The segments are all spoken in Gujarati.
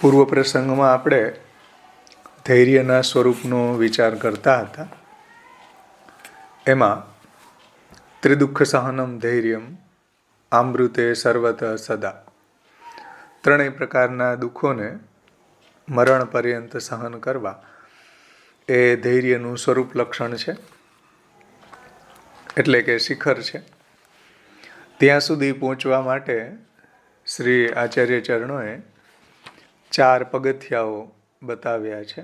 પૂર્વ પ્રસંગમાં આપણે ધૈર્યના સ્વરૂપનો વિચાર કરતા હતા. એમાં ત્રિદુઃખ સહનમ ધૈર્યમ આમૃતે સર્વત સદા, ત્રણેય પ્રકારના દુઃખોને મરણ પર્યંત સહન કરવા એ ધૈર્યનું સ્વરૂપ લક્ષણ છે, એટલે કે શિખર છે. ત્યાં સુધી પહોંચવા માટે શ્રી આચાર્ય ચરણોએ 4 પગથિયાઓ બતાવ્યા છે.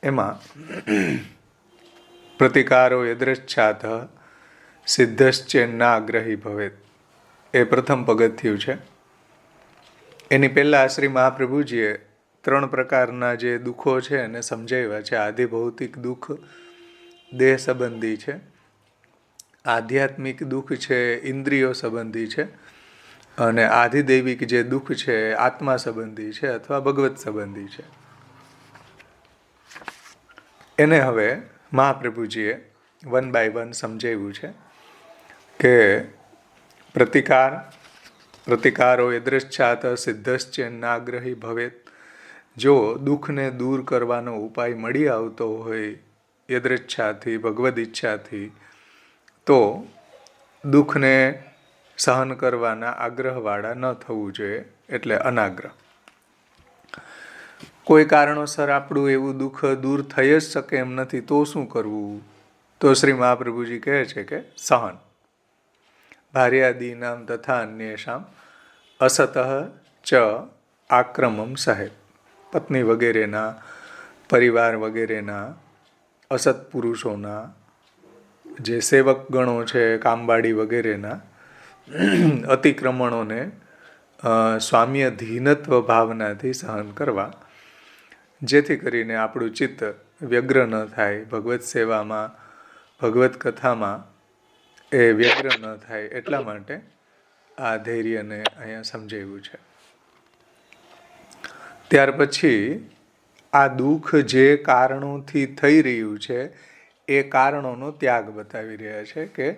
એમાં પ્રતિકારો યદૃચ્છાત સિદ્ધશ્ચેન્નાગ્રહી ભવેત એ પ્રથમ પગથિયું છે. એની પહેલા શ્રી મહાપ્રભુજીએ 3 પ્રકારના જે દુઃખો છે એને સમજાવ્યા છે. આધિભૌતિક દુઃખ દેહ સંબંધી છે, આધ્યાત્મિક દુઃખ છે ઇન્દ્રિયો સંબંધી છે, અને આધિદૈવિક જે દુઃખ છે આત્મા સંબંધી છે અથવા ભગવત સંબંધી છે. એને હવે મહાપ્રભુજીએ 1 by 1 સમજાવ્યું છે કે પ્રતિકારો યદૃચ્છાત સિદ્ધશ્ચેન્નાગ્રહી ભવેત. જો દુઃખને દૂર કરવાનો ઉપાય મળી આવતો હોય યદૃચ્છાથી, ભગવદ ઈચ્છાથી, તો દુઃખને સહન કરવાના આગ્રહવાળા ન થવું જોઈએ, એટલે અનાગ્રહ. કોઈ કારણોસર આપણું એવું દુઃખ દૂર થઈ જ શકે એમ નથી, તો શું કરવું? તો શ્રી મહાપ્રભુજી કહે છે કે સહન. ભાર્યાદીનામ તથા અન્યેષામ અસતઃ ચ આક્રમમ સહેત. પત્ની વગેરેના, પરિવાર વગેરેના, અસત પુરુષોના, જે સેવક ગણો છે, કામવાડી વગેરેના અતિક્રમણોને સ્વામ્યધીનત્વ ભાવનાથી સહન કરવા, જેથી કરીને આપણું ચિત્ત વ્યગ્ર ન થાય ભગવત સેવામાં, ભગવત કથામાં એ વ્યગ્ર ન થાય, એટલા માટે આ ધૈર્યને અહીંયા સમજાવ્યું છે. ત્યાર પછી આ દુઃખ જે કારણોથી થઈ રહ્યું છે એ કારણોનો ત્યાગ બતાવી રહ્યા છે કે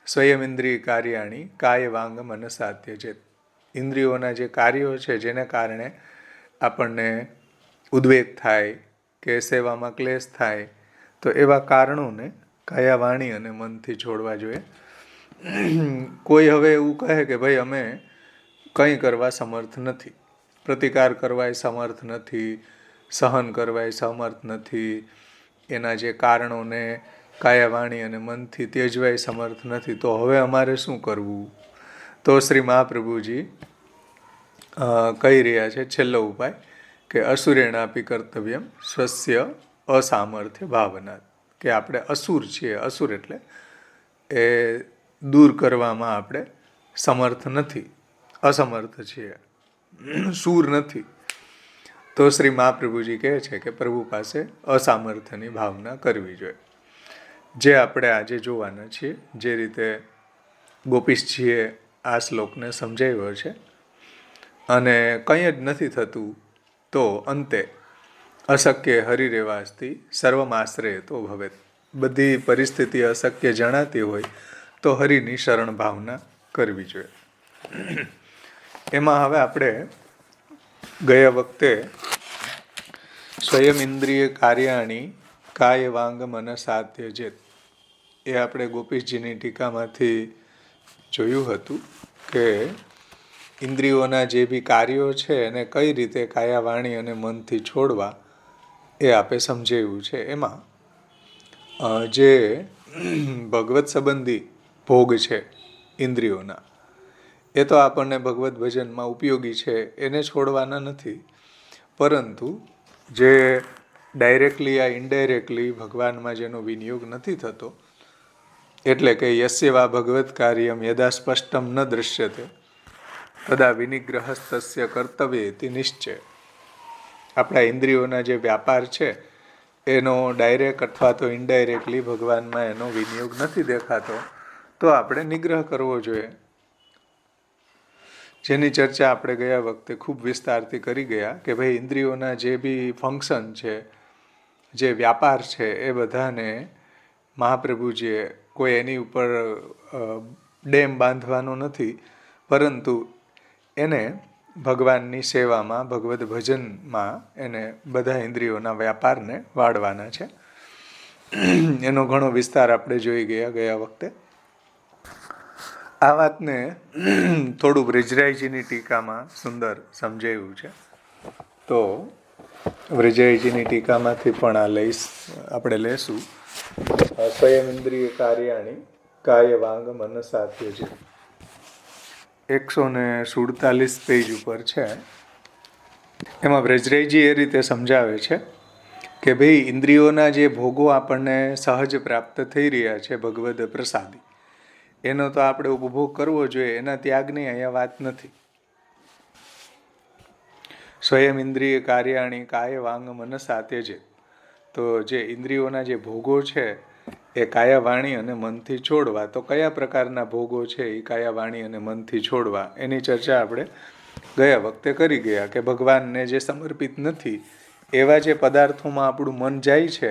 સ્વયં ઇન્દ્રિય કાર્યાણી કાય વાંગ મનસાત્ય છે. ઇન્દ્રિયોના જે કાર્યો છે જેને કારણે આપણને ઉદ્વેગ થાય કે સેવામાં ક્લેશ થાય, તો એવા કારણોને કાયા, વાણી અને મનથી છોડવા જોઈએ. કોઈ હવે એવું કહે કે ભાઈ અમે કંઈ કરવા સમર્થ નથી, પ્રતિકાર કરવા સમર્થ નથી, સહન કરવા સમર્થ નથી, એના જે કારણોને કાયા, વાણી અને મનથી ત્યજવાય સમર્થ નથી, તો હવે અમારે શું કરવું? તો શ્રી મહાપ્રભુજી કહી રહ્યા છે છેલ્લો ઉપાય કે અસુરેણાપી કર્તવ્યમ સ્વસ્ય અસામર્થ્ય ભાવના. કે આપણે અસુર છીએ, અસુર એટલે એ દૂર કરવામાં આપણે સમર્થ નથી, અસમર્થ છીએ, સૂર નથી. તો શ્રી મહાપ્રભુજી કહે છે કે પ્રભુ પાસે અસામર્થ્યની ભાવના કરવી જોઈએ. જે આપણે આજે જોવાના છીએ, જે રીતે ગોપીશજીએ આ શ્લોકને સમજાવ્યો છે, અને કંઈ જ નથી થતું તો અંતે અશક્ય હરિરેવાસ્તી સર્વમાશ્રય તો ભવેત. બધી પરિસ્થિતિ અશક્ય જણાતી હોય તો હરિની શરણ ભાવના કરવી જોઈએ. એમાં હવે આપણે ગયા વખતે સ્વયં ઇન્દ્રિય કાર્યાણી કાય વાંગ મનસાત્ય જેત, એ આપણે ગોપીશજીની ટીકામાંથી જોયું હતું કે ઇન્દ્રિયોના જે બી કાર્યો છે એને કઈ રીતે કાયા, વાણી અને મનથી છોડવા એ આપે સમજાવ્યું છે. એમાં જે ભગવત સંબંધી ભોગ છે ઇન્દ્રિયોના, એ તો આપણને ભગવત ભજનમાં ઉપયોગી છે, એને છોડવાના નથી. પરંતુ જે ડાયરેક્ટલી યા ઇનડાયરેક્ટલી ભગવાનમાં જેનો વિનિયોગ નથી થતો, એટલે કે યસ્ય વા ભગવત કાર્યમ યદા સ્પષ્ટમ ન દૃશ્યતે તદા વિનિગ્રહસ્તસ્ય કર્તવ્યેતિ નિશ્ચય. આપણા ઇન્દ્રિયોના જે વ્યાપાર છે એનો ડાયરેક્ટ અથવા તો ઇનડાયરેક્ટલી ભગવાનમાં એનો વિનિયોગ નથી દેખાતો, તો આપણે નિગ્રહ કરવો જોઈએ. જેની ચર્ચા આપણે ગયા વખતે ખૂબ વિસ્તારથી કરી ગયા કે ભાઈ ઇન્દ્રિયોના જે બી ફંક્શન છે, જે વ્યાપાર છે, એ બધાને મહાપ્રભુજીએ કોઈ એની ઉપર ડેમ બાંધવાનો નથી, પરંતુ એને ભગવાનની સેવામાં, ભગવદ ભજનમાં એને બધા ઇન્દ્રિયોના વ્યાપારને વાળવાના છે. એનો ઘણો વિસ્તાર આપણે જોઈ ગયા વખતે. આ વાતને થોડું બ્રિજરાઈજીની ટીકામાં સુંદર સમજાવ્યું છે. તો બ્રિજરાઈજીની ટીકામાંથી પણ આપણે લેશું. સ્વયં ઇન્દ્રિય કાર્યાણી કાય વાંગ મન સાધ્ય છે. 147 પેજ ઉપર છે. એમાં બ્રજરાઈજી એ રીતે સમજાવે છે કે ભાઈ, ઇન્દ્રિયોના જે ભોગો આપણને સહજ પ્રાપ્ત થઈ રહ્યા છે ભગવદ પ્રસાદી, એનો તો આપણે ઉપભોગ કરવો જોઈએ. એના ત્યાગની અહીંયા વાત નથી. સ્વયં ઇન્દ્રિય કાર્યાણી કાય વાંગ મન સાતે છે. તો જે ઇન્દ્રિયોના જે ભોગો છે એ કાયા વાણી અને મનથી છોડવા. તો કયા પ્રકારના ભોગો છે એ કાયા વાણી અને મનથી છોડવા, એની ચર્ચા આપણે ગયા વખતે કરી ગયા કે ભગવાનને જે સમર્પિત નથી એવા જે પદાર્થોમાં આપણું મન જાય છે,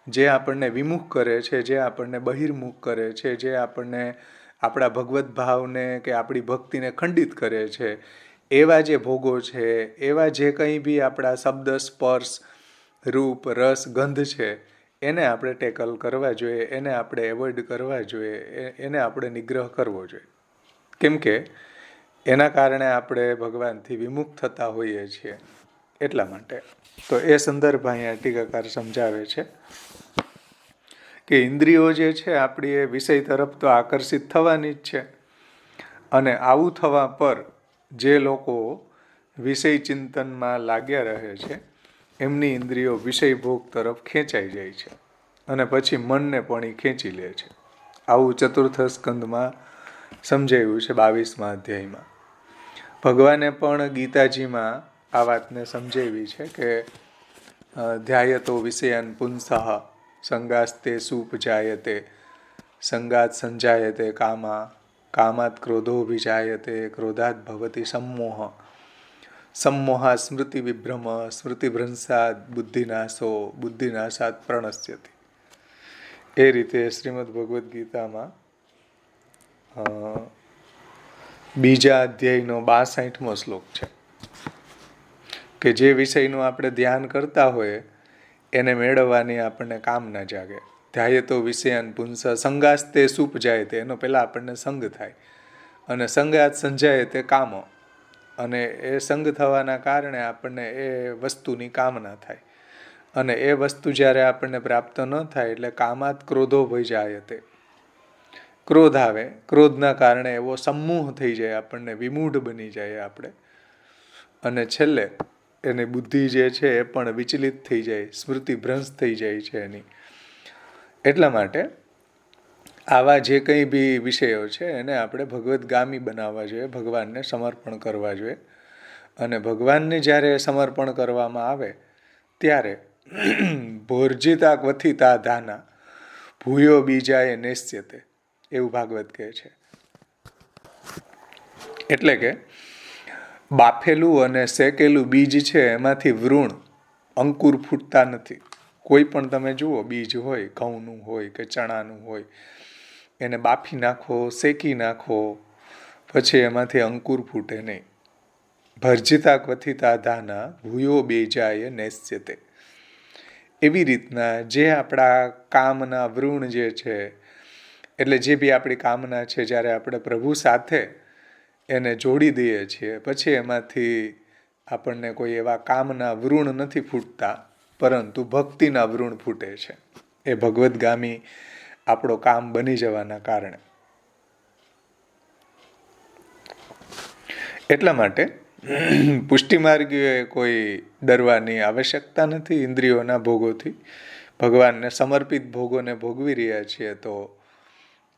જે આપણને વિમુખ કરે છે, જે આપણને બહિર્મુખ કરે છે, જે આપણને આપણા ભગવત ભાવને કે આપણી ભક્તિને ખંડિત કરે છે, એવા જે ભોગો છે, એવા જે કંઈ બી આપણા શબ્દ, સ્પર્શ, રૂપ, રસ, ગંધ છે, એને આપણે ટેકલ કરવા જોઈએ, એને આપણે એવોઇડ કરવા જોઈએ, એને આપણે નિગ્રહ કરવો જોઈએ. કેમ કે એના કારણે આપણે ભગવાનથી વિમુખ થતા હોઈએ છીએ. એટલા માટે તો એ સંદર્ભ અહીંયા ટીકાકાર સમજાવે છે કે ઇન્દ્રિયો જે છે આપણી એ વિષય તરફ તો આકર્ષિત થવાની જ છે. અને આવું થવા પર જે લોકો વિષય ચિંતનમાં લાગ્યા રહે છે, એમની ઇન્દ્રિયો વિષય ભોગ તરફ ખેંચાઈ જાય છે અને પછી મનને પણ એ ખેંચી લે છે. આવું ચતુર્થ સ્કંદમાં સમજાવ્યું છે 22મા અધ્યાયમાં. ભગવાને પણ ગીતાજીમાં આ વાતને સમજાવી છે કે ધ્યાયતો વિષયાન પુંસઃ સંગાસ્તે સુપજાયતે સંગાત સંજાયતે કામા કામાત ક્રોધોભિજાયતે ક્રોધાત ભવતી सम्मोह सम्मोहात् સ્મૃતિ વિભ્રમ સ્મૃતિભ્રંશાત બુદ્ધિનાશો બુદ્ધિનાશાત પ્રણશ્યતિ. એ રીતે શ્રીમદ ભગવદ્ ગીતામાં 2જા અધ્યાયનો 62મો શ્લોક છે કે જે વિષયનું આપણે ધ્યાન કરતા હોઈએ એને મેળવવાની આપણને કામના જાગે. ધ્યાયતો વિષયાન પુંસ સંગાસ્તે સુપજાયતે, એનો પહેલાં આપણને સંગ થાય, અને સંગાત સંજાયતે કામ, અને એ સંગ થવાના કારણે આપણને એ વસ્તુની કામના થાય. અને એ વસ્તુ જ્યારે આપણને પ્રાપ્ત ન થાય એટલે કામાત ક્રોધો ભયજાયતે, ક્રોધ આવે, ક્રોધના કારણે એવો સમૂહ થઈ જાય, આપણને વિમૂઢ બની જાય આપણે, અને છેલ્લે એની બુદ્ધિ જે છે એ પણ વિચલિત થઈ જાય, સ્મૃતિ ભ્રંશ થઈ જાય છે એની. એટલા માટે આવા જે કંઈ બી વિષયો છે એને આપણે ભગવદગામી બનાવવા જોઈએ, ભગવાનને સમર્પણ કરવા જોઈએ. અને ભગવાનને જ્યારે સમર્પણ કરવામાં આવે ત્યારે ભોર્જિતા ક્વથિતા ધાના ભૂયો બીજાએ નેસ્યતે, એવું ભાગવત કહે છે. એટલે કે બાફેલું અને શેકેલું બીજ છે એમાંથી વૃણ, અંકુર ફૂટતા નથી. કોઈ પણ તમે જુઓ બીજ હોય, ઘઉંનું હોય કે ચણાનું હોય, એને બાફી નાખો, શેકી નાખો, પછી એમાંથી અંકુર ફૂટે નહીં. ભર્જિતા ક્વથિતા ધાના ભૂયો બેજાય નેસ્યતે. એવી રીતના જે આપણા કામના વૃણ જે છે, એટલે જે બી આપણી કામના છે, જ્યારે આપણે પ્રભુ સાથે એને જોડી દઈએ છીએ પછી એમાંથી આપણને કોઈ એવા કામના વૃણ નથી ફૂટતા, પરંતુ ભક્તિના વૃણ ફૂટે છે. એ ભગવદગામી આપણો કામ બની જવાના કારણે. એટલા માટે પુષ્ટિમાર્ગીઓએ કોઈ ડરવાની આવશ્યકતા નથી ઇન્દ્રિયોના ભોગોથી. ભગવાનને સમર્પિત ભોગોને ભોગવી રહ્યા છીએ તો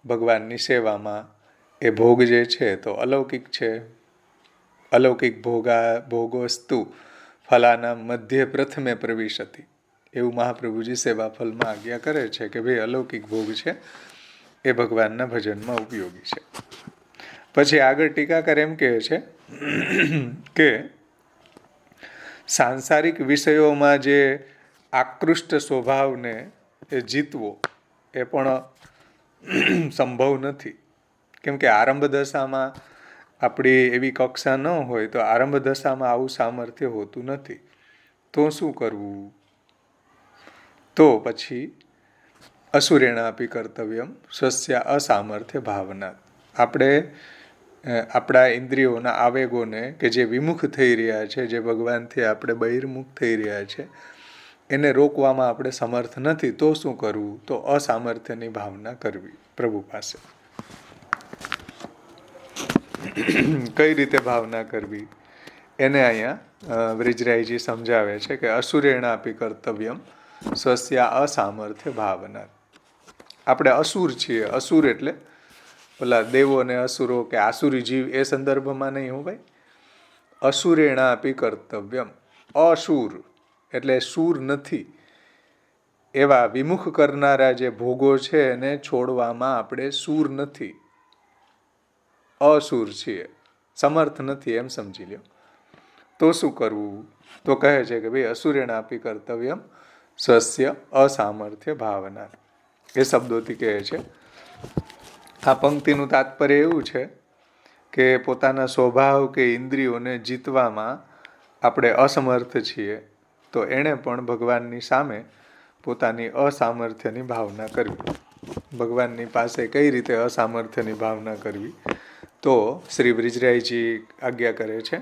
ભગવાનની સેવામાં એ ભોગ જે છે તો અલૌકિક છે. અલૌકિક ભોગોસ્તુ ફલાના મધ્ય પ્રથમે પ્રવિશતિ, એવું મહાપ્રભુજી સેવા ફલમાં આજ્ઞા કરે છે કે ભાઈ અલૌકિક ભોગ છે એ ભગવાનના ભજનમાં ઉપયોગી છે. પછી આગળ ટીકાકાર એમ કહે છે કે સાંસારિક વિષયોમાં જે આકૃષ્ટ સ્વભાવને એ જીતવો એ પણ સંભવ નથી. કેમ કે આરંભ દશામાં આપણી એવી કક્ષા ન હોય તો આરંભ દશામાં આવું સામર્થ્ય હોતું નથી. તો શું કરવું? તો પછી અસુરેણાપી કર્તવ્યમ સ્વસ્ય અસામર્થ્ય ભાવના. આપણે આપણા ઇન્દ્રિયોના આવેગોને કે જે વિમુખ થઈ રહ્યા છે, જે ભગવાનથી આપણે બહિર્મુખ થઈ રહ્યા છે, એને રોકવામાં આપણે સમર્થ નથી. તો શું કરવું? તો અસામર્થ્યની ભાવના કરવી પ્રભુ પાસે. કઈ રીતે ભાવના કરવી એને અહીંયા વ્રિજરાયજી સમજાવે છે કે અસુરેણાપી કર્તવ્યમ સ્વસ્ય અસામર્થ્ય ભાવના. આપણે અસુર છીએ. અસુર એટલે પેલા દેવો ને અસુરો કે આસુરી જીવ એ સંદર્ભમાં નહીં હો ભાઈ. અસુરેણાપી કર્તવ્યમ. અસુર એટલે સૂર નથી એવા વિમુખ કરનારા જે ભોગો છે એને છોડવામાં આપણે સૂર નથી, અસુર છીએ, સમર્થ નથી એમ સમજી લ્યો. તો શું કરવું? તો કહે છે કે ભાઈ અસુરેણાપી કર્તવ્યમ સ્વસ્ય અસામર્થ્ય ભાવના. એ શબ્દોથી કહે છે. આ પંક્તિનું તાત્પર્ય એવું છે કે પોતાના સ્વભાવ કે ઇન્દ્રિયોને જીતવામાં આપણે અસમર્થ છીએ, તો એણે પણ ભગવાનની સામે પોતાની અસામર્થ્યની ભાવના કરવી. ભગવાનની પાસે કઈ રીતે અસામર્થ્યની ભાવના કરવી? તો શ્રી વ્રિજરાયજી આજ્ઞા કરે છે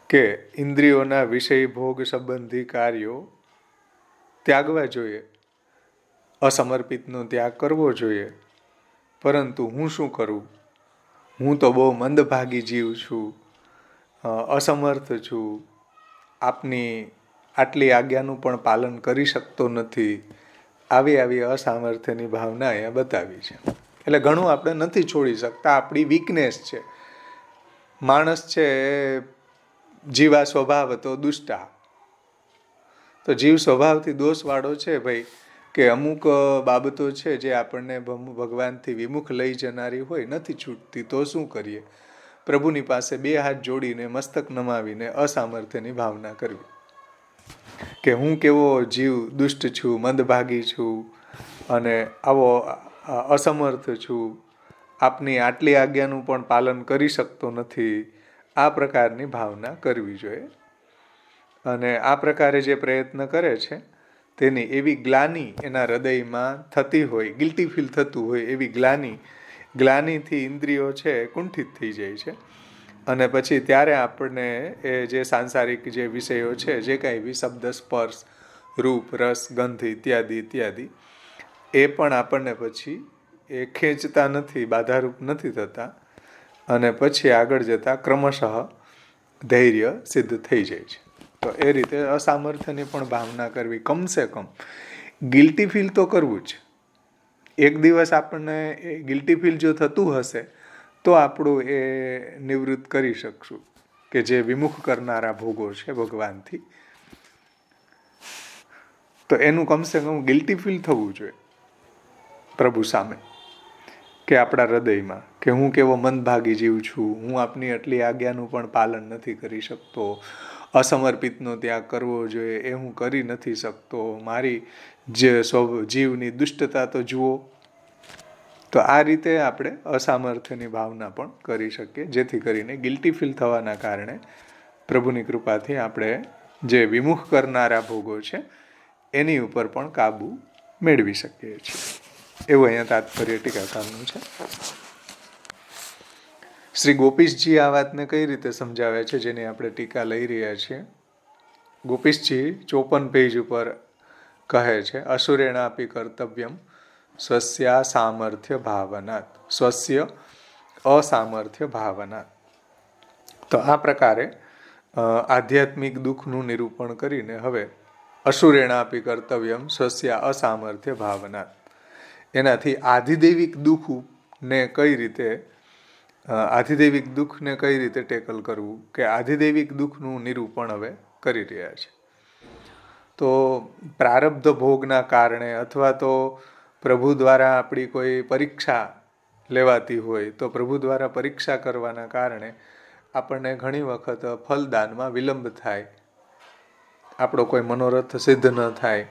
કે ઇન્દ્રિયોના વિષય ભોગ સંબંધી કાર્યો ત્યાગવા જોઈએ, અસમર્પિતનો ત્યાગ કરવો જોઈએ. પરંતુ હું શું કરું? હું તો બહુ મંદભાગી જીવ છું, અસમર્થ છું, આપની આટલી આજ્ઞાનું પણ પાલન કરી શકતો નથી. આવી અસામર્થ્યની ભાવના અહીંયા બતાવી છે. એટલે ઘણું આપણે નથી છોડી શકતા, આપણી વીકનેસ છે. માણસ છે જીવા સ્વભાવ તો દુષ્ટા. તો જીવ સ્વભાવથી દોષવાળો છે ભાઈ, કે અમુક બાબતો છે જે આપણને ભગવાનથી વિમુખ લઈ જનારી હોય, નથી છૂટતી. તો શું કરીએ? પ્રભુની પાસે બે હાથ જોડીને મસ્તક નમાવીને અસામર્થ્યની ભાવના કરવી કે હું કેવો જીવ દુષ્ટ છું, મંદભાગી છું અને આવો અસમર્થ છું, આપની આટલી આજ્ઞાનું પણ પાલન કરી શકતો નથી. આ પ્રકારની ભાવના કરવી જોઈએ. અને આ પ્રકારે જે પ્રયત્ન કરે છે તેની એવી ગ્લાની એના હૃદયમાં થતી હોય, ગિલ્ટી ફીલ થતું હોય, એવી ગ્લાનીથી ઇન્દ્રિયો છે કુંઠિત થઈ જાય છે. અને પછી ત્યારે આપણને એ જે સાંસારિક જે વિષયો છે, જે કાંઈ બી શબ્દ, સ્પર્શ, રૂપ, રસ, ગંધ ઇત્યાદિ એ પણ આપણને પછી એ ખેંચતા નથી, બાધારૂપ નથી થતા. અને પછી આગળ જતાં ક્રમશઃ ધૈર્ય સિદ્ધ થઈ જાય છે. તો એ રીતે અસામર્થ્યની પણ ભાવના કરવી. કમસે કમ ગિલ્ટી ફીલ તો કરવું જ. એક દિવસ આપણને એ ગિલ્ટી ફીલ જો થતું હશે તો આપણું એ નિવૃત્ત કરી શકશું કે જે વિમુખ કરનારા ભોગો છે ભગવાનથી. તો એનું કમસે કમ ગિલ્ટી ફીલ થવું જોઈએ પ્રભુ સામે, કે આપણા હૃદયમાં કે હું કેવો મંદભાગી જીવ છું, હું આપની આટલી આજ્ઞાનું પણ પાલન નથી કરી શકતો, અસમર્પિતનો ત્યાગ કરવો જોઈએ એ હું કરી નથી શકતો, મારી જે જીવની દુષ્ટતા તો જુઓ. તો આ રીતે આપણે અસામર્થ્યની ભાવના પણ કરી શકીએ, જેથી કરીને ગિલ્ટી ફીલ થવાના કારણે પ્રભુની કૃપાથી આપણે જે વિમુખ કરનારા ભોગો છે એની ઉપર પણ કાબુ મેળવી શકીએ છીએ. એવું અહીંયા તાત્પર્ય ટીકાકારનું છે. શ્રી ગોપીશજી આ વાતને કઈ રીતે સમજાવે છે, જેની આપણે ટીકા લઈ રહ્યા છીએ. ગોપીશજી 54 પેજ ઉપર કહે છે અસુરેણાપી કર્તવ્યમ સ્વસ્યા સામર્થ્ય ભાવનાત, સ્વસ્ય અસામર્થ્ય ભાવનાત. તો આ પ્રકારે આધ્યાત્મિક દુઃખનું નિરૂપણ કરીને હવે અસુરેણાપી કર્તવ્યમ સ્વસ્યા અસામર્થ્ય ભાવનાત, એનાથી આધિદૈવિક દુઃખને કઈ રીતે ટેકલ કરવું, કે આધિદૈવિક દુઃખનું નિરૂપણ હવે કરી રહ્યા છે. તો પ્રારબ્ધ ભોગના કારણે અથવા તો પ્રભુ દ્વારા આપણી કોઈ પરીક્ષા લેવાતી હોય તો પ્રભુ દ્વારા પરીક્ષા કરવાના કારણે આપણને ઘણી વખત ફલદાનમાં વિલંબ થાય, આપણો કોઈ મનોરથ સિદ્ધ ન થાય.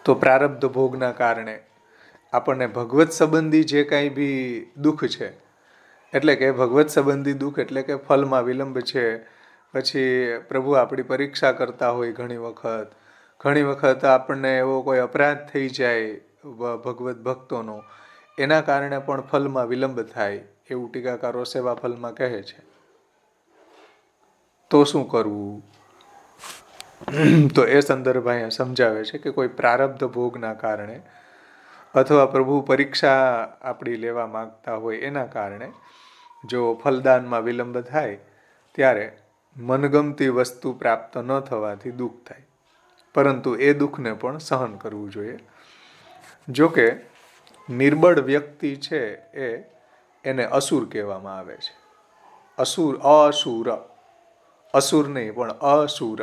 તો પ્રારબ્ધ ભોગના કારણે આપણને ભગવત સંબંધી જે કાંઈ બી દુઃખ છે એટલે કે ભગવત સંબંધી દુઃખ એટલે કે ફલમાં વિલંબ છે. પછી પ્રભુ આપણી પરીક્ષા કરતા હોય ઘણી વખત આપણને એવો કોઈ અપરાધ થઈ જાય ભગવત ભક્તોનો, એના કારણે પણ ફલમાં વિલંબ થાય, એવું ટીકાકારો સેવા ફલમાં કહે છે. તો શું કરવું? તો એ સંદર્ભ અહીંયા સમજાવે છે કે કોઈ પ્રારબ્ધ ભોગના કારણે અથવા પ્રભુ પરીક્ષા આપણી લેવા માંગતા હોય એના કારણે જો ફલદાનમાં વિલંબ થાય ત્યારે મનગમતી વસ્તુ પ્રાપ્ત ન થવાથી દુઃખ થાય, પરંતુ એ દુઃખને પણ સહન કરવું જોઈએ. જોકે નિર્બળ વ્યક્તિ છે એને અસુર કહેવામાં આવે છે. અસુર નહીં પણ અસુર,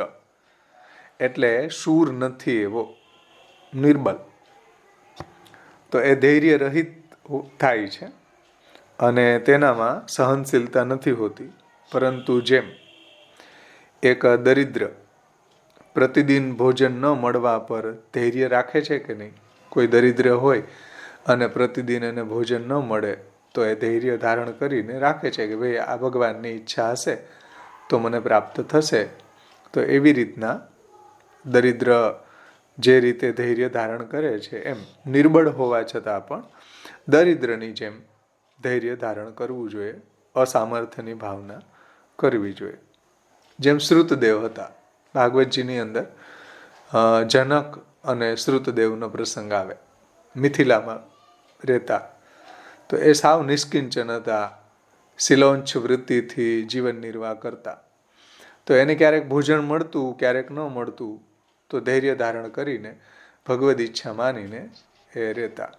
એટલે શૂર નથી એવો, નિર્બળ. તો એ ધૈર્ય રહિત થાય છે અને તેનામાં સહનશીલતા નથી હોતી. પરંતુ જેમ એક દરિદ્ર પ્રતિદિન ભોજન ન મળવા પર ધૈર્ય રાખે છે કે નહીં, કોઈ દરિદ્ર હોય અને પ્રતિદિન એને ભોજન ન મળે તો એ ધૈર્ય ધારણ કરીને રાખે છે કે ભાઈ આ ભગવાનની ઈચ્છા હશે તો મને પ્રાપ્ત થશે. તો એવી રીતના દરિદ્ર જે રીતે ધૈર્ય ધારણ કરે છે એમ નિર્બળ હોવા છતાં પણ દરિદ્રની જેમ ધૈર્ય ધારણ કરવું જોઈએ, અસામર્થ્યની ભાવના કરવી જોઈએ. જેમ શ્રુતદેવ હતા, ભાગવતજીની અંદર જનક અને શ્રુતદેવનો પ્રસંગ આવે. મિથિલામાં રહેતા, તો એ સાવ નિષ્કિંચન હતા, શિલોંચ્છ વૃત્તિથી જીવન નિર્વાહ કરતા. તો એને ક્યારેક ભોજન મળતું, ક્યારેક ન મળતું, તો ધૈર્ય ધારણ કરીને ભગવદ ઈચ્છા માનીને એ રહેતા.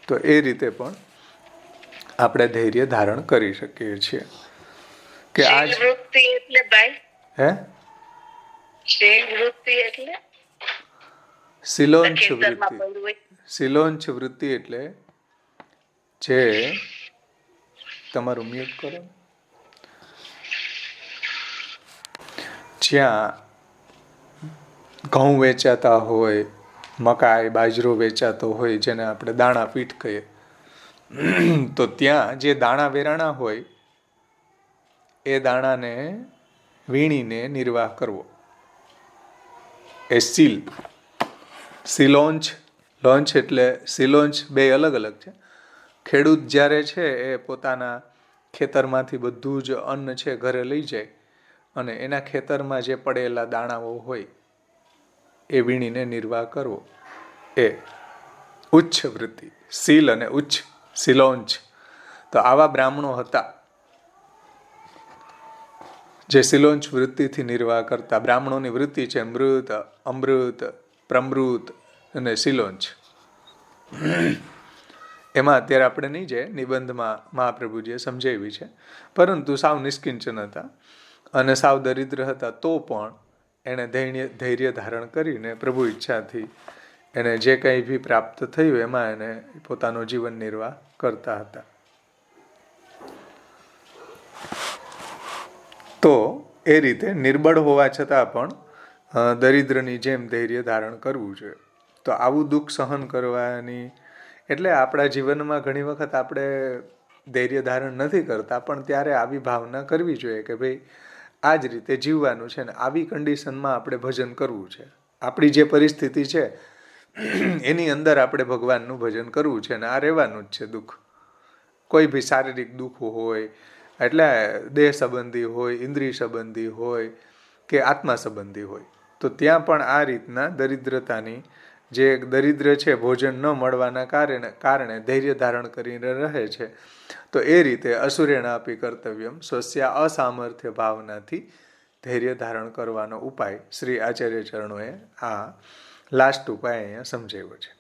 તો એ રીતે પણ આપણે ધૈર્ય ધારણ કરી શકીએ છીએ. કે આજ વૃત્તિ એટલે ભાઈ હે વૃત્તિ એટલે શિલોંચ્છ વૃત્તિ. શિલોંચ્છ વૃત્તિ એટલે જે તમારું મ્યુટ કરો, જ્યાં ઘઉં વેચાતા હોય, મકાઈ બાજરો વેચાતો હોય, જેને આપણે દાણા પીઠ કહીએ, તો ત્યાં જે દાણા વેરાણા હોય એ દાણાને વીણીને નિર્વાહ કરવો, એ શિલોંચ એટલે શિલોંચ બે અલગ અલગ છે. ખેડૂત જ્યારે છે એ પોતાના ખેતરમાંથી બધું જ અન્ન છે ઘરે લઈ જાય અને એના ખેતરમાં જે પડેલા દાણાઓ હોય એ વીણીને નિર્વાહ કરવો, એ ઉચ્ચ વૃત્તિ. શીલ અને ઉચ્ચ, શિલોંચ. તો આવા બ્રાહ્મણો હતા જે શિલોંચ વૃત્તિથી નિર્વાહ કરતા. બ્રાહ્મણોની વૃત્તિ છે મૃત, અમૃત, પ્રમૃત અને શિલોંચ. એમાં અત્યારે આપણે નહીં જાય, નિબંધમાં મહાપ્રભુજીએ સમજાવી છે. પરંતુ સાવ નિષ્કિંચન હતા અને સાવ દરિદ્ર હતા, તો પણ એણે ધૈર્ય ધારણ કરીને પ્રભુ ઈચ્છાથી એને જે કંઈ બી પ્રાપ્ત થયું એમાં એને પોતાનો જીવન નિર્વાહ કરતા હતા. તો એ રીતે નિર્બળ હોવા છતાં પણ દરિદ્રની જેમ ધૈર્ય ધારણ કરવું જોઈએ. તો આવું દુઃખ સહન કરવાની, એટલે આપણા જીવનમાં ઘણી વખત આપણે ધૈર્ય ધારણ નથી કરતા, પણ ત્યારે આવી ભાવના કરવી જોઈએ કે ભાઈ આ જ રીતે જીવવાનું છે ને આવી કન્ડિશનમાં આપણે ભજન કરવું છે. આપણી જે પરિસ્થિતિ છે એની અંદર આપણે ભગવાનનું ભજન કરવું છે ને આ રહેવાનું જ છે દુઃખ. કોઈ બી શારીરિક દુઃખ હોય, એટલે દેહ સંબંધી હોય, ઇન્દ્રિય સંબંધી હોય કે આત્મા સંબંધી હોય, તો ત્યાં પણ આ રીતના દરિદ્રતાની, જે દરિદ્ર છે ભોજન ન મળવાના કારણે ધૈર્ય ધારણ કરીને રહે છે, તો એ રીતે અસુરેણાપી કર્તવ્યમ સ્વસ્યા અસામર્થ્ય ભાવનાથી ધૈર્ય ધારણ કરવાનો ઉપાય શ્રી આચાર્ય ચરણોએ આ લાસ્ટ ઉપાય અહીંયા સમજાવ્યો છે.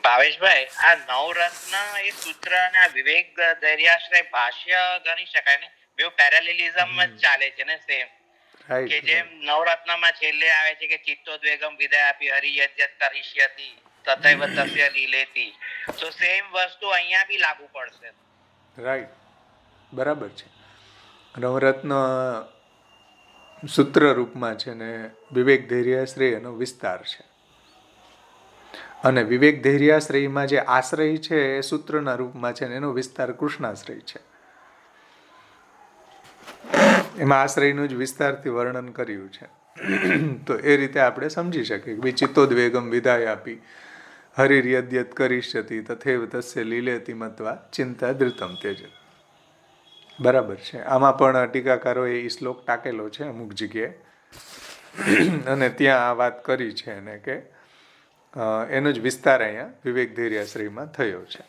ભાવેશભાઈ, આ નવરત્ન એ સૂત્ર અને આ વિવેક ધૈર્યાશ્રય ભાષ્ય ગણી શકાય ને? બે પેરેલેલિઝમ જ ચાલે છે ને, સેમ. કે જેમ નવરત્નમાં છેલ્લે આવે છે કે ચિત્તોદ્વેગમ વિદયાપી હરિયજ્યત કરિષ્યતિ તથૈવ તસ્ય લીલેતિ, તો સેમ વસ્તુ અહીંયા બી લાગુ પડશે. રાઈટ, બરાબર છે. નવરત્ન સૂત્ર રૂપમાં છે ને વિવેક ધૈર્યાશ્રય એનો વિસ્તાર છે. અને વિવેક ધૈર્યાશ્રયમાં જે આશ્રય છે એ સૂત્રના રૂપમાં છે, અને એનો વિસ્તાર કૃષ્ણાશ્રય છે. એમાં આશ્રયનું જ વિસ્તારથી વર્ણન કર્યું છે. તો એ રીતે આપણે સમજી શકીએ કે ભાઈ ચિત્તોદ્વેગમ વિધાય આપી હરિર્યદ્યત કરીષ્યતિ તથૈવ તસ્ય લીલેતિ મત્વા ચિંતા ધૃતમ તેજ. બરાબર છે. આમાં પણ ટીકાકારોએ એ શ્લોક ટાંકેલો છે અમુક જગ્યાએ, અને ત્યાં આ વાત કરી છે એને કે એનો જ વિસ્તાર અહીંયા વિવેક ધૈર્યાશ્રયમાં થયો છે.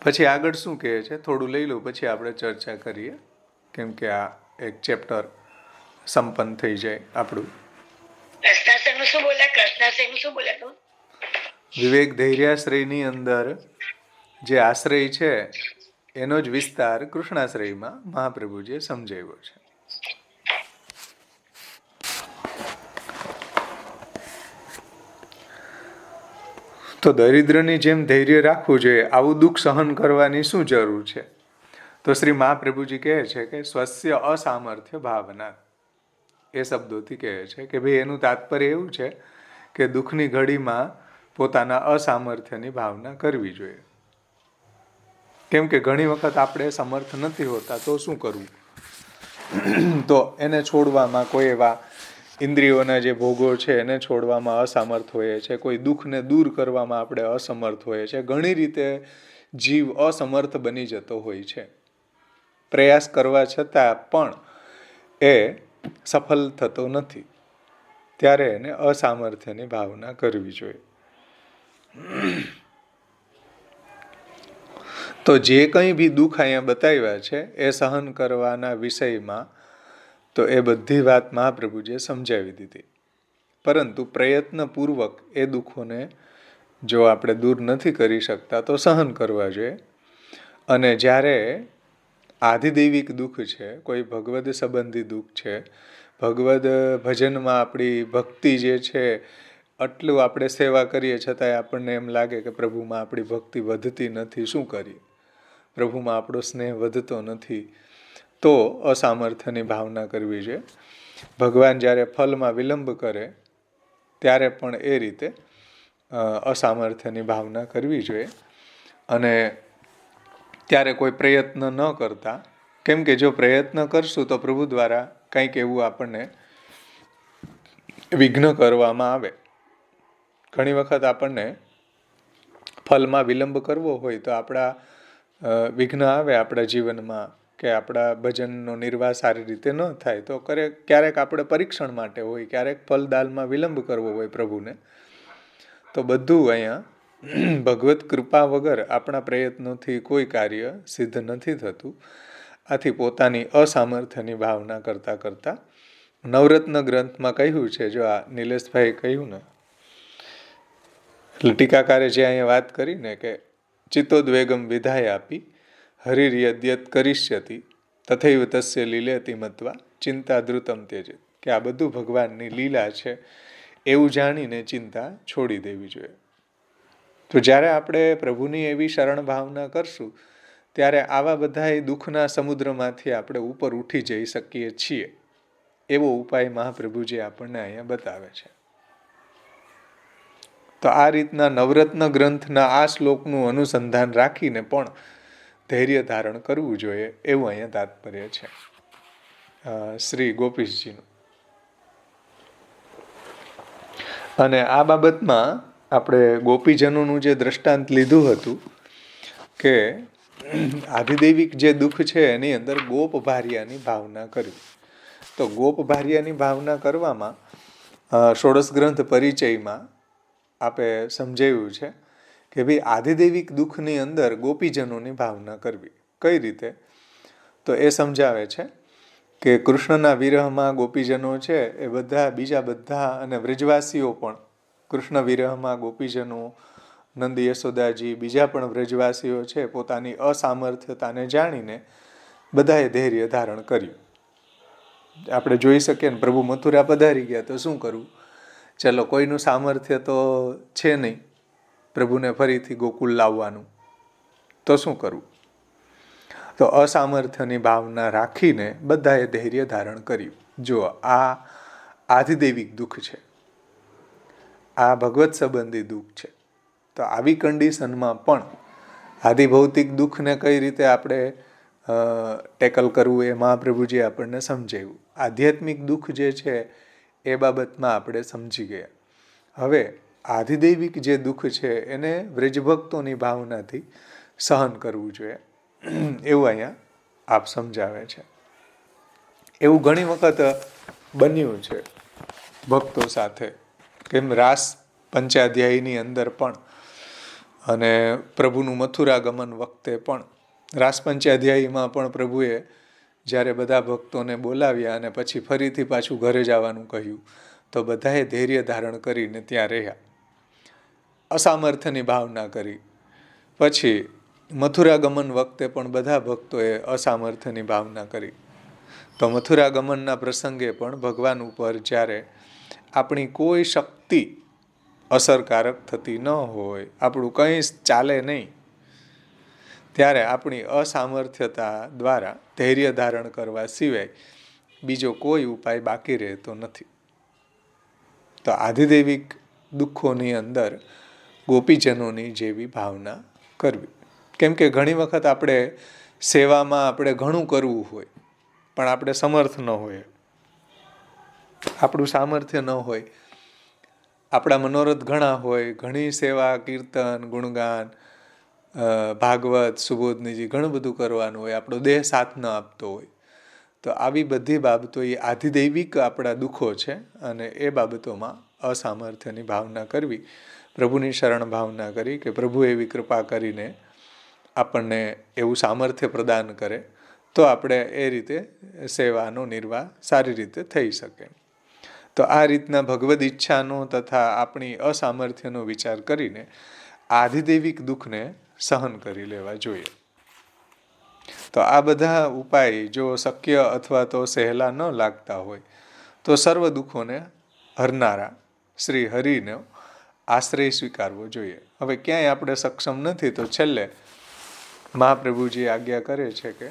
પછી આગળ શું કહે છે થોડું લઈ લો, પછી આપણે ચર્ચા કરીએ, કેમ કે આ એક ચેપ્ટર સંપન્ન થઈ જાય આપણું. વિવેક ધૈર્યાશ્રયની અંદર જે આશ્રય છે એનો જ વિસ્તાર કૃષ્ણાશ્રયમાં મહાપ્રભુજીએ સમજાવ્યો છે. તો દરિદ્રની જેમ ધૈર્ય રાખવું જોઈએ, આવું દુઃખ સહન કરવાની શું જરૂર છે? તો શ્રી મહાપ્રભુજી કહે છે કે સ્વસ્ય અસામર્થ્ય ભાવના, એ શબ્દોથી કહે છે કે ભાઈ એનું તાત્પર્ય એવું છે કે દુઃખની ઘડીમાં પોતાના અસામર્થ્યની ભાવના કરવી જોઈએ. કેમ કે ઘણી વખત આપણે સમર્થ નથી હોતા, તો શું કરવું? તો એને છોડવામાં કોઈ એવા ઇન્દ્રિયોના જે ભોગો છે એને છોડવામાં અસમર્થ હોઈએ છે, કોઈ દુઃખને દૂર કરવામાં આપણે અસમર્થ હોઈએ છે. ઘણી રીતે જીવ અસમર્થ બની જતો હોય છે. પ્રયાસ કરવા છતાં પણ એ સફળ થતો નથી. ત્યારે એને અસામર્થ્યની ભાવના કરવી જોઈએ. તો જે કંઈ બી દુઃખ અહીંયા બતાવ્યા છે એ સહન કરવાના વિષયમાં તો એ બધી વાત મહાપ્રભુજીએ સમજાવી દીધી. પરંતુ પ્રયત્નપૂર્વક એ દુઃખોને જો આપણે દૂર નથી કરી શકતા તો સહન કરવા જોઈએ. અને જ્યારે આધિદૈવિક દુઃખ છે, કોઈ ભગવદ સંબંધી દુઃખ છે, ભગવદ ભજનમાં આપણી ભક્તિ જે છે, આટલું આપણે સેવા કરીએ છતાંય આપણને એમ લાગે કે પ્રભુમાં આપણી ભક્તિ વધતી નથી, શું કરીએ? પ્રભુમાં આપણો સ્નેહ વધતો નથી, તો અસામર્થ્યની ભાવના કરવી જોઈએ. ભગવાન જ્યારે ફલમાં વિલંબ કરે ત્યારે પણ એ રીતે અસામર્થ્યની ભાવના કરવી જોઈએ. અને ત્યારે કોઈ પ્રયત્ન ન કરતા, કેમ કે જો પ્રયત્ન કરશું તો પ્રભુ દ્વારા કંઈક એવું આપણને વિઘ્ન કરવામાં આવે. ઘણી વખત આપણને ફલમાં વિલંબ કરવો હોય તો આપણા વિઘ્ન આવે આપણા જીવનમાં, કે આપણા ભજનનો નિર્વાહ સારી રીતે ન થાય, તો ક્યારેક આપણે પરીક્ષણ માટે હોય, ક્યારેક ફલદાનમાં વિલંબ કરવો હોય પ્રભુને. તો બધું અહીંયા ભગવત કૃપા વગર આપણા પ્રયત્નોથી કોઈ કાર્ય સિદ્ધ નથી થતું. આથી પોતાની અસામર્થ્યની ભાવના કરતાં કરતાં નવરત્ન ગ્રંથમાં કહ્યું છે, જો આ નિલેશભાઈ કહ્યું ને, એટલે ટીકાકારે જે અહીંયા વાત કરી ને કે ચિત્તોદ્વેગમ વિધાય આપી હરિર્યદ્યત કરીષ્યતિ તથૈવ તસ્ય લીલેતિ મત્વા ચિંતા ધૃતમ ત્યજેત, કે આ બધું ભગવાનની લીલા છે એવું જાણીને ચિંતા છોડી દેવી જોઈએ. તો જ્યારે આપણે પ્રભુની એવી શરણ ભાવના કરશું ત્યારે આવા બધા દુઃખના સમુદ્રમાંથી આપણે ઉપર ઉઠી જઈ શકીએ છીએ. એવો ઉપાય મહાપ્રભુજી આપણને અહીંયા બતાવે છે. તો આ રીતના નવરત્ન ગ્રંથના આ શ્લોકનું અનુસંધાન રાખીને પણ ધૈર્ય ધારણ કરવું જોઈએ, એવું અહીંયા તાત્પર્ય છે શ્રી ગોપીશજીનું. અને આ બાબતમાં આપણે ગોપીજનોનું જે દ્રષ્ટાંત લીધું હતું કે આધિદૈવિક જે દુઃખ છે એની અંદર ગોપ ભાર્યાની ભાવના કરવી. તો ગોપ ભાર્યાની ભાવના કરવામાં ષોડશ ગ્રંથ પરિચયમાં આપે સમજાવ્યું છે કે ભાઈ આધિદૈવિક દુઃખની અંદર ગોપીજનોની ભાવના કરવી. કઈ રીતે? તો એ સમજાવે છે કે કૃષ્ણના વિરહમાં ગોપીજનો છે એ બધા, બીજા બધા અને વ્રજવાસીઓ પણ કૃષ્ણ વિરહમાં ગોપીજનો, નંદ યશોદાજી, બીજા પણ વ્રજવાસીઓ છે, પોતાની અસામર્થ્યતાને જાણીને બધાએ ધૈર્ય ધારણ કર્યું. આપણે જોઈ શકીએ ને, પ્રભુ મથુરા પધારી ગયા તો શું કરવું? ચલો, કોઈનું સામર્થ્ય તો છે નહીં પ્રભુને ફરીથી ગોકુળ લાવવાનું, તો શું કરવું? તો અસામર્થ્યની ભાવના રાખીને બધાએ ધૈર્ય ધારણ કર્યું. જો આ આધિદૈવિક દુઃખ છે. આ ભગવત સંબંધી દુઃખ છે. તો આવી કન્ડિશનમાં પણ આધિભૌતિક દુઃખને કઈ રીતે આપણે ટેકલ કરવું એ મહાપ્રભુજીએ આપણને સમજાવ્યું. આધ્યાત્મિક દુઃખ જે છે એ બાબતમાં આપણે સમજી ગયા. હવે આધિદૈવિક જે દુઃખ છે એને વ્રજભક્તોની ભાવનાથી સહન કરવું જોઈએ એવું અહીંયા આપ સમજાવે છે. એવું ઘણી વખત બન્યું છે ભક્તો સાથે. કેમ રાસ પંચાધ્યાયીની અંદર પણ અને પ્રભુનું મથુરા ગમન વખતે પણ રાસ પંચાધ્યાયીમાં પણ પ્રભુએ જ્યારે બધા ભક્તોને બોલાવ્યા અને પછી ફરીથી પાછું ઘરે જવાનું કહ્યું તો બધાએ ધૈર્ય ધારણ કરીને ત્યાં રહ્યા, અસામર્થ્યની ભાવના કરી. પછી મથુરા ગમન વખતે પણ બધા ભક્તોએ અસામર્થ્યની ભાવના કરી. તો મથુરા ગમનના પ્રસંગે પણ ભગવાન ઉપર જ્યારે આપણી કોઈ શક્તિ અસરકારક થતી ન હોય, આપણું કંઈ ચાલે નહીં, ત્યારે આપણી અસામર્થ્યતા દ્વારા ધૈર્ય ધારણ કરવા સિવાય બીજો કોઈ ઉપાય બાકી રહેતો નથી. તો આધિદૈવિક દુઃખોની અંદર ગોપીજનોની જેવી ભાવના કરવી. કેમ કે ઘણી વખત આપણે સેવામાં આપણે ઘણું કરવું હોય પણ આપણે સમર્થ ન હોય, આપણું સામર્થ્ય ન હોય, આપણા મનોરથ ઘણા હોય, ઘણી સેવા, કીર્તન, ગુણગાન, ભાગવત, સુબોધનીજી ઘણું બધું કરવાનું હોય, આપણો દેહ સાથ ન આપતો હોય. તો આવી બધી બાબતો એ આધિદૈવિક આપણા દુઃખો છે અને એ બાબતોમાં અસામર્થ્યની ભાવના કરવી, પ્રભુની શરણ ભાવના કરી કે પ્રભુ એવી કૃપા કરીને આપણને એવું સામર્થ્ય પ્રદાન કરે તો આપણે એ રીતે સેવાનો નિર્વાહ સારી રીતે થઈ શકે. તો આ રીતના ભગવદ ઈચ્છાનો તથા આપણી અસામર્થ્યનો વિચાર કરીને આધિદૈવિક દુઃખને સહન કરી લેવા જોઈએ. તો આ બધા ઉપાય જો શક્ય અથવા તો સહેલા ન લાગતા હોય તો સર્વ દુઃખોને હરનારા શ્રી હરિનો આશ્રય સ્વીકારવો જોઈએ. હવે ક્યાંય આપણે સક્ષમ નથી તો છેલ્લે મહાપ્રભુજી આજ્ઞા કરે છે કે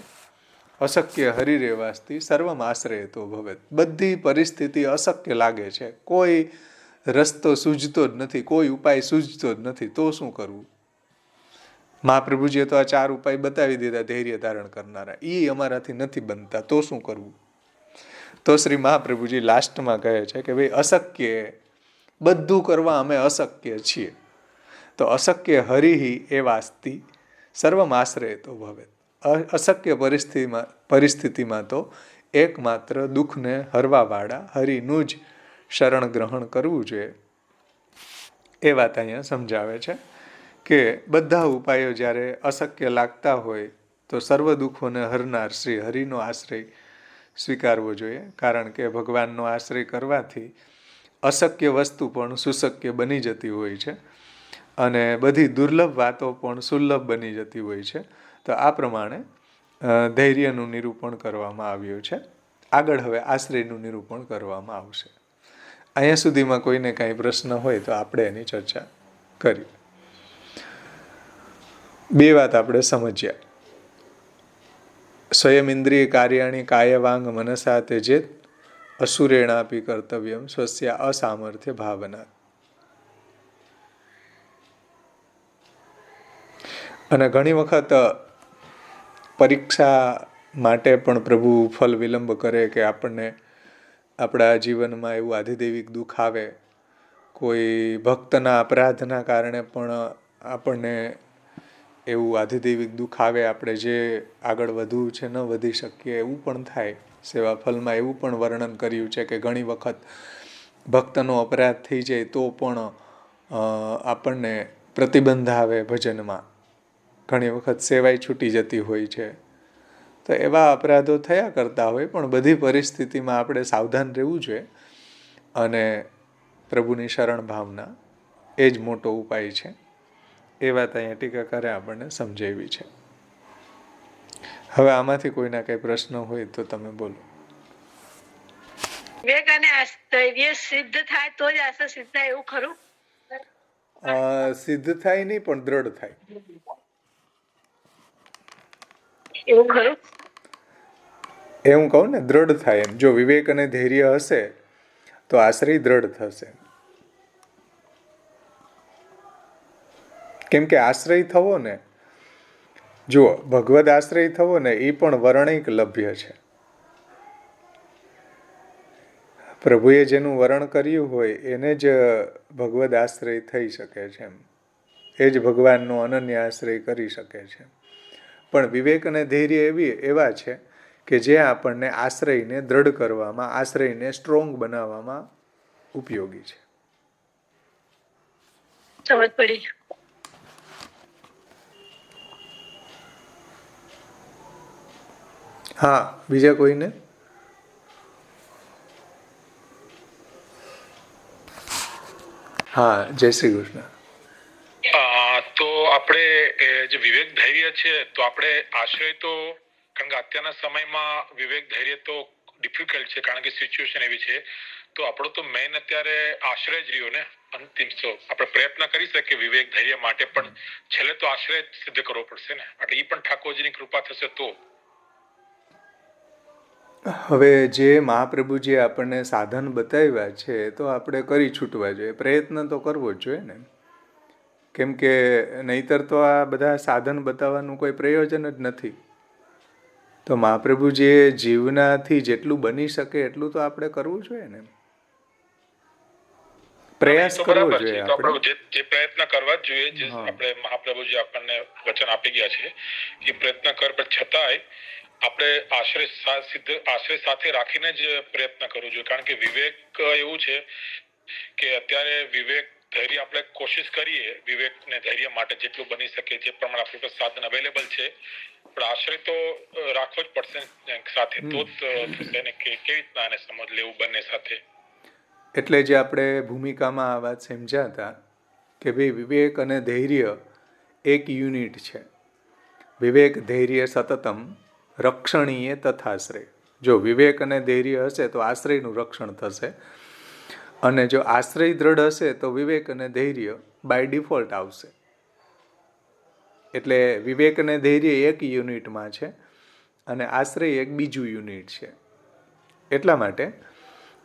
અશક્ય હરિરેવાસ્તી સર્વમ આશ્રય તો ભવેત. બધી પરિસ્થિતિ અશક્ય લાગે છે, કોઈ રસ્તો સૂઝતો જ નથી, કોઈ ઉપાય સૂઝતો જ નથી, તો શું કરવું? મહાપ્રભુજીએ તો આ 4 ઉપાય બતાવી દીધા ધૈર્ય ધારણ કરનારા, એ અમારાથી નથી બનતા, તો શું કરવું? તો શ્રી મહાપ્રભુજી લાસ્ટમાં કહે છે કે ભાઈ અશક્ય, બધું કરવા અમે અશક્ય છીએ. તો અશક્ય હરિહિ એવાસ્તિ સર્વમ આશ્રય તો ભવેત. અશક્ય પરિસ્થિતિમાં તો એકમાત્ર દુઃખને હરવાવાળા હરિનું જ શરણ ગ્રહણ કરવું જોઈએ. એ વાત અહીંયા સમજાવે છે કે બધા ઉપાયો જ્યારે અશક્ય લાગતા હોય તો સર્વ દુઃખોને હરનાર શ્રી હરિનો આશ્રય સ્વીકારવો જોઈએ. કારણ કે ભગવાનનો આશ્રય કરવાથી અશક્ય વસ્તુ પણ સુશક્ય બની જતી હોય છે અને બધી દુર્લભ વાતો પણ સુલભ બની જતી હોય છે. તો આ પ્રમાણે ધૈર્યનું નિરૂપણ કરવામાં આવ્યું છે. આગળ હવે આશ્રયનું નિરૂપણ કરવામાં આવશે. અહીંયા સુધીમાં કોઈને કાંઈ પ્રશ્ન હોય તો આપણે એની ચર્ચા કરી. 2 વાત આપણે સમજ્યા. સ્વયં ઇન્દ્રિય કાર્યાણી કાયવાંગ મનસા તેજેત અસુરેણાપી કર્તવ્યમ સ્વસ્ય અસામર્થ્ય ભાવના. અને ઘણી વખત પરીક્ષા માટે પણ પ્રભુ ફલ વિલંબ કરે કે આપણને આપણા જીવનમાં એવું આધિદૈવિક દુઃખ આવે, કોઈ ભક્તના અપરાધના કારણે પણ આપણને એવું આધિદૈવિક દુઃખ આવે, આપણે જે આગળ વધવું છે ન વધી શકીએ એવું પણ થાય. સેવા ફલમાં એવું પણ વર્ણન કર્યું છે કે ઘણી વખત ભક્તનો અપરાધ થઈ જાય તો પણ આપણને પ્રતિબંધ આવે ભજનમાં, ઘણી વખત સેવાય છૂટી જતી હોય છે. તો એવા અપરાધો થયા કરતા હોય પણ બધી પરિસ્થિતિમાં આપણે સાવધાન રહેવું જોઈએ અને પ્રભુની શરણ ભાવના એ જ મોટો ઉપાય છે. એ વાત અહીંયા ટીકાકારે આપણને સમજાવી છે. હવે આમાંથી કોઈના કઈ પ્રશ્ન હોય તો તમે બોલો. વિવેક અને ધૈર્ય સિદ્ધ થાય તો જ આશા સિદ્ધ થાય એવું ખરું? સિદ્ધ થાય નહીં પણ દ્રઢ થાય એવું ખરું? એ હું કહું ને, દ્રઢ થાય એમ. જો વિવેક અને ધૈર્ય હશે તો આશ્રય દ્રઢ થશે. કેમ કે આશ્રય થવો ને, જુઓ, ભગવદ આશ્રય થવો ને એ પણ વર્ણિક લભ્ય છે. પ્રભુએ જેનું વરણ કર્યું હોય એને જ ભગવદ આશ્રય થઈ શકે છે. એ જ ભગવાનનો અનન્ય આશ્રય કરી શકે છે. પણ વિવેક અને ધૈર્ય એવા છે કે જે આપણને આશ્રયને દ્રઢ કરવામાં, આશ્રયને સ્ટ્રોંગ બનાવવામાં ઉપયોગી છે. સમજ પડી. હા, બીજા કોઈને? હા, જય શ્રી કૃષ્ણ. તો આપણે જે વિવેક ધૈર્ય છે, તો આપણે આશ્રય તો, કારણ કે અત્યારના સમયમાં વિવેક ધૈર્ય તો ડિફિકલ્ટ છે, કારણ કે સિચ્યુએશન એવી છે. તો આપણો તો મેઇન અત્યારે આશ્રય જ રહ્યો ને. અંતિમ તો આપણે પ્રયત્ન કરી શકીએ વિવેક ધૈર્ય માટે, પણ છેલ્લે તો આશ્રય સિદ્ધ કરવો પડશે ને. એટલે એ પણ ઠાકોરજીની કૃપા થશે તો. હવે જે મહાપ્રભુજીએ આપણને સાધન બતાવ્યા છે તો આપણે કરી છૂટવા જોઈએ, પ્રયત્ન તો કરવો જ જોઈએ ને. કેમ કે નહીતર તો આ બધા સાધન બતાવવાનું કોઈ પ્રયોજન જ નથી. તો મહાપ્રભુજીએ જીવનાથી જેટલું બની શકે એટલું તો આપણે કરવું જોઈએ ને. પ્રયાસ કરવો જોઈએ આપણે. જે પ્રયત્ન કરવા જ જોઈએ, જે આપણે મહાપ્રભુજી આપણને વચન આપી ગયા છે એ પ્રયત્ન કર, પણ છતાંય આપણે આશ્રય સાથે રાખીને જ પ્રયત્ન કરવો જોઈએ. કારણ કે વિવેક એવું છે કે અત્યારે વિવેક ધૈર્ય આપણે કોશિશ કરીએ વિવેક ને ધૈર્ય માટે જેટલું બની શકે, જે પ્રમાણે આપણી પાસે સાધન અવેલેબલ છે, પણ આશ્રય તો રાખવો જ પડશે સાથે, તો જ થશે ને. કે કેવી રીતના આને સમજ લેવું બંને સાથે. એટલે જે આપણે ભૂમિકામાં આ વાત સમજ્યા હતા કે ભાઈ વિવેક અને ધૈર્ય એક યુનિટ છે. વિવેક ધૈર્ય સતતમ રક્ષણીય તથાશ્રય. જો વિવેક અને ધૈર્ય હશે તો આશ્રયનું રક્ષણ થશે, અને જો આશ્રય દ્રઢ હશે તો વિવેક અને ધૈર્ય બાય ડિફોલ્ટ આવશે. એટલે વિવેક અને ધૈર્ય એક યુનિટમાં છે અને આશ્રય એક બીજું યુનિટ છે. એટલા માટે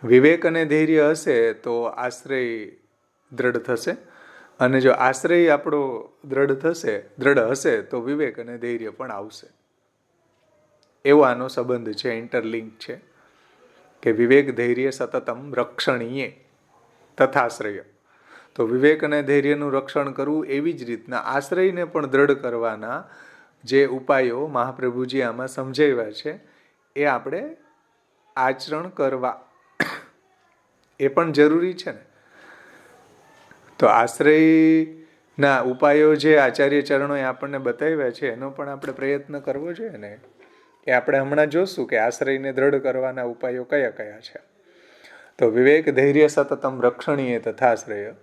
વિવેક અને ધૈર્ય હશે તો આશ્રય દ્રઢ થશે, અને જો આશ્રય આપણો દ્રઢ હશે તો વિવેક અને ધૈર્ય પણ આવશે. એવો આનો સંબંધ છે, ઇન્ટરલિંક છે કે વિવેક ધૈર્ય સતતમ રક્ષણીય તથાશ્રય. તો વિવેક અને ધૈર્યનું રક્ષણ કરવું, એવી જ રીતના આશ્રયને પણ દ્રઢ કરવાના જે ઉપાયો મહાપ્રભુજી આમાં સમજાવ્યા છે એ આપણે આચરણ કરવા એ પણ જરૂરી છે ને. તો આશ્રયના ઉપાયો જે આચાર્ય ચરણોએ આપણને બતાવ્યા છે એનો પણ આપણે પ્રયત્ન કરવો જોઈએ ને. એ આપણે હમણાં જોશું કે આશ્રયને દ્રઢ કરવાના ઉપાયો કયા કયા છે. તો વિવેક ધૈર્ય સતતમ રક્ષણીય તથાશ્રય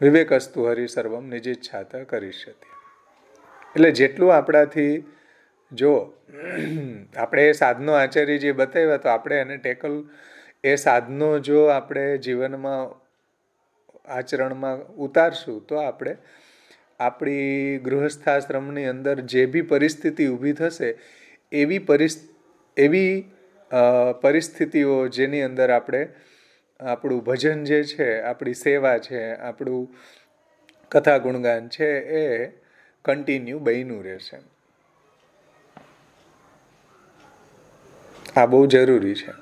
વિવેકસ્તુ હરિ સર્વમ નિજીચ્છાત કરિષ્યતિ. એટલે જેટલું આપણાથી, જો આપણે એ સાધનો આચાર્યજીએ બતાવ્યા તો આપણે એને ટેકલ, એ સાધનો જો આપણે જીવનમાં આચરણમાં ઉતારશું તો આપણે આપણી ગૃહસ્થાશ્રમની અંદર જે બી પરિસ્થિતિ ઊભી થશે એવી પરિસ્થિતિઓ જેની અંદર આપણે આપણું ભજન જે છે, આપણી સેવા છે, આપણું કથા ગુણગાન છે એ કન્ટિન્યુ બન્યું રહેશે. આ બહુ જરૂરી છે.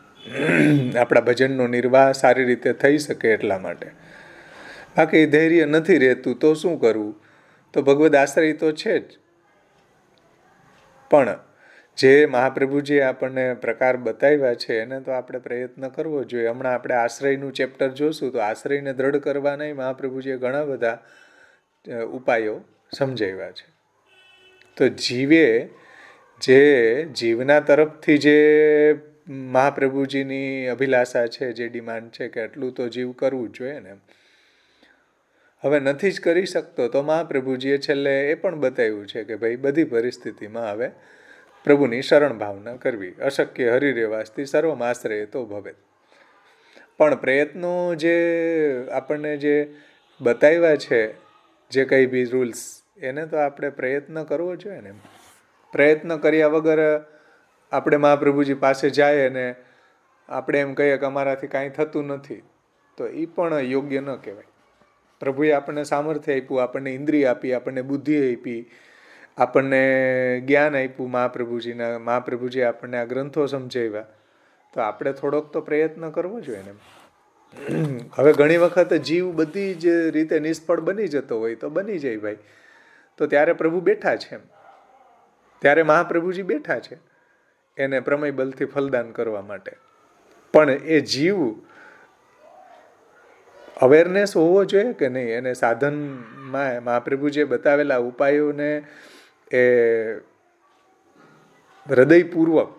આપણા ભજનનો નિર્વાહ સારી રીતે થઈ શકે એટલા માટે. બાકી ધૈર્ય નથી રહેતું તો શું કરવું? તો ભગવદ આશ્રય તો છે જ, પણ જે મહાપ્રભુજીએ આપણને પ્રકાર બતાવ્યા છે એને તો આપણે પ્રયત્ન કરવો જોઈએ. હમણાં આપણે આશ્રયનું ચેપ્ટર જોશું તો આશ્રયને દ્રઢ કરવાના મહાપ્રભુજીએ ઘણા બધા ઉપાયો સમજાવ્યા છે. તો જે જીવના તરફથી જે મહાપ્રભુજીની અભિલાષા છે, જે ડિમાન્ડ છે કે આટલું તો જીવ કરવું જ જોઈએ ને. હવે નથી જ કરી શકતો તો મહાપ્રભુજીએ છેલ્લે એ પણ બતાવ્યું છે કે ભાઈ બધી પરિસ્થિતિમાં હવે પ્રભુની શરણ ભાવના કરવી. અશક્ય હરિરેવાસ્તી સર્વમ આશ્રય તો ભવે. પણ પ્રયત્નો જે આપણને જે બતાવ્યા છે, જે કંઈ બી રૂલ્સ, એને તો આપણે પ્રયત્ન કરવો જોઈએ ને. પ્રયત્ન કર્યા વગર આપણે મહાપ્રભુજી પાસે જાય અને આપણે એમ કહીએ કે અમારાથી કાંઈ થતું નથી, તો એ પણ યોગ્ય ન કહેવાય. તો પ્રભુએ આપણને સામર્થ્ય આપ્યું, આપણને ઇન્દ્રિય આપી, આપણને બુદ્ધિ આપી, આપણને જ્ઞાન આપ્યું મહાપ્રભુજીએ આપણને આ ગ્રંથો સમજાવ્યા, તો આપણે થોડોક તો પ્રયત્ન કરવો જોઈએ ને. હવે ઘણી વખત જીવ બધી જ રીતે નિષ્ફળ બની જતો હોય તો બની જાય ભાઈ, તો ત્યારે પ્રભુ બેઠા છે, ત્યારે મહાપ્રભુજી બેઠા છે એને પ્રમેય બલથી ફલદાન કરવા માટે. પણ એ જીવ અવેરનેસ હોવો જોઈએ કે નહીં, એને સાધનમાં મહાપ્રભુજીએ બતાવેલા ઉપાયોને એ હૃદયપૂર્વક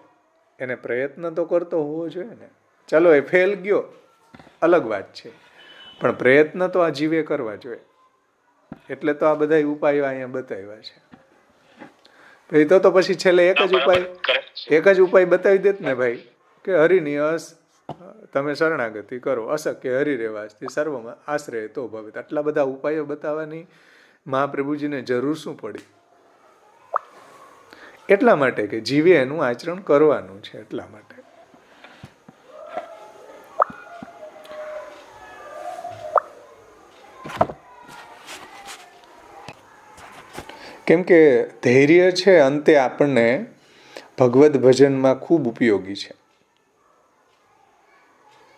એને પ્રયત્ન તો કરતો હોવો જોઈએ ને. ચલો એ ફેલ ગયો અલગ વાત છે, પણ પ્રયત્ન તો આ જીવે કરવા જોઈએ. એટલે તો આ બધા ઉપાયો અહીંયા બતાવ્યા છે. તો પછી છેલ્લે એક જ ઉપાય બતાવી દેત ને ભાઈ, કે હરિની તમે શરણાગતિ કરો, અશક્ય હરિરેવાસથી સર્વમાં આશ્રય તો ભવે. આટલા બધા ઉપાયો બતાવવાની મહાપ્રભુજીને જરૂર શું પડી? એટલા માટે કે જીવે એનું આચરણ કરવાનું છે, એટલા માટે. કેમ કે ધૈર્ય છે અંતે આપણને ભગવદ્ ભજનમાં ખૂબ ઉપયોગી છે.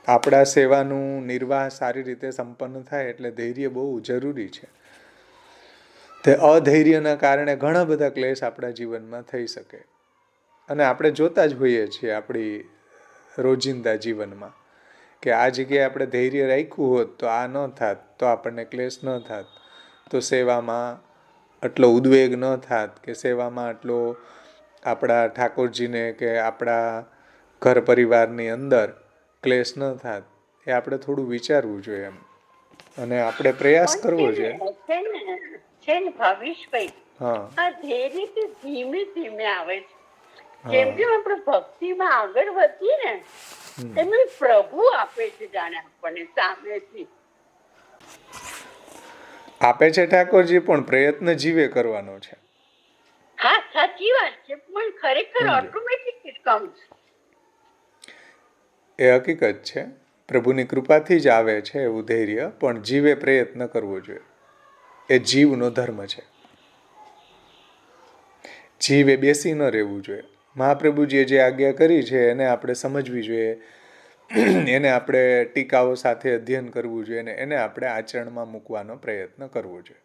આપણા સેવાનું નિર્વાહ સારી રીતે સંપન્ન થાય એટલે ધૈર્ય બહુ જરૂરી છે. તે અધૈર્યના કારણે ઘણા બધા ક્લેશ આપણા જીવનમાં થઈ શકે, અને આપણે જોતા જ હોઈએ છીએ આપણી રોજિંદા જીવનમાં કે આ જગ્યાએ આપણે ધૈર્ય રાખ્યું હોત તો આ ન થાત, તો આપણને ક્લેશ ન થાત, તો સેવામાં આટલો ઉદ્વેગ ન થાત, કે સેવામાં આટલો આપણા ઠાકોરજીને કે આપણા ઘર પરિવારની અંદર ક્લેશ ન થાત. એ આપણે થોડું વિચારવું જોઈએ એમ, અને આપણે પ્રયાસ કરવો જોઈએ. ભાવેશભાઈ, આ ધૈર્ય ધીમે ધીમે આવે છે. જેમ જેમ આપણે ભક્તિમાં આગળ વધીએ ને તેમ પ્રભુ આપે છે, જાણે આપણને સામેથી આપે છે ઠાકોરજી, પણ પ્રયત્ન જીવે કરવાનો છે. હા, સાચી વાત છે, પણ ખરેખર ઓટોમેટિક ઇટ કમ્સ. એ હકીકત છે, પ્રભુની કૃપાથી જ આવે છે એવું ધૈર્ય, પણ જીવે પ્રયત્ન કરવો જોઈએ. એ જીવનો ધર્મ છે. જીવે બેસી ન રહેવું જોઈએ. મહાપ્રભુજીએ જે આજ્ઞા કરી છે એને આપણે સમજવી જોઈએ, એને આપણે ટીકાઓ સાથે અધ્યયન કરવું જોઈએ, અને એને આપણે આચરણમાં મૂકવાનો પ્રયત્ન કરવો જોઈએ.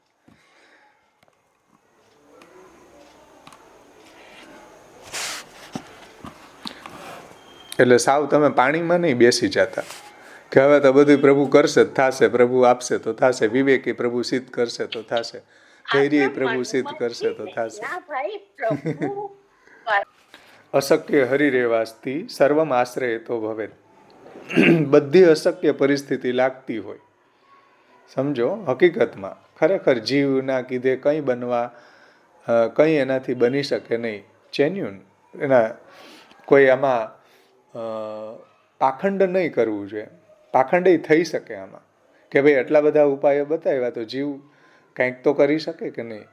એટલે સાવ તમે પાણીમાં નહીં બેસી જતા કે હવે તો બધું પ્રભુ કરશે તો થશે, પ્રભુ આપશે તો થશે, વિવેકી પ્રભુ સિદ્ધ કરશે તો થશે, ધૈર્ય પ્રભુ સિદ્ધ કરશે તો થશે. અશક્ય હરિરેવાસથી સર્વમ આશ્રય તો ભવે. બધી અશક્ય પરિસ્થિતિ લાગતી હોય, સમજો હકીકતમાં ખરેખર જીવના કીધે કંઈ બનવા, કંઈ એનાથી બની શકે નહીં. જેન્યુન એના કોઈ આમાં પાખંડ નહીં કરવું જોઈએ. પાખંડ થઈ શકે આમાં કે ભાઈ આટલા બધા ઉપાયો બતાવ્યા તો જીવ કંઈક તો કરી શકે કે નહીં.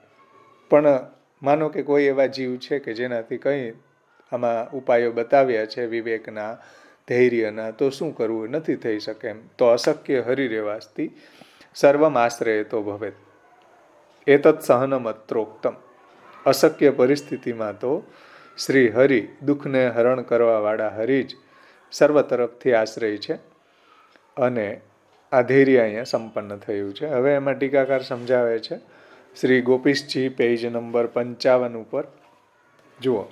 પણ માનો કે કોઈ એવા જીવ છે કે જેનાથી કંઈ આમાં ઉપાયો બતાવ્યા છે વિવેકના, ધૈર્યના, તો શું કરવું, નથી થઈ શકે એમ. તો અશક્ય હરિરેવાસથી સર્વમ આશ્રય તો ભવે. એતત્ સહનમ અત્રોક્તમ. અશક્ય પરિસ્થિતિમાં તો શ્રી હરિ, દુઃખને હરણ કરવાવાળા હરિ જ સર્વ તરફથી આશ્રય છે, અને આ ધૈર્ય અહીંયા સંપન્ન થયું છે. હવે એમાં ટીકાકાર સમજાવે છે શ્રી ગોપીશજી, પેજ નંબર 55 ઉપર જુઓ.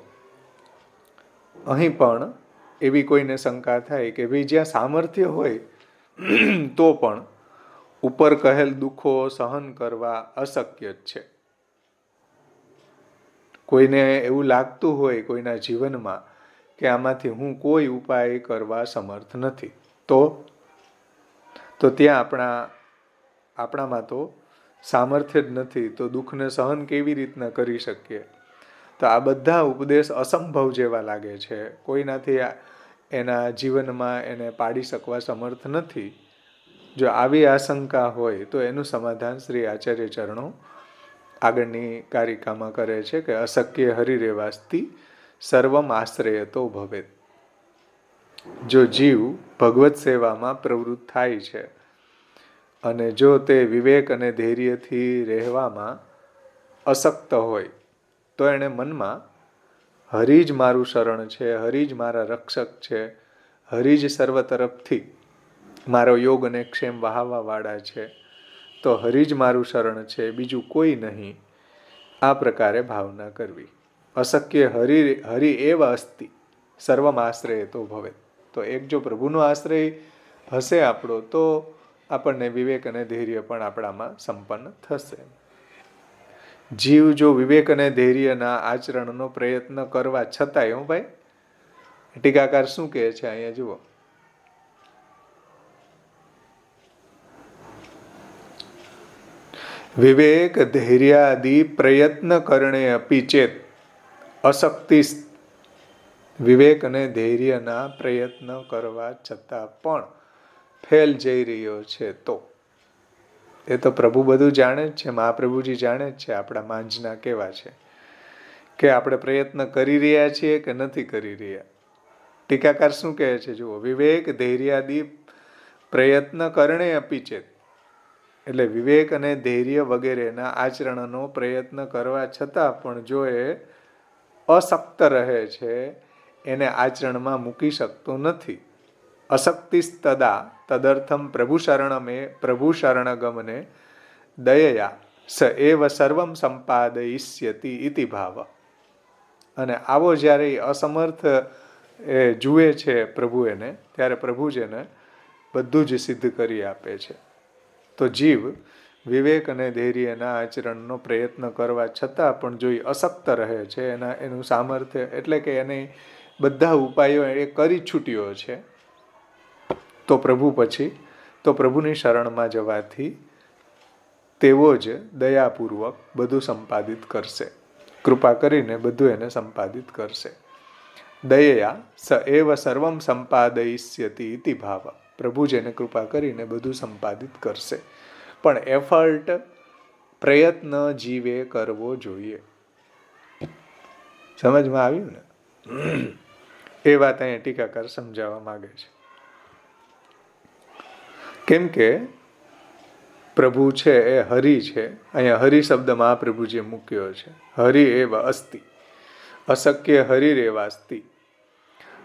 અહીં પણ એવી કોઈને શંકા થાય કે ભાઈ જ્યાં સામર્થ્ય હોય તો પણ ઉપર કહેલ દુઃખો સહન કરવા અશક્ય જ છે. કોઈને એવું લાગતું હોય કોઈના જીવનમાં કે આમાંથી હું કોઈ ઉપાય કરવા સમર્થ નથી, તો ત્યાં આપણામાં તો સામર્થ્ય જ નથી, તો દુઃખને સહન કેવી રીતના કરી શકીએ? તો આ બધા ઉપદેશ અસંભવ જેવા લાગે છે. કોઈનાથી એના જીવનમાં એને પાડી શકવા સમર્થ નથી. જો આવી આશંકા હોય તો એનું સમાધાન શ્રી આચાર્ય ચરણો આગળની કારિકામાં કરે છે કે અશક્ય હરિરેવાસથી સર્વમ આશ્રય તો ભવે. જો જીવ ભગવત સેવામાં પ્રવૃત્ત થાય છે અને જો તે વિવેક અને ધૈર્યથી રહેવામાં અશક્ત હોય તો એણે મનમાં હરિ જ મારું શરણ છે, હરિ જ મારા રક્ષક છે, હરિ જ સર્વ તરફથી મારો યોગ અને ક્ષેમ વહાવવાવાળા છે, તો હરિ જ મારું શરણ છે, બીજું કોઈ નહીં, આ પ્રકારે ભાવના કરવી. અશક્ય હરિ એવ અસ્તિ સર્વમ આશ્રય તો ભવે. તો એક જો પ્રભુનો આશ્રય હશે આપણો તો આપણને વિવેક અને ધૈર્ય પણ આપણામાં સંપન્ન થશે. જીવ જો વિવેક અને ધૈર્યના આચરણનો પ્રયત્ન કરવા છતાંય, હું ભાઈ ટીકાકાર શું કહે છે અહીંયા જુઓ, વિવેક ધૈર્યાદિ પ્રયત્ન કરણે અપી ચેત અશક્તિ. વિવેક અને ધૈર્યના પ્રયત્ન કરવા છતાં પણ ફેલ જઈ રહ્યો છે તો એ તો પ્રભુ બધું જાણે જ છે, મહાપ્રભુજી જાણે જ છે આપણા માંજના કેવા છે, કે આપણે પ્રયત્ન કરી રહ્યા છીએ કે નથી કરી રહ્યા. ટીકાકાર શું કહે છે જુઓ, વિવેક ધૈર્યાદિ પ્રયત્ન કરણે અપી ચેત, એટલે વિવેક અને ધૈર્ય વગેરેના આચરણનો પ્રયત્ન કરવા છતાં પણ જો એ અશક્ત રહે છે, એને આચરણમાં મૂકી શકતો નથી. અશક્તિસ્તદા તદર્થમ પ્રભુ શરણગમને દયયા સ એવ સર્વમ સંપાદયિષ્યતિ ઇતિ ભાવ. અને આવો જ્યારે અસમર્થ જુએ છે પ્રભુ એને, ત્યારે પ્રભુ જ એને બધું જ સિદ્ધ કરી આપે છે. તો જીવ વિવેક અને ધૈર્યના આચરણનો પ્રયત્ન કરવા છતાં પણ જો અશક્ત રહે છે, એનું સામર્થ્ય એટલે કે એને બધા ઉપાયો એ કરી છૂટ્યો છે, તો પ્રભુની શરણમાં જવાથી તેવો જ દયાપૂર્વક બધું સંપાદિત કરશે, કૃપા કરીને બધું એને સંપાદિત કરશે. દયયા સ એવ સર્વમ સંપાદયિષ્યતિ ઇતિ ભાવ. પ્રભુ જ એને કૃપા કરીને બધું સંપાદિત કરશે. પણ એફર્ટ, પ્રયત્ન જીવે કરવો જોઈએ. સમજમાં આવ્યું ને? એ વાત અહીંયા ટીકાકાર સમજાવવા માંગે છે. કેમ કે પ્રભુ છે એ હરિ છે. અહીંયા હરિ શબ્દ મહાપ્રભુજીએ મૂક્યો છે. હરિ એવ અસ્તિ, અશક્ય હરિરેવાસ્તિ.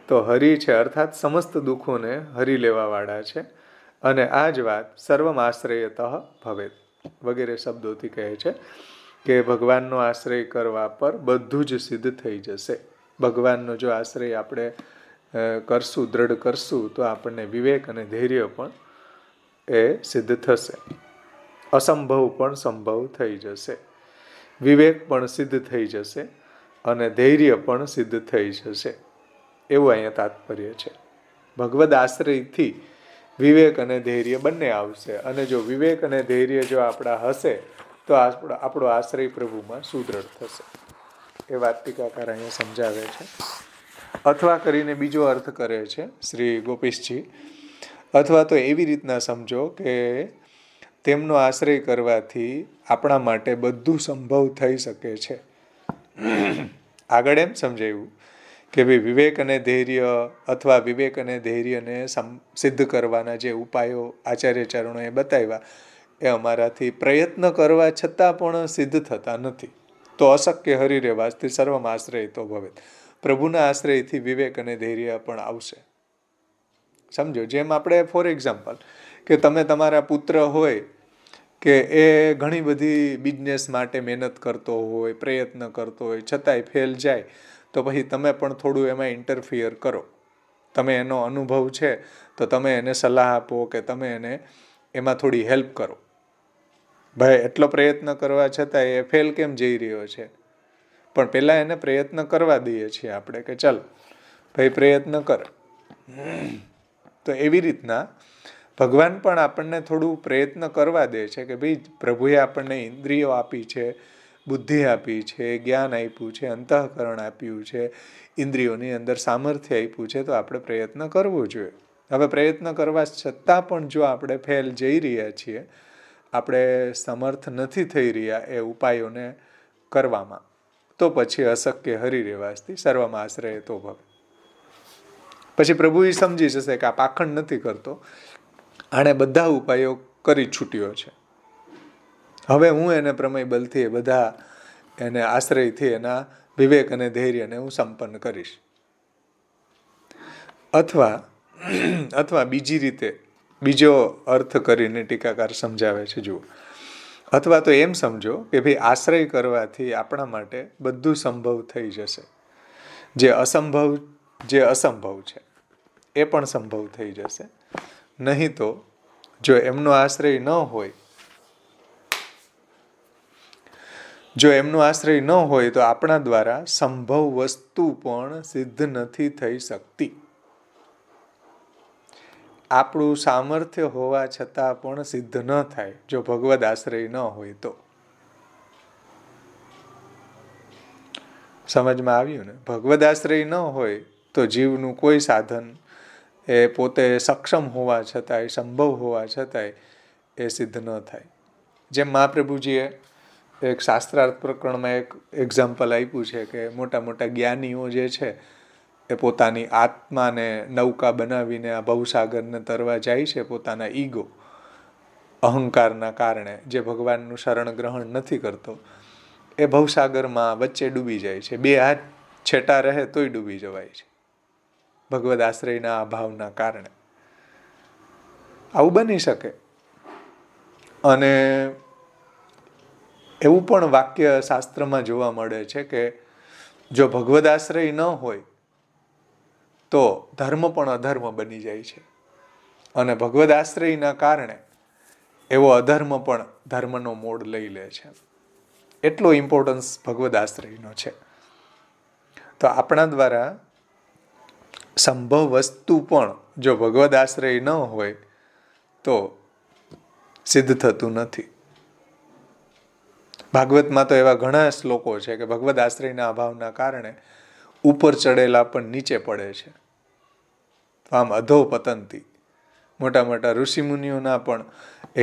તો હરિ છે અર્થાત સમસ્ત દુઃખોને હરી લેવા વાળા છે. અને આ જ વાત સર્વમાશ્રયતઃ ભવેત વગેરે શબ્દોથી કહે છે કે ભગવાનનો આશ્રય કરવા પર બધું જ સિદ્ધ થઈ જશે. ભગવાનનો જો આશ્રય આપણે કરશું, દ્રઢ કરશું, તો આપણને વિવેક અને ધૈર્ય પણ એ સિદ્ધ થશે. અસંભવ પણ સંભવ થઈ જશે, વિવેક પણ સિદ્ધ થઈ જશે અને ધૈર્ય પણ સિદ્ધ થઈ જશે. એવું અહીંયા તાત્પર્ય છે. ભગવદ આશ્રયથી વિવેક અને ધૈર્ય બંને આવશે. અને જો વિવેક અને ધૈર્ય જો આપણા હશે તો આપણો આશ્રય પ્રભુમાં સુદૃઢ થશે. એ વાત ટીકાકાર અહીંયા સમજાવે છે. અથવા કરીને બીજો અર્થ કરે છે શ્રી ગોપીશજી. અથવા તો એવી રીતના સમજો કે તેમનો આશ્રય કરવાથી આપણા માટે બધું સંભવ થઈ શકે છે. આગળ એમ સમજાયું કે ભાઈ વિવેક અને ધૈર્ય અથવા વિવેક અને ધૈર્યને સિદ્ધ કરવાના જે ઉપાયો આચાર્ય ચરણોએ બતાવ્યા એ અમારાથી પ્રયત્ન કરવા છતાં પણ સિદ્ધ થતા નથી. તો અશક્ય હરિરેવાસ્તિ સર્વમ આશ્રય તો ભવે. પ્રભુના આશ્રયથી વિવેક અને ધૈર્ય પણ આવશે. સમજો, જેમ આપણે ફોર એક્ઝામ્પલ કે તમે તમારા પુત્ર હોય કે એ ઘણી બધી બિઝનેસ માટે મહેનત કરતો હોય, પ્રયત્ન કરતો હોય, છતાંય ફેલ જાય, તો પછી તમે પણ થોડું એમાં ઇન્ટરફિયર કરો. તમે એનો અનુભવ છે તો તમે એને સલાહ આપો કે તમે એને એમાં થોડી હેલ્પ કરો. ભાઈ એટલો પ્રયત્ન કરવા છતાં એ ફેલ કેમ જઈ રહ્યો છે, પણ પહેલાં એને પ્રયત્ન કરવા દઈએ છીએ આપણે કે ચાલ ભાઈ પ્રયત્ન કર. તો એવી રીતના ભગવાન પણ આપણને થોડું પ્રયત્ન કરવા દે છે કે ભાઈ પ્રભુએ આપણને ઇન્દ્રિયો આપી છે, બુદ્ધિ આપી છે, જ્ઞાન આપ્યું છે, અંતઃકરણ આપ્યું છે, ઇન્દ્રિયોની અંદર સામર્થ્ય આપ્યું છે, તો આપણે પ્રયત્ન કરવો જોઈએ. હવે પ્રયત્ન કરવા છતાં પણ જો આપણે ફેલ જઈ રહ્યા છીએ, આપણે સમર્થ નથી થઈ રહ્યા એ ઉપાયોને કરવામાં, તો પછી અશક્ય હરિરેવાસ્તિ સર્વમાં આશ્રય તો ભવે. પછી પ્રભુ એ સમજી જશે કે આ પાખંડ નથી કરતો, આણે બધા ઉપાયો કરી છૂટ્યો છે. હવે હું એને પ્રમેય બલથી બધા એને આશ્રયથી એના વિવેક અને ધૈર્યને હું સંપન્ન કરીશ. અથવા બીજી રીતે બીજો અર્થ કરીને ટીકાકાર સમજાવે છે. જુઓ, અથવા તો એમ સમજો કે ભાઈ આશ્રય કરવાથી આપણા માટે બધું સંભવ થઈ જશે. જે અસંભવ છે એ પણ સંભવ થઈ જશે. નહીં તો જો એમનો આશ્રય ન હોય તો આપણા દ્વારા સંભવ વસ્તુ પણ સિદ્ધ નથી થઈ શકતી. આપણું સામર્થ્ય હોવા છતાં પણ સિદ્ધ ન થાય જો ભગવદ આશ્રય ન હોય તો. સમજમાં આવ્યું ને? ભગવદ આશ્રય ન હોય તો જીવનું કોઈ સાધન એ પોતે સક્ષમ હોવા છતાંય, સંભવ હોવા છતાંય એ સિદ્ધ ન થાય. જેમ મહાપ્રભુજીએ એક શાસ્ત્રાર્થ પ્રકરણમાં એક એક્ઝામ્પલ આપ્યું છે કે મોટા મોટા જ્ઞાનીઓ જે છે એ પોતાની આત્માને નૌકા બનાવીને આ ભવસાગરને તરવા જાય છે. પોતાના ઈગો, અહંકારના કારણે જે ભગવાનનું શરણ ગ્રહણ નથી કરતો એ ભવસાગરમાં વચ્ચે ડૂબી જાય છે. 2 હાથ છેટા રહે તોય ડૂબી જવાય છે ભગવદ આશ્રયના અભાવના કારણે. આવું બની શકે. અને એવું પણ વાક્ય શાસ્ત્રમાં જોવા મળે છે કે જો ભગવદ આશ્રય ન હોય તો ધર્મ પણ અધર્મ બની જાય છે. અને ભગવદ આશ્રયના કારણે એવો અધર્મ પણ ધર્મનો મોડ લઈ લે છે. એટલો ઇમ્પોર્ટન્સ ભગવદ આશ્રયનો છે. તો આપણા દ્વારા સંભવ વસ્તુ પણ જો ભગવદ આશ્રય ન હોય તો સિદ્ધ થતું નથી. ભાગવતમાં તો એવા ઘણા શ્લોકો છે કે ભગવદ આશ્રયના અભાવના કારણે ઉપર ચડેલા પણ નીચે પડે છે. આમ અધો પતંતી. મોટા મોટા ઋષિમુનિઓના પણ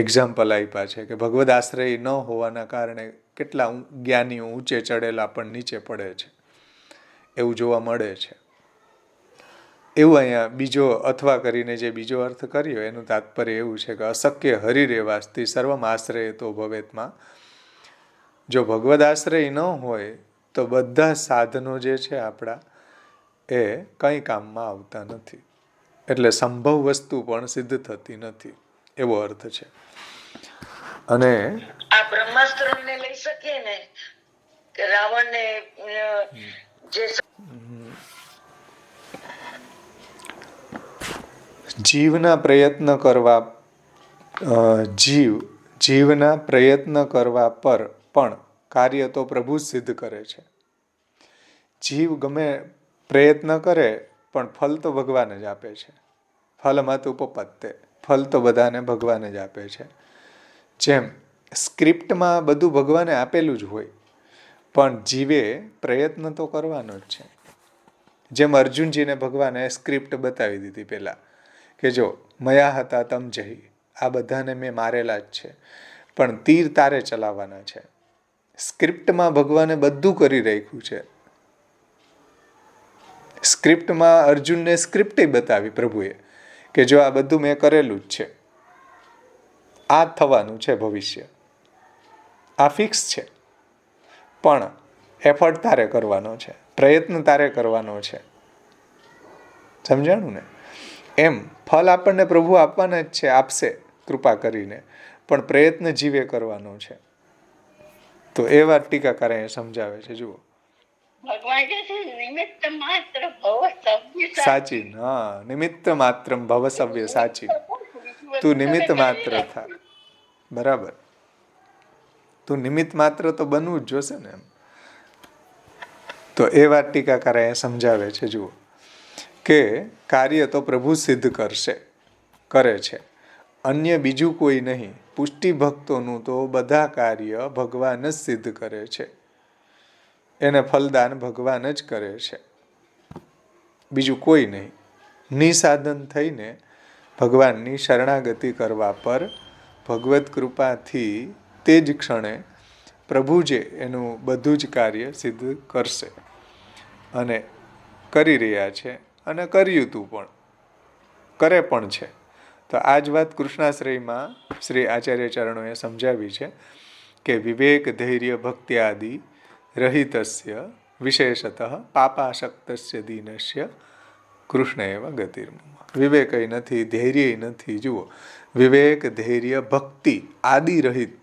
એક્ઝામ્પલ આપ્યા છે કે ભગવદ આશ્રય ન હોવાના કારણે કેટલા જ્ઞાનીઓ ઊંચે ચડેલા પણ નીચે પડે છે. એવું જોવા મળે છે. એવું અહીંયા બીજો અથવા કરીને જે બીજો અર્થ કર્યો એનું તાત્પર્ય એવું છે કે અશક્ય હરિરેવાસ્તી સર્વમ આશ્રય તો ભવેતમાં. જો ભગવદ આશ્રય ન હોય તો બધા સાધનો જે છે આપણા એ કંઈ કામમાં આવતા નથી. એટલે સંભવ વસ્તુ પણ સિદ્ધ થતી નથી એવો અર્થ છે. અને આ બ્રહ્માસ્ત્રને લઈ શકીએ ને કે રાવણને જે જીવના પ્રયત્ન કરવા પર પણ કાર્ય તો પ્રભુ જ સિદ્ધ કરે છે. જીવ ગમે પ્રયત્ન કરે પણ ફલ તો ભગવાન જ આપે છે. ફલમાં તો ઉપપત્તે, ફલ તો બધાને ભગવાન જ આપે છે. જેમ સ્ક્રિપ્ટમાં બધું ભગવાને આપેલું જ હોય પણ જીવે પ્રયત્ન તો કરવાનો જ છે. જેમ અર્જુનજીને ભગવાને સ્ક્રિપ્ટ બતાવી દીધી પહેલા કે જો મયા હતા તમ જહી, આ બધાને મેં મારેલા જ છે પણ તીર તારે ચલાવવાના છે. સ્ક્રિપ્ટમાં ભગવાને બધું કરી રાખ્યું છે. સ્ક્રિપ્ટમાં અર્જુનને સ્ક્રિપ્ટ બતાવી પ્રભુએ કે જો આ બધું મેં કરેલું જ છે, આ થવાનું છે ભવિષ્ય, આ ફિક્સ છે, પણ એફર્ટ તારે કરવાનો છે, પ્રયત્ન તારે કરવાનો છે. સમજાણું ને? એમ ફલ આપણને પ્રભુ આપવાના જ છે, આપશે કૃપા કરીને, પણ પ્રયત્ન જીવે કરવાનો છે. તો એ વાત ટીકાકાર અહીંયા સમજાવે છે. જુઓ, ભગવાન કે છે નિમિત્ત માત્ર ભવ સવ્ય સાચી. હા, નિમિત્ત માત્ર ભવ સવ્ય. સાચી. તું નિમિત્ત માત્ર થા. બરાબર. તું નિમિત્ત માત્ર તો બનવું જ જોશે ને એમ. તો એ વાત ટીકાકાર અહીંયા સમજાવે છે. જુઓ કે કાર્ય તો પ્રભુ સિદ્ધ કરે છે, અન્ય બીજું કોઈ નહીં. પુષ્ટિ ભક્તોનું તો બધા કાર્ય ભગવાન જ સિદ્ધ કરે છે. એને ફલદાન ભગવાન જ કરે છે, બીજું કોઈ નહીં. નિસાધન થઈને ભગવાનની શરણાગતિ કરવા પર ભગવત કૃપાથી તે જ ક્ષણે પ્રભુ જે એનું બધું જ કાર્ય સિદ્ધ કરશે અને કરી રહ્યા છે અને કર્યું તું પણ કરે પણ છે. તો આ જ વાત કૃષ્ણાશ્રયમાં શ્રી આચાર્ય ચરણોએ સમજાવી છે કે વિવેક ધૈર્ય ભક્ત્યાદિ રહિતસ્ય વિશેષતઃ પાપાશક્તસ્ય દીનસ્ય કૃષ્ણ એવ ગતિર્મમ. વિવેકય નથી, ધૈર્ય નથી. જુઓ, વિવેક ધૈર્ય ભક્તિ આદિ રહિત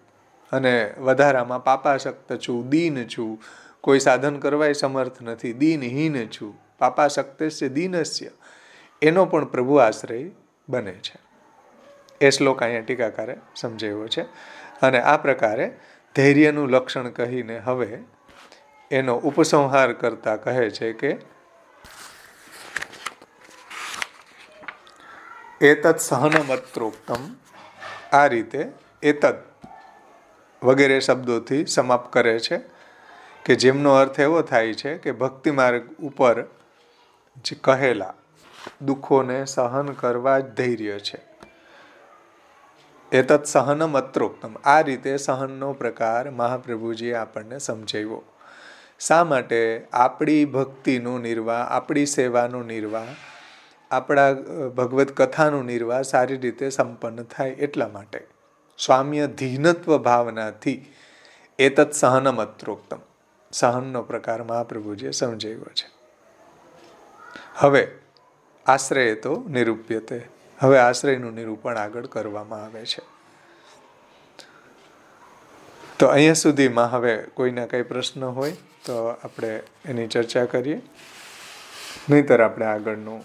અને વધારામાં પાપાશક્ત છું, દીન છું, કોઈ સાધન કરવાય સમર્થ નથી, દીનહીન છું, પાપાશક્તસ્ય દીનસ્ય, એનો પણ પ્રભુ આશ્રય બને છે. એ શ્લોક અહીંયા ટીકાકારે સમજાવ્યો છે. અને આ પ્રકારે ધૈર્યનું લક્ષણ કહીને હવે એનો ઉપસંહાર કરતા કહે છે કે એતત સહનમત્રોક્તમ. આ રીતે એતદ વગેરે શબ્દોથી સમાપ્ત કરે છે કે જેમનો અર્થ એવો થાય છે કે ભક્તિ માર્ગ ઉપર જે કહેલા દુઃખોને સહન કરવા જ ધૈર્ય છે. એતત સહનમત્રોક્તમ. આ રીતે સહનનો પ્રકાર મહાપ્રભુજીએ આપણને સમજાવ્યો. શા માટે? આપણી ભક્તિનો નિર્વાહ, આપણી સેવાનો નિર્વાહ, આપણા ભગવત કથાનું નિર્વાહ સારી રીતે સંપન્ન થાય એટલા માટે. સ્વામ્ય ધીનત્વ ભાવનાથી એતત સહનમત્રોક્તમ, સહનનો પ્રકાર મહાપ્રભુજીએ સમજાવ્યો છે. હવે આશ્રય તો નિરૂપ્યતે. હવે આશ્રયનું નિરૂપણ આગળ કરવામાં આવે છે. તો અહીંયા સુધીમાં હવે કોઈના કંઈ પ્રશ્ન હોય તો આપણે એની ચર્ચા કરીએ, નહીંતર આપણે આગળનું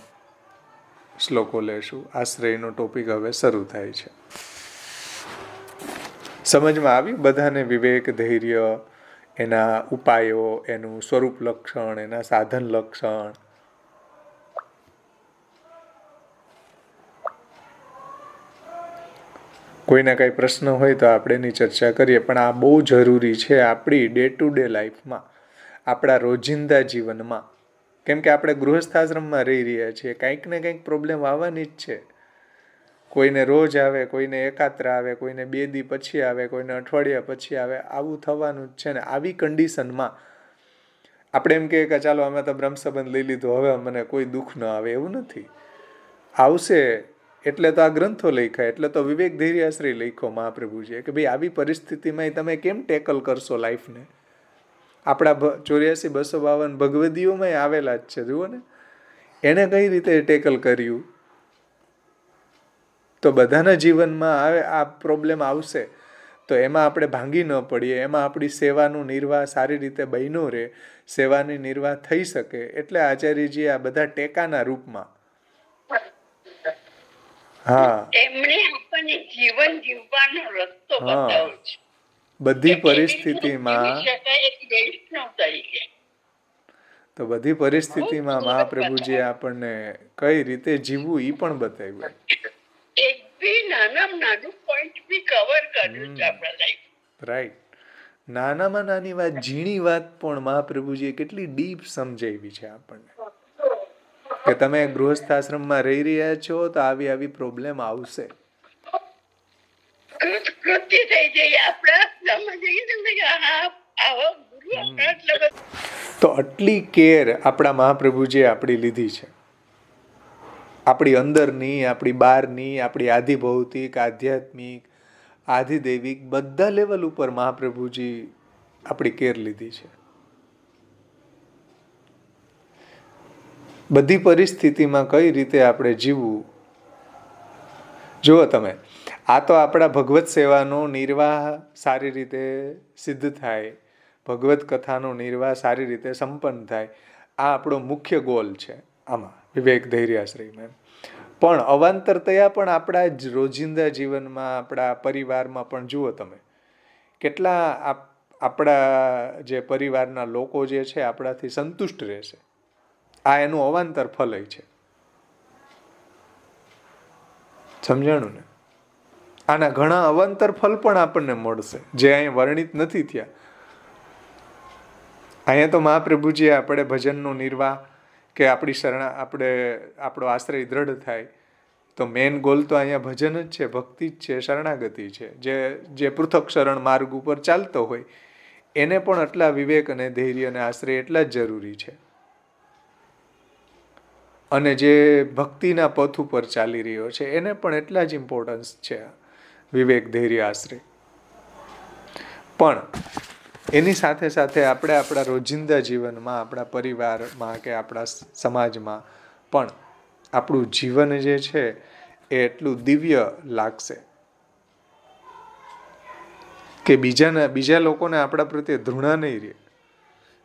શ્લોકો લેશું. આશ્રયનો ટોપિક હવે શરૂ થાય છે. સમજમાં આવી બધાને? વિવેક ધૈર્ય, એના ઉપાયો, એનું સ્વરૂપ લક્ષણ, એના સાધન લક્ષણ. કોઈના કંઈ પ્રશ્ન હોય તો આપણે એની ચર્ચા કરીએ. પણ આ બહુ જરૂરી છે આપણી ડે ટુ ડે લાઈફમાં, આપણા રોજિંદા જીવનમાં. કેમ કે આપણે ગૃહસ્થાશ્રમમાં રહી રહ્યા છીએ, કંઈક ને કંઈક પ્રોબ્લેમ આવવાની જ છે. કોઈને રોજ આવે, કોઈને એકાત્ર આવે, કોઈને 2 દી પછી આવે, કોઈને અઠવાડિયા પછી આવે. આવું થવાનું જ છે ને. આવી કન્ડિશનમાં આપણે એમ કહીએ કે ચાલો અમે તો બ્રહ્મ સંબંધ લઈ લીધો, હવે મને કોઈ દુઃખ ન આવે. એવું નથી. આવશે એટલે તો આ ગ્રંથો લખ્યા, એટલે તો વિવેક ધૈર્યાશ્રય લખ્યો મહાપ્રભુજીએ કે ભાઈ આવી પરિસ્થિતિમાં તમે કેમ ટેકલ કરશો લાઈફને. આપણા 84-252 ભગવદીઓમાં આવેલા જ છે. જુઓ ને, એને કઈ રીતે ટેકલ કર્યું. તો બધાના જીવનમાં આવે આ પ્રોબ્લેમ આવશે, તો એમાં આપણે ભાંગી ન પડીએ. એમાં આપણી સેવાનું નિર્વાહ સારી રીતે બન્યો રહે, સેવાની નિર્વાહ થઈ શકે. એટલે આચાર્યજી આ બધા ટેકાના રૂપમાં એમણે આપણને જીવન જીવવાનો રસ્તો બતાવ્યો છે. બધી પરિસ્થિતિમાં. તો બધી પરિસ્થિતિમાં મહાપ્રભુજીએ આપણને કઈ રીતે જીવવું એ પણ બતાવ્યું. એક બી નાનું પોઈન્ટ બી કવર કર્યું છે આપણા લાઈફ. રાઈટ. નાનામાં નાની વાત, ઝીણી વાત પણ મહાપ્રભુજીએ કેટલી ડીપ સમજાવી છે આપણને કે તમે ગૃહસ્થાશ્રમમાં રહી રહ્યા છો તો આવી આવી પ્રોબ્લેમ આવશે. તો આટલી કેર આપણા મહાપ્રભુજીએ આપણી લીધી છે. આપણી અંદરની, આપણી બહારની, આપણી આધિભૌતિક, આધ્યાત્મિક, આધિદૈવિક બધા લેવલ ઉપર મહાપ્રભુજી આપણી કેર લીધી છે. બધી પરિસ્થિતિમાં કઈ રીતે આપણે જીવવું. જુઓ તમે, આ તો આપણા ભગવત સેવાનો નિર્વાહ સારી રીતે સિદ્ધ થાય, ભગવત કથાનો નિર્વાહ સારી રીતે સંપન્ન થાય, આ આપણો મુખ્ય ગોલ છે આમાં વિવેક ધૈર્યાશ્રયમાં. પણ અવાંતરતયા પણ આપણા જ રોજિંદા જીવનમાં, આપણા પરિવારમાં પણ જુઓ તમે, કેટલા આપણા જે પરિવારના લોકો જે છે આપણાથી સંતુષ્ટ રહેશે. આ એનું અવાંતર ફલય છે. સમજાણું ને? આના ઘણા અવાંતર ફલ પણ આપણને મળશે જે અહીં વર્ણિત નથી થયા. અહીંયા તો મહાપ્રભુજીએ આપણે ભજનનો નિર્વાહ કે આપણો આશ્રય દ્રઢ થાય, તો મેન ગોલ તો અહીંયા ભજન જ છે, ભક્તિ જ છે, શરણાગતિ છે. જે પૃથક શરણ માર્ગ ઉપર ચાલતો હોય એને પણ આટલા વિવેક અને ધૈર્ય અને આશ્રય એટલા જ જરૂરી છે. અને જે ભક્તિના પથ ઉપર ચાલી રહ્યો છે એને પણ એટલા જ ઇમ્પોર્ટન્સ છે વિવેક, ધૈર્ય, આશ્રય. પણ એની સાથે સાથે આપણે આપણા રોજિંદા જીવનમાં, આપણા પરિવારમાં કે આપણા સમાજમાં પણ આપણું જીવન જે છે એ એટલું દિવ્ય લાગશે કે બીજા લોકોને આપણા પ્રત્યે ધૃણા નહીં રહે.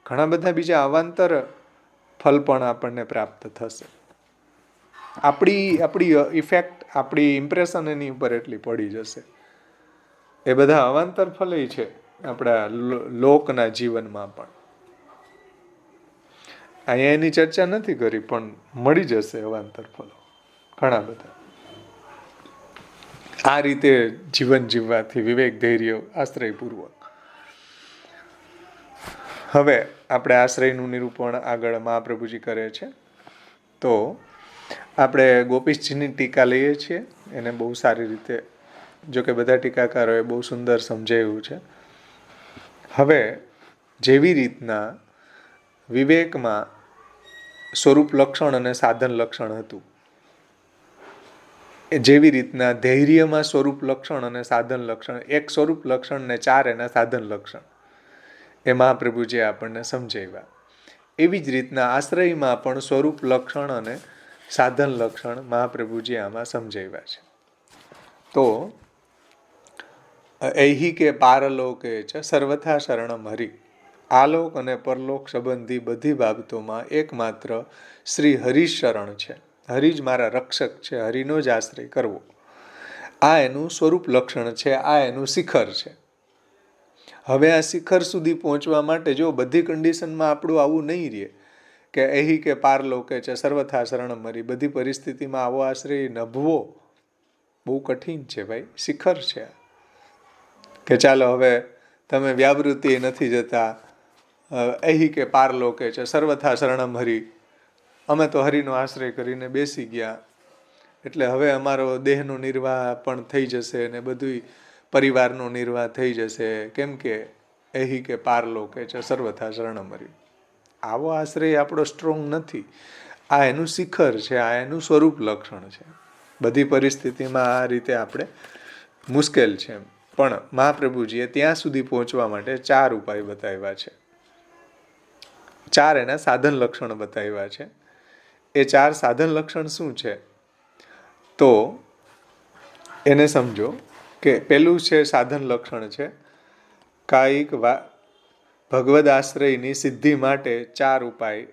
ઘણા બધા બીજા અવાંતર ફલ પણ આપણને પ્રાપ્ત થશે. આપણી ઇફેક્ટ, આપણી ઇમ્પ્રેશન એની ઉપર એટલી પડી જશે. એ બધા અવાંતર ફલ છે આપણા લોકના જીવનમાં પણ. અહીંયા એની ચર્ચા નથી કરી, પણ મળી જશે અવાંતર ફલો ઘણા બધા. આ રીતે જીવન જીવવાથી વિવેક, ધૈર્ય, આશ્રયપૂર્વક. હવે આપણે આશ્રયનું નિરૂપણ આગળ મહાપ્રભુજી કરે છે. તો આપણે ગોપીશજીની ટીકા લઈએ છીએ. એને બહુ સારી રીતે, જો કે બધા ટીકાકારોએ બહુ સુંદર સમજાવ્યું છે. હવે જેવી રીતના વિવેકમાં સ્વરૂપ લક્ષણ અને સાધન લક્ષણ હતું, જેવી રીતના ધૈર્યમાં સ્વરૂપ લક્ષણ અને સાધન લક્ષણ, એક સ્વરૂપ લક્ષણ ને 4 એના સાધન લક્ષણ, એ મહાપ્રભુજી આપણને સમજાવ્યા. એવી જ રીતના આશ્રયમાં પણ સ્વરૂપ લક્ષણ અને સાધન લક્ષણ મહાપ્રભુજી આમાં સમજાવ્યા છે. તો એહી કે પારલોકે છે સર્વથા શરણમ હરિ. આલોક અને પરલોક સંબંધી બધી બાબતોમાં એકમાત્ર શ્રી હરિ શરણ છે. હરિ જ મારા રક્ષક છે, હરિનો જ આશ્રય કરવો. આ એનું સ્વરૂપ લક્ષણ છે, આ એનું શિખર છે. હવે આ શિખર સુધી પહોંચવા માટે જો બધી કન્ડિશનમાં આપણું આવું નહીં રહે કે એહી કે પારલોકે છે સર્વથા શરણમ હરિ, બધી પરિસ્થિતિમાં આવો આશ્રય નભવો બહુ કઠિન છે ભાઈ. શિખર છે કે ચાલો હવે તમે વ્યાવૃત્તિ નથી જતા, એહી કે પારલોકે છે સર્વથા શરણમ હરિ, અમે તો હરિનો આશ્રય કરીને બેસી ગયા એટલે હવે અમારો દેહનો નિર્વાહ પણ થઈ જશે અને બધું પરિવારનો નિર્વાહ થઈ જશે, કેમ કે એહી કે પારલોકે છે સર્વથા શરણમ હરિ. આવો આશ્રય આપણો સ્ટ્રોંગ નથી. આ એનું શિખર છે, આ એનું સ્વરૂપ લક્ષણ છે. બધી પરિસ્થિતિમાં આ રીતે આપણે મુશ્કેલ છે. પણ મહાપ્રભુજીએ ત્યાં સુધી પહોંચવા માટે 4 ઉપાય બતાવ્યા છે, 4 એના સાધન લક્ષણ બતાવ્યા છે. એ 4 સાધન લક્ષણ શું છે તો એને સમજો કે પેલું છે સાધન લક્ષણ છે કાયિક ભગવદ આશ્રયની સિદ્ધિ માટે 4 ઉપાય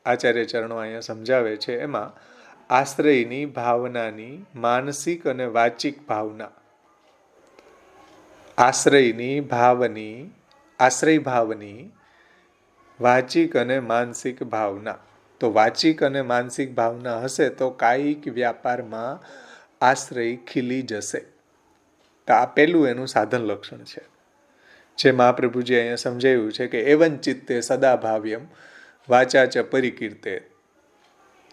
આચાર્ય ચરણો અહીંયા સમજાવે છે. એમાં આશ્રયની ભાવનાની માનસિક અને વાચિક ભાવના, આશ્રય ભાવની વાચિક અને માનસિક ભાવના. તો વાચિક અને માનસિક ભાવના હશે તો કાયિક વ્યાપારમાં આશ્રય ખીલી જશે. તો આ પેલું એનું સાધન લક્ષણ છે, જે મહાપ્રભુજી અહીંયા સમજાવ્યું છે કે એવં ચિત્તે સદા ભાવ્યમ વાચા ચ પરિકીર્તે.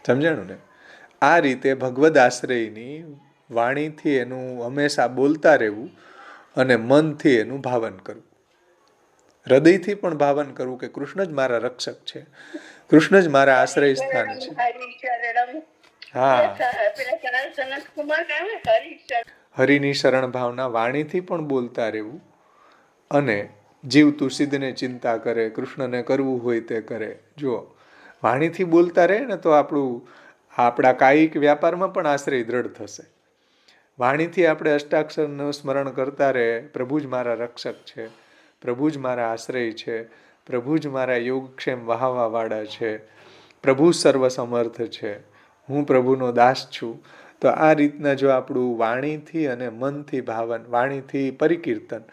સમજાણું ને? આ રીતે ભગવદ આશ્રયની વાણીથી એનું હંમેશા બોલતા રહેવું અને મનથી એનું ભાવન કરવું, હૃદયથી પણ ભાવન કરવું કે કૃષ્ણ જ મારા રક્ષક છે, કૃષ્ણ જ મારા આશ્રય સ્થાન છે. હા, હરિની શરણ ભાવના વાણીથી પણ બોલતા રહેવું અને જીવ તુષિદને ચિંતા કરે, કૃષ્ણને કરવું હોય તે કરે. જો વાણીથી બોલતા રહે ને તો આપણા કાયિક વ્યાપારમાં પણ આશ્રય દ્રઢ થશે. વાણીથી આપણે અષ્ટાક્ષરનું સ્મરણ કરતા રહે, પ્રભુ જ મારા રક્ષક છે, પ્રભુ જ મારા આશ્રય છે, પ્રભુ જ મારા યોગક્ષેમ વહાવાવાળા છે, પ્રભુ સર્વ સમર્થ છે, હું પ્રભુનો દાસ છું. તો આ રીતના જો આપણું વાણીથી અને મનથી ભાવન, વાણીથી પરિકીર્તન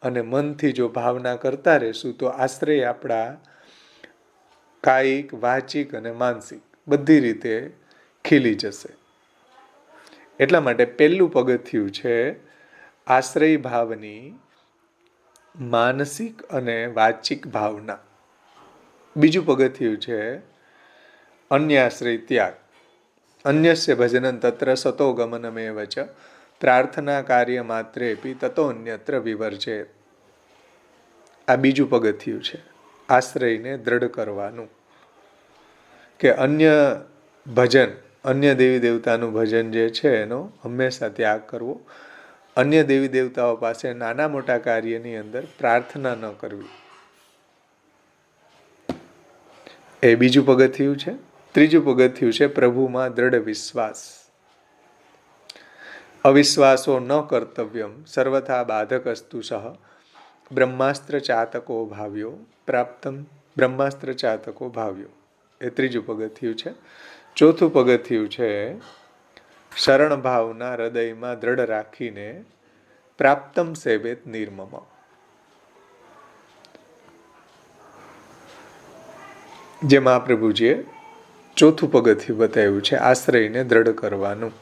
અને મનથી જો ભાવના કરતા રહેશું તો આશ્રય આપણા કાયિક, વાચિક અને માનસિક બધી રીતે ખીલી જશે. એટલા માટે પહેલું પગથિયું છે આશ્રય ભાવની માનસિક અને વાચિક ભાવના. બીજું પગથિયું છે અન્યાશ્રય ત્યાગ. અન્યસ્ય ભજનં તત્ર સતો ગમનમેવ ચ પ્રાર્થના કાર્ય માત્રેપી તતો અન્યત્ર વિવર્જેત. આ બીજું પગથિયું છે આશ્રયને દ્રઢ કરવાનું, કે અન્ય ભજન, અન્ય દેવી દેવતાનું ભજન જે છે એનો હંમેશા ત્યાગ કરવો. અન્ય દેવી દેવતાઓ પાસે નાના મોટા કાર્યની અંદર પ્રાર્થના ન કરવી. એ બીજું પગથિયું છે. ત્રીજું પગથિયું છે પ્રભુમાં દ્રઢ વિશ્વાસ. અવિશ્વાસો ન કર્તવ્યમ સર્વથા બાધકસ્તુ સહ બ્રહ્માસ્ત્ર ચાતકો ભાવ્યો પ્રાપ્તમ બ્રહ્માસ્ત્ર ચાતકો ભાવ્યો. એ ત્રીજું પગથિયું છે. ચોથું પગથિયું છે શરણ ભાવના હૃદયમાં દ્રઢ રાખીને પ્રાપ્તમ સેવેત નિર્મમ. જે મહાપ્રભુજીએ ચોથું પગથિયું બતાવ્યું છે આશ્રયને દ્રઢ કરવાનું.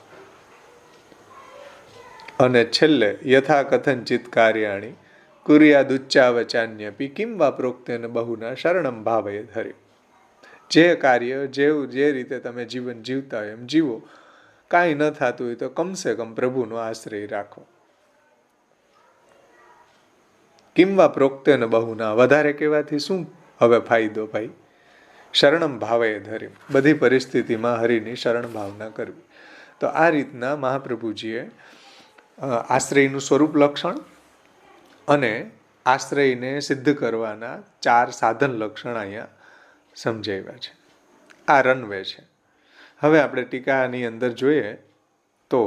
અને છેલ્લે યથા કથનચિત કાર્યાણી કુર્યાદુચ્ચાવચાન્યપી કિમ વા પ્રોક્તેન બહુના શરણમ ભાવયે ધરે. જે કાર્ય જે રીતે તમે જીવન જીવતા હોય એમ જીવો. કાંઈ ન થતું હોય તો કમસે કમ પ્રભુનો આશ્રય રાખો. કિમ વા પ્રોક્તેન બહુના, વધારે કહેવાથી શું હવે ફાયદો ભાઈ? શરણમ ભાવયે ધરે, બધી પરિસ્થિતિમાં હરિની શરણ ભાવના કરવી. તો આ રીતના મહાપ્રભુજીએ આશ્રયનું સ્વરૂપ લક્ષણ અને આશ્રયને સિદ્ધ કરવાના 4 સાધન લક્ષણ અહીંયા સમજાવ્યા છે. આ રનવે છે. હવે આપણે ટીકાની અંદર જોઈએ તો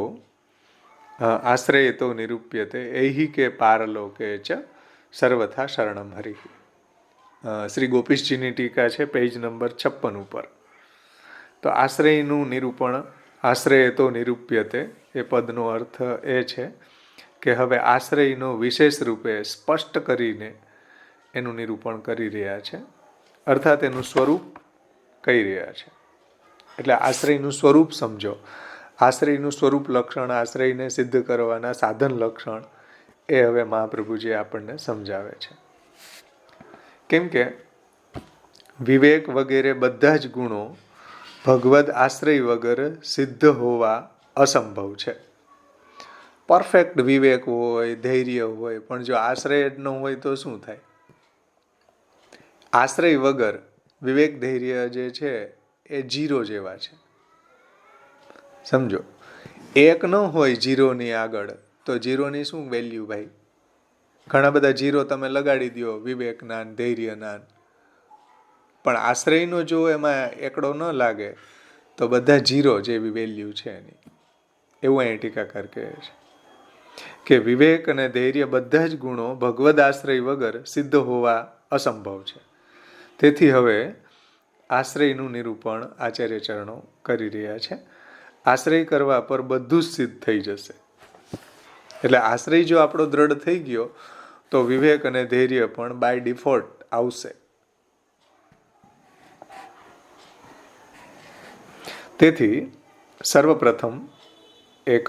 આશ્રય તો નિરૂપ્યતે એહી કે પારલોકે ચ સર્વથા શરણમ હરિ. શ્રી ગોપીશજીની ટીકા છે પેજ નંબર 56 ઉપર. તો આશ્રયનું નિરૂપણ, આશ્રય તો નિરૂપ્યતે એ પદનો અર્થ એ છે કે હવે આશ્રયનો વિશેષ રૂપે સ્પષ્ટ કરીને એનું નિરૂપણ કરી રહ્યા છે, અર્થાત એનું સ્વરૂપ કહી રહ્યા છે. એટલે આશ્રયનું સ્વરૂપ સમજો. આશ્રયનું સ્વરૂપ લક્ષણ, આશ્રયને સિદ્ધ કરવાના સાધન લક્ષણ એ હવે મહાપ્રભુજી આપણને સમજાવે છે. કેમ કે વિવેક વગેરે બધા જ ગુણો ભગવદ આશ્રય વગર સિદ્ધ હોવા અસંભવ છે. પરફેક્ટ વિવેક હોય, ધૈર્ય હોય, પણ જો આશ્રય જ ન હોય તો શું થાય? આશ્રય વગર વિવેક ધૈર્ય જે છે એ જીરો જેવા છે. સમજો, 1 ન હોય જીરોની આગળ તો જીરોની શું વેલ્યુ ભાઈ? ઘણા બધા જીરો તમે લગાડી દો વિવેકના, ધૈર્યના, પણ આશ્રયનો જો એમાં એકડો ન લાગે તો બધા જીરો જેવી વેલ્યુ છે એની. એવું અહીં ટીકાકાર કહે છે કે વિવેક અને ધૈર્ય બધા જ ગુણો ભગવદ આશ્રય વગર સિદ્ધ હોવા અસંભવ છે. તેથી હવે આશ્રયનું નિરૂપણ આચાર્ય ચરણો કરી રહ્યા છે. આશ્રય કરવા પર બધું જ સિદ્ધ થઈ જશે. એટલે આશ્રય જો આપણો દ્રઢ થઈ ગયો તો વિવેક અને ધૈર્ય પણ બાય ડિફોલ્ટ આવશે. તેથી સર્વપ્રથમ એક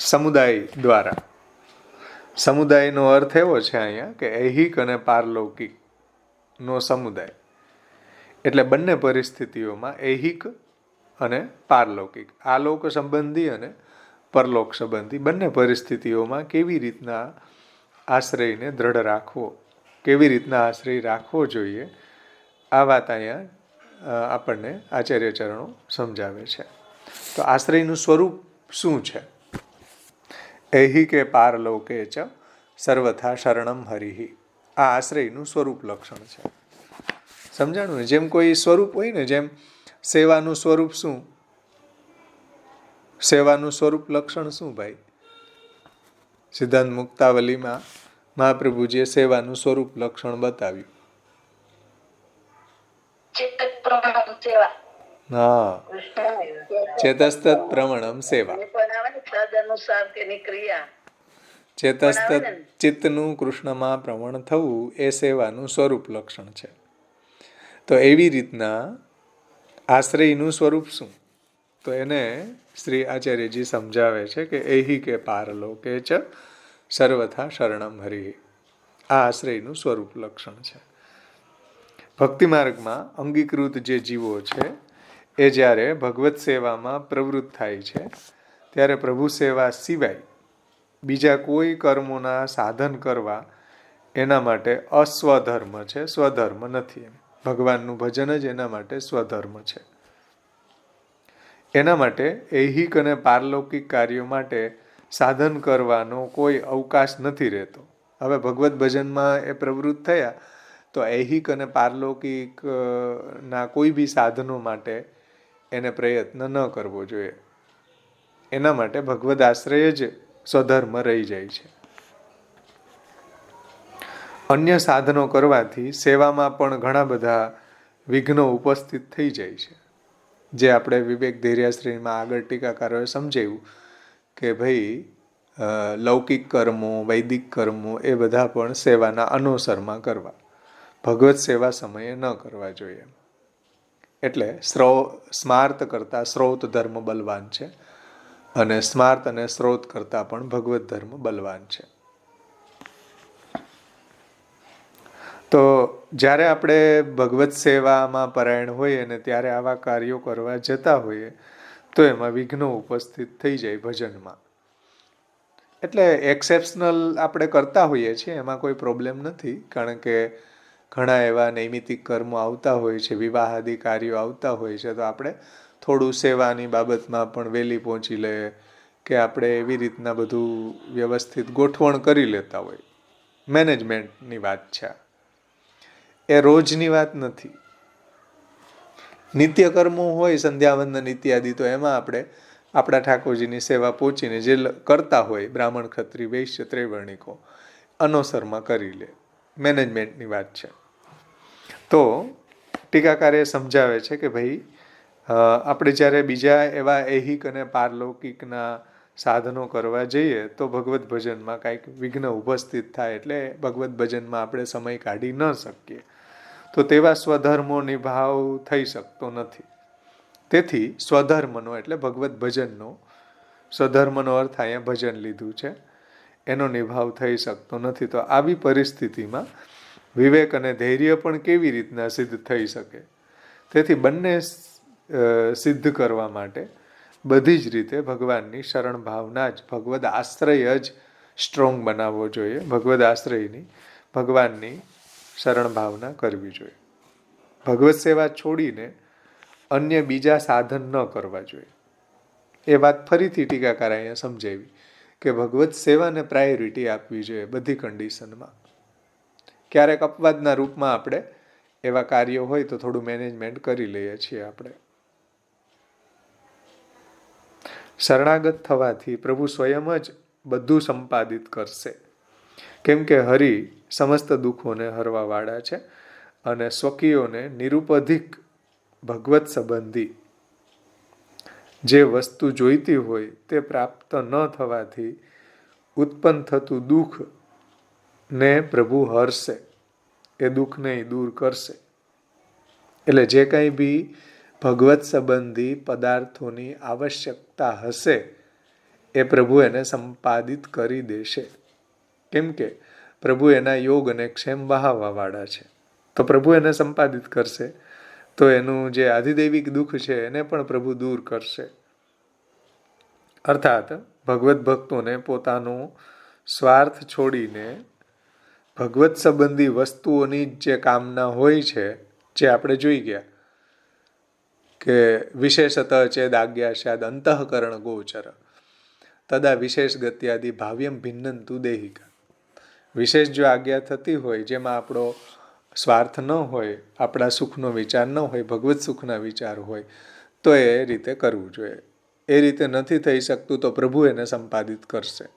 સમુદાય દ્વારા, સમુદાયનો અર્થ એવો છે અહીંયા કે ઐહિક અને પારલૌકિક નો સમુદાય. એટલે બંને પરિસ્થિતિઓમાં ઐહિક અને પારલૌકિક, આલોક સંબંધી અને પરલોક સંબંધી બંને પરિસ્થિતિઓમાં કેવી રીતના આશ્રયને દ્રઢ રાખવો, કેવી રીતના આશ્રય રાખવો જોઈએ, આ વાત અહીંયા આપણને આચાર્ય ચરણો સમજાવે છે. તો આશ્રયનું સ્વરૂપ શું છે? ઐહિકે પારલોકે ચ સર્વથા શરણમ હરિ. આ આશ્રયનું સ્વરૂપ લક્ષણ છે. સમજાણું ને? જેમ કોઈ સ્વરૂપ હોય ને, જેમ સેવાનું સ્વરૂપ શું? સેવાનું સ્વરૂપ લક્ષણ શું ભાઈ? સિદ્ધાંત મુક્તાવલીમાં મહાપ્રભુજીએ સેવાનું સ્વરૂપ લક્ષણ બતાવ્યું. હા, ચેતસ્તત પ્રવણમ સેવા. ચેતસ્તત ચિત્તનું કૃષ્ણમાં પ્રવણ થવું એ સેવાનું સ્વરૂપ લક્ષણ છે. તો એવી રીતના આશ્રયનું સ્વરૂપ શું? તો એને શ્રી આચાર્યજી સમજાવે છે કે એહી કે પારલોકે ચ સર્વથા શરણમ હરિ. આ આશ્રયનું સ્વરૂપ લક્ષણ છે. ભક્તિ માર્ગમાં અંગીકૃત જે જીવો છે એ જ્યારે ભગવત સેવામાં પ્રવૃત્ત થાય છે ત્યારે પ્રભુ સેવા સિવાય બીજા કોઈ કર્મોના સાધન કરવા એના માટે અસ્વધર્મ છે, સ્વધર્મ નથી. ભગવાનનું ભજન જ એના માટે સ્વધર્મ છે. એના માટે ઐહિક અને પારલૌકિક કાર્યો માટે સાધન કરવાનો કોઈ અવકાશ નથી રહેતો. હવે ભગવત ભજનમાં એ પ્રવૃત્ત થયા તો ઐહિક અને પારલૌકિક ના કોઈ બી સાધનો માટે એને પ્રયત્ન ન કરવો જોઈએ. એના માટે ભગવદ આશ્રય જ સ્વધર્મ રહી જાય છે. અન્ય સાધનો કરવાથી સેવામાં પણ ઘણા બધા વિઘ્નો ઉપસ્થિત થઈ જાય છે. જે આપણે વિવેક ધૈર્યાશ્રયમાં આગળ ટીકાકારોએ સમજાવ્યું કે ભાઈ લૌકિક કર્મો, વૈદિક કર્મો એ બધા પણ સેવાના અનુસરમાં કરવા, ભગવત સેવા સમયે ન કરવા જોઈએ. એટલે સ્માર્ત કરતા શ્રૌત ધર્મ બલવાન છે અને સ્માર્ત અને શ્રૌત કરતા પણ ભગવત ધર્મ બલવાન છે. તો જ્યારે આપણે ભગવત સેવામાં પરાયણ હોઈએ અને ત્યારે આવા કાર્યો કરવા જતા હોઈએ તો એમાં વિઘ્નો ઉપસ્થિત થઈ જાય ભજનમાં. એટલે એક્સેપ્શનલ આપણે કરતા હોઈએ છીએ, એમાં કોઈ પ્રોબ્લેમ નથી. કારણ કે ઘણા એવા નૈમિતિક કર્મો આવતા હોય છે, વિવાહ આદિ કાર્યો આવતા હોય છે, તો આપણે થોડું સેવાની બાબતમાં પણ વહેલી પહોંચી લે કે આપણે એવી રીતના બધું વ્યવસ્થિત ગોઠવણ કરી લેતા હોય. મેનેજમેન્ટની વાત છે, એ રોજની વાત નથી. નિત્ય કર્મો હોય, સંધ્યાવંદન ઇત્યાદિ, તો એમાં આપણે આપણા ઠાકોરજીની સેવા પહોંચીને જે કરતા હોય બ્રાહ્મણ, ક્ષત્રિય, વૈશ્ય, ત્રૈવર્ણિકો અનુસરમાં કરી લે. મેનેજમેન્ટની વાત છે. તો ટીકાકારે સમજાવે છે કે ભાઈ આપણે જ્યારે બીજા એવા ઐહિક અને પારલૌકિકના સાધનો કરવા જઈએ તો ભગવત ભજનમાં કાંઈક વિઘ્ન ઉપસ્થિત થાય, એટલે ભગવત ભજનમાં આપણે સમય કાઢી ન શકીએ. તો તેવા સ્વધર્મો નિભાવ થઈ શકતો નથી. તેથી સ્વધર્મનો એટલે ભગવત ભજનનો, સ્વધર્મનો અર્થ અહીંયા ભજન લીધું છે, એનો નિભાવ થઈ શકતો નથી. તો આવી પરિસ્થિતિમાં વિવેક અને ધૈર્ય પણ કેવી રીતના સિદ્ધ થઈ શકે? તેથી બંને સિદ્ધ કરવા માટે બધી જ રીતે ભગવાનની શરણ ભાવના જ, ભગવદ આશ્રય જ સ્ટ્રોંગ બનાવવો જોઈએ. ભગવદ આશ્રયની, ભગવાનની શરણ ભાવના કરવી જોઈએ. ભગવત સેવા છોડીને અન્ય બીજા સાધન ન કરવા જોઈએ. એ વાત ફરીથી ટીકાકાર અહીંયા સમજાવી કે ભગવત સેવાને પ્રાયોરિટી આપવી જોઈએ બધી કન્ડિશનમાં. ક્યારેક અપવાદના રૂપમાં આપણે એવા કાર્યો હોય તો થોડું મેનેજમેન્ટ કરી લઈએ છીએ આપણે. શરણાગત થવાથી પ્રભુ સ્વયં જ બધું સંપાદિત કરશે. કેમ કે હરિ સમસ્ત દુઃખોને હરવાવાળા છે અને સ્વકીયોને નિરુપધિક ભગવત સંબંધી જે વસ્તુ જોઈતી હોય તે પ્રાપ્ત ન થવાથી ઉત્પન્ન થતું દુઃખ ને પ્રભુ હરશે, એ દુઃખને દૂર કરશે. એટલે જે કંઈ બી ભગવત સંબંધી પદાર્થોની આવશ્યકતા હશે એ પ્રભુ એને સંપાદિત કરી દેશે. કેમ કે પ્રભુ એના યોગ અને ક્ષેમ વહાવવાવાળા છે. તો પ્રભુ એને સંપાદિત કરશે, તો એનું જે આધિદૈવિક દુઃખ છે એને પણ પ્રભુ દૂર કરશે. અર્થાત ભગવત ભક્તોને પોતાનો સ્વાર્થ છોડીને ભગવત સંબંધી વસ્તુઓની જે કામના હોય છે, જે આપણે જોઈ ગયા કે વિશેષત ચેદાજ્ઞા સ્યાદ અંતઃકરણ ગોચર તદા વિશેષ ગત્યાદિ ભાવ્યમ ભિન્નંતુ દેહિકા. વિશેષ જો આજ્ઞા થતી હોય, જેમાં આપણો સ્વાર્થ ન હોય, આપણા સુખનો વિચાર ન હોય, ભગવત સુખના વિચાર હોય, તો એ રીતે કરવું જોઈએ. એ રીતે નથી થઈ શકતું તો પ્રભુ એને સંપાદિત કરશે.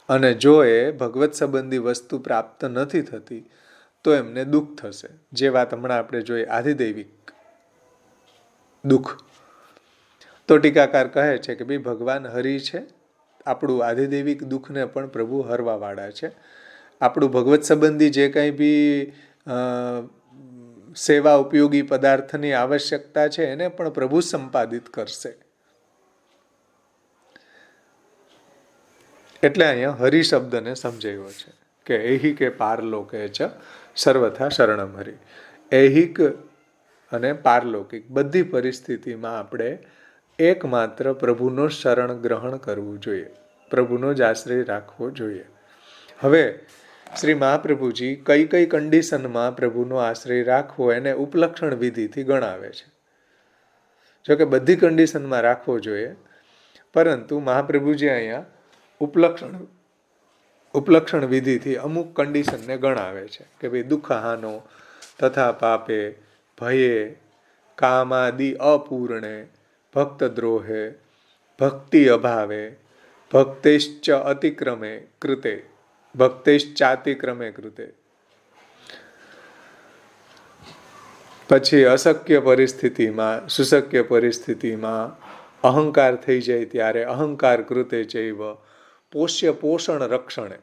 અને જો એ ભગવત સંબંધી વસ્તુ પ્રાપ્ત નથી થતી તો એમને દુઃખ થશે. જે વાત હમણાં આપણે જોઈએ, આધિદૈવિક દુઃખ. તો ટીકાકાર કહે છે કે ભાઈ ભગવાન હરિ છે, આપણું આધિદૈવિક દુઃખને પણ પ્રભુ હરવાવાળા છે. આપણું ભગવત સંબંધી જે કંઈ બી સેવા ઉપયોગી પદાર્થની આવશ્યકતા છે એને પણ પ્રભુ સંપાદિત કરશે. એટલે અહીંયા હરિ શબ્દને સમજાવ્યો છે કે ઐહિક એ પારલોકે ચ સર્વથા શરણમ હરિ. ઐહિક અને પારલૌકિક બધી પરિસ્થિતિમાં આપણે એકમાત્ર પ્રભુનો શરણ ગ્રહણ કરવું જોઈએ, પ્રભુનો જ આશ્રય રાખવો જોઈએ. હવે શ્રી મહાપ્રભુજી કઈ કઈ કન્ડિશનમાં પ્રભુનો આશ્રય રાખવો એને ઉપલક્ષણ વિધિથી ગણાવે છે. જોકે બધી કન્ડિશનમાં રાખવો જોઈએ, પરંતુ મહાપ્રભુજી અહીંયા ઉપલક્ષણ વિધિથી અમુક કન્ડિશનને ગણાવે છે કે ભાઈ દુઃખહાનો તથા પાપે ભયે કામાદિ અપૂર્ણે ભક્તદ્રોહે ભક્તિ અભાવે ભક્તેશ્ચ અતિક્રમે કૃતે ભક્તેશ્ચાતિક્રમે કૃતે. પછી અશક્ય પરિસ્થિતિમાં સુશક્ય પરિસ્થિતિમાં અહંકાર થઈ જાય ત્યારે અહંકાર કૃતે ચૈવ પોષ્ય પોષણ રક્ષણે,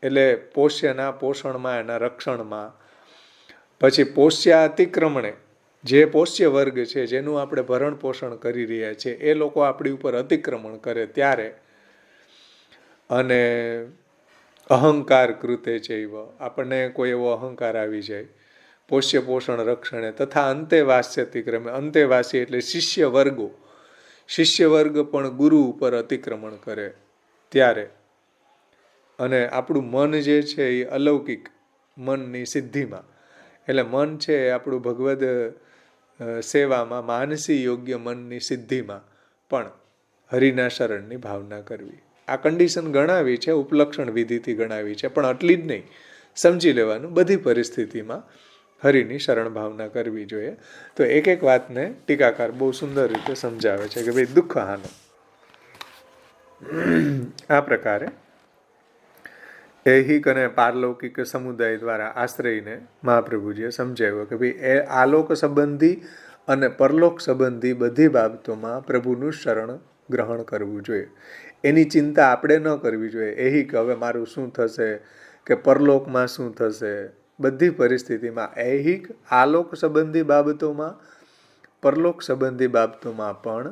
એટલે પોષ્યના પોષણમાં એના રક્ષણમાં. પછી પોષ્યાતિક્રમણે, જે પોષ્ય વર્ગ છે જેનું આપણે ભરણ પોષણ કરી રહ્યા છીએ એ લોકો આપણી ઉપર અતિક્રમણ કરે ત્યારે, અને અહંકાર કૃતે ચૈવ, આપણને કોઈ એવો અહંકાર આવી જાય, પોષ્ય પોષણ રક્ષણે તથા અંતેવાસ્યતિક્રમે, અંતેવાસી એટલે શિષ્ય વર્ગ પણ ગુરુ ઉપર અતિક્રમણ કરે ત્યારે, અને આપણું મન જે છે એ અલૌકિક મનની સિદ્ધિમાં, એટલે મન છે એ આપણું ભગવદ સેવામાં માનસી યોગ્ય મનની સિદ્ધિમાં પણ હરિના શરણની ભાવના કરવી. આ કન્ડિશન ગણાવી છે, ઉપલક્ષણ વિધિથી ગણાવી છે, પણ આટલી જ નહીં, સમજી લેવાનું બધી પરિસ્થિતિમાં હરિની શરણ ભાવના કરવી જોઈએ. તો એક એક વાતને ટીકાકાર બહુ સુંદર રીતે સમજાવે છે કે ભાઈ દુઃખ હાનો આ પ્રકારે ઐહિક અને પારલૌકિક સમુદાય દ્વારા આશ્રયને મહાપ્રભુજીએ સમજાવ્યો કે ભાઈ એ આલોક સંબંધી અને પરલોક સંબંધી બધી બાબતોમાં પ્રભુનું શરણ ગ્રહણ કરવું જોઈએ. એની ચિંતા આપણે ન કરવી જોઈએ. ઐહિક હવે મારું શું થશે કે પરલોકમાં શું થશે, બધી પરિસ્થિતિમાં ઐહિક આલોક સંબંધી બાબતોમાં પરલોક સંબંધી બાબતોમાં પણ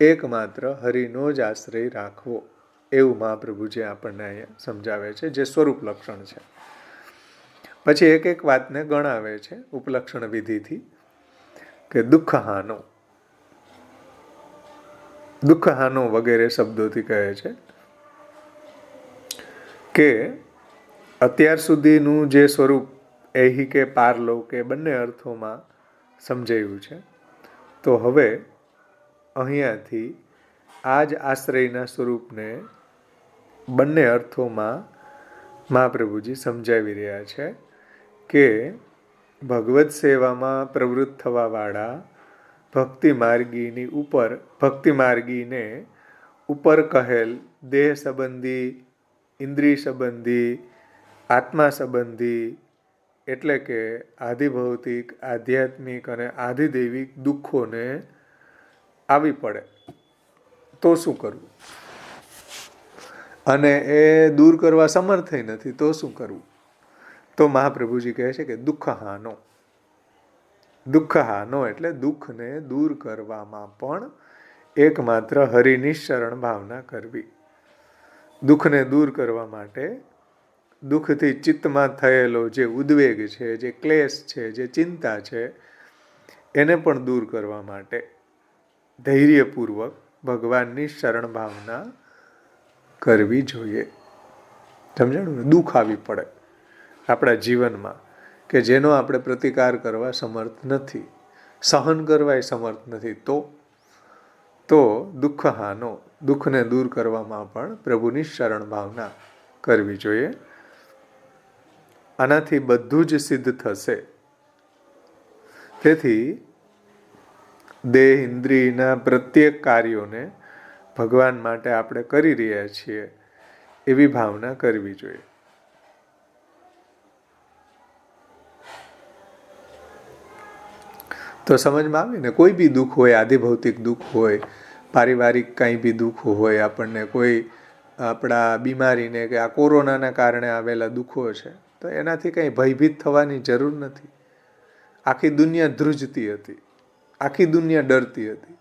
એકમાત્ર હરિનો જ આશ્રય રાખવો, એવું મહાપ્રભુજી આપણને અહીંયા સમજાવે છે, જે સ્વરૂપ લક્ષણ છે. પછી એક એક વાતને ગણાવે છે ઉપલક્ષણ વિધિથી કે દુઃખહાનો વગેરે શબ્દોથી કહે છે કે અત્યાર સુધીનું જે સ્વરૂપ ઐહિકે પારલૌકે બંને અર્થોમાં સમજાયું છે, તો હવે અહીંયાથી આ જ આશ્રયના સ્વરૂપને બંને અર્થોમાં મહાપ્રભુજી સમજાવી રહ્યા છે કે ભગવત સેવામાં પ્રવૃત્ત થવાવાળા ભક્તિ માર્ગીને ઉપર કહેલ દેહ સંબંધી, ઇન્દ્રિય સંબંધી, આત્મા સંબંધી એટલે કે આધિભૌતિક, આધ્યાત્મિક અને આધિદૈવિક દુઃખોને આવી પડે તો શું કરવું, અને એ દૂર કરવા સમર્થ નથી તો શું કરવું? તો મહાપ્રભુજી કહે છે કે દુઃખહાનો એટલે દુઃખને દૂર કરવામાં પણ એકમાત્ર હરિની શરણ ભાવના કરવી. દુઃખને દૂર કરવા માટે દુઃખથી ચિત્તમાં થયેલો જે ઉદ્વેગ છે, જે ક્લેશ છે, જે ચિંતા છે, એને પણ દૂર કરવા માટે ધૈર્યપૂર્વક ભગવાનની શરણ ભાવના કરવી જોઈએ. સમજાણું ને? દુઃખ આવી પડે આપણા જીવનમાં કે જેનો આપણે પ્રતિકાર કરવા સમર્થ નથી, સહન કરવા સમર્થ નથી, તો દુઃખહાનો, દુઃખને દૂર કરવામાં પણ પ્રભુની શરણ ભાવના કરવી જોઈએ. આનાથી બધું જ સિદ્ધ થશે. તેથી દેહ ઇન્દ્રિયના પ્રત્યેક કાર્યોને ભગવાન માટે આપણે કરી રહ્યા છીએ એવી ભાવના કરવી જોઈએ. તો સમજમાં આવે ને? કોઈ બી દુઃખ હોય, આધિભૌતિક દુઃખ હોય, પારિવારિક કાંઈ બી દુઃખ હોય, આપણને કોઈ આપણા બીમારીને કે આ કોરોનાના કારણે આવેલા દુઃખો છે, તો એનાથી કંઈ ભયભીત થવાની જરૂર નથી. આખી દુનિયા ધ્રુજતી હતી, આખી દુનિયા ડરતી હતી.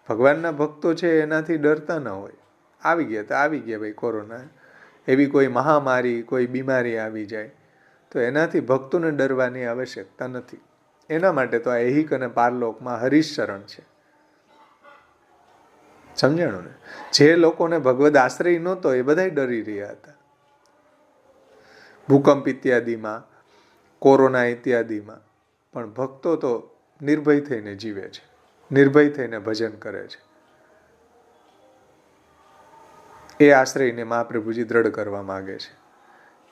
ભગવાનના ભક્તો છે એનાથી ડરતા ન હોય. આવી ગયા તો આવી ગયા ભાઈ કોરોના, એવી કોઈ મહામારી, કોઈ બીમારી આવી જાય તો એનાથી ભક્તોને ડરવાની આવશ્યકતા નથી. એના માટે તો આ ઐહિક અને પારલોકમાં હરિશરણ છે. સમજાણું ને? જે લોકોને ભગવદ આશ્રય નહોતો એ બધા ડરી રહ્યા હતા. ભૂકંપ ઇત્યાદિમાં, કોરોના ઇત્યાદિમાં, પણ ભક્તો તો નિર્ભય થઈને જીવે છે, નિર્ભય થઈને ભજન કરે છે. એ આશ્રયને મહાપ્રભુજી દ્રઢ કરવા માગે છે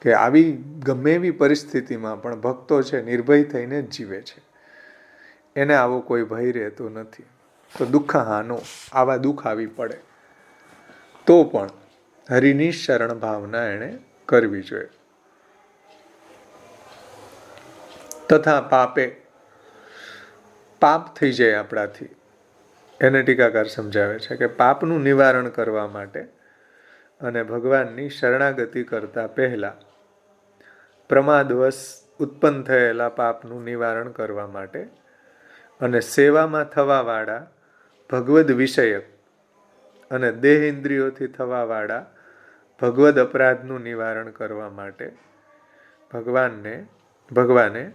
કે આવી ગમે એવી પરિસ્થિતિમાં પણ ભક્તો છે નિર્ભય થઈને જ જીવે છે, એને આવો કોઈ ભય રહેતો નથી. તો દુઃખ હાનો, આવા દુઃખ આવી પડે તો પણ હરિની શરણ ભાવના એણે કરવી જોઈએ. તથા પાપે, પાપ થઈ જાય આપણાથી, એને ટીકાકાર સમજાવે છે કે પાપનું નિવારણ કરવા માટે અને ભગવાનની શરણાગતિ કરતા પહેલા પ્રમાદવશ ઉત્પન્ન થયેલા પાપનું નિવારણ કરવા માટે અને સેવામાં થવાવાળા ભગવદ વિષયક અને દેહ ઇન્દ્રિયોથી થવાવાળા ભગવદ અપરાધનું નિવારણ કરવા માટે ભગવાને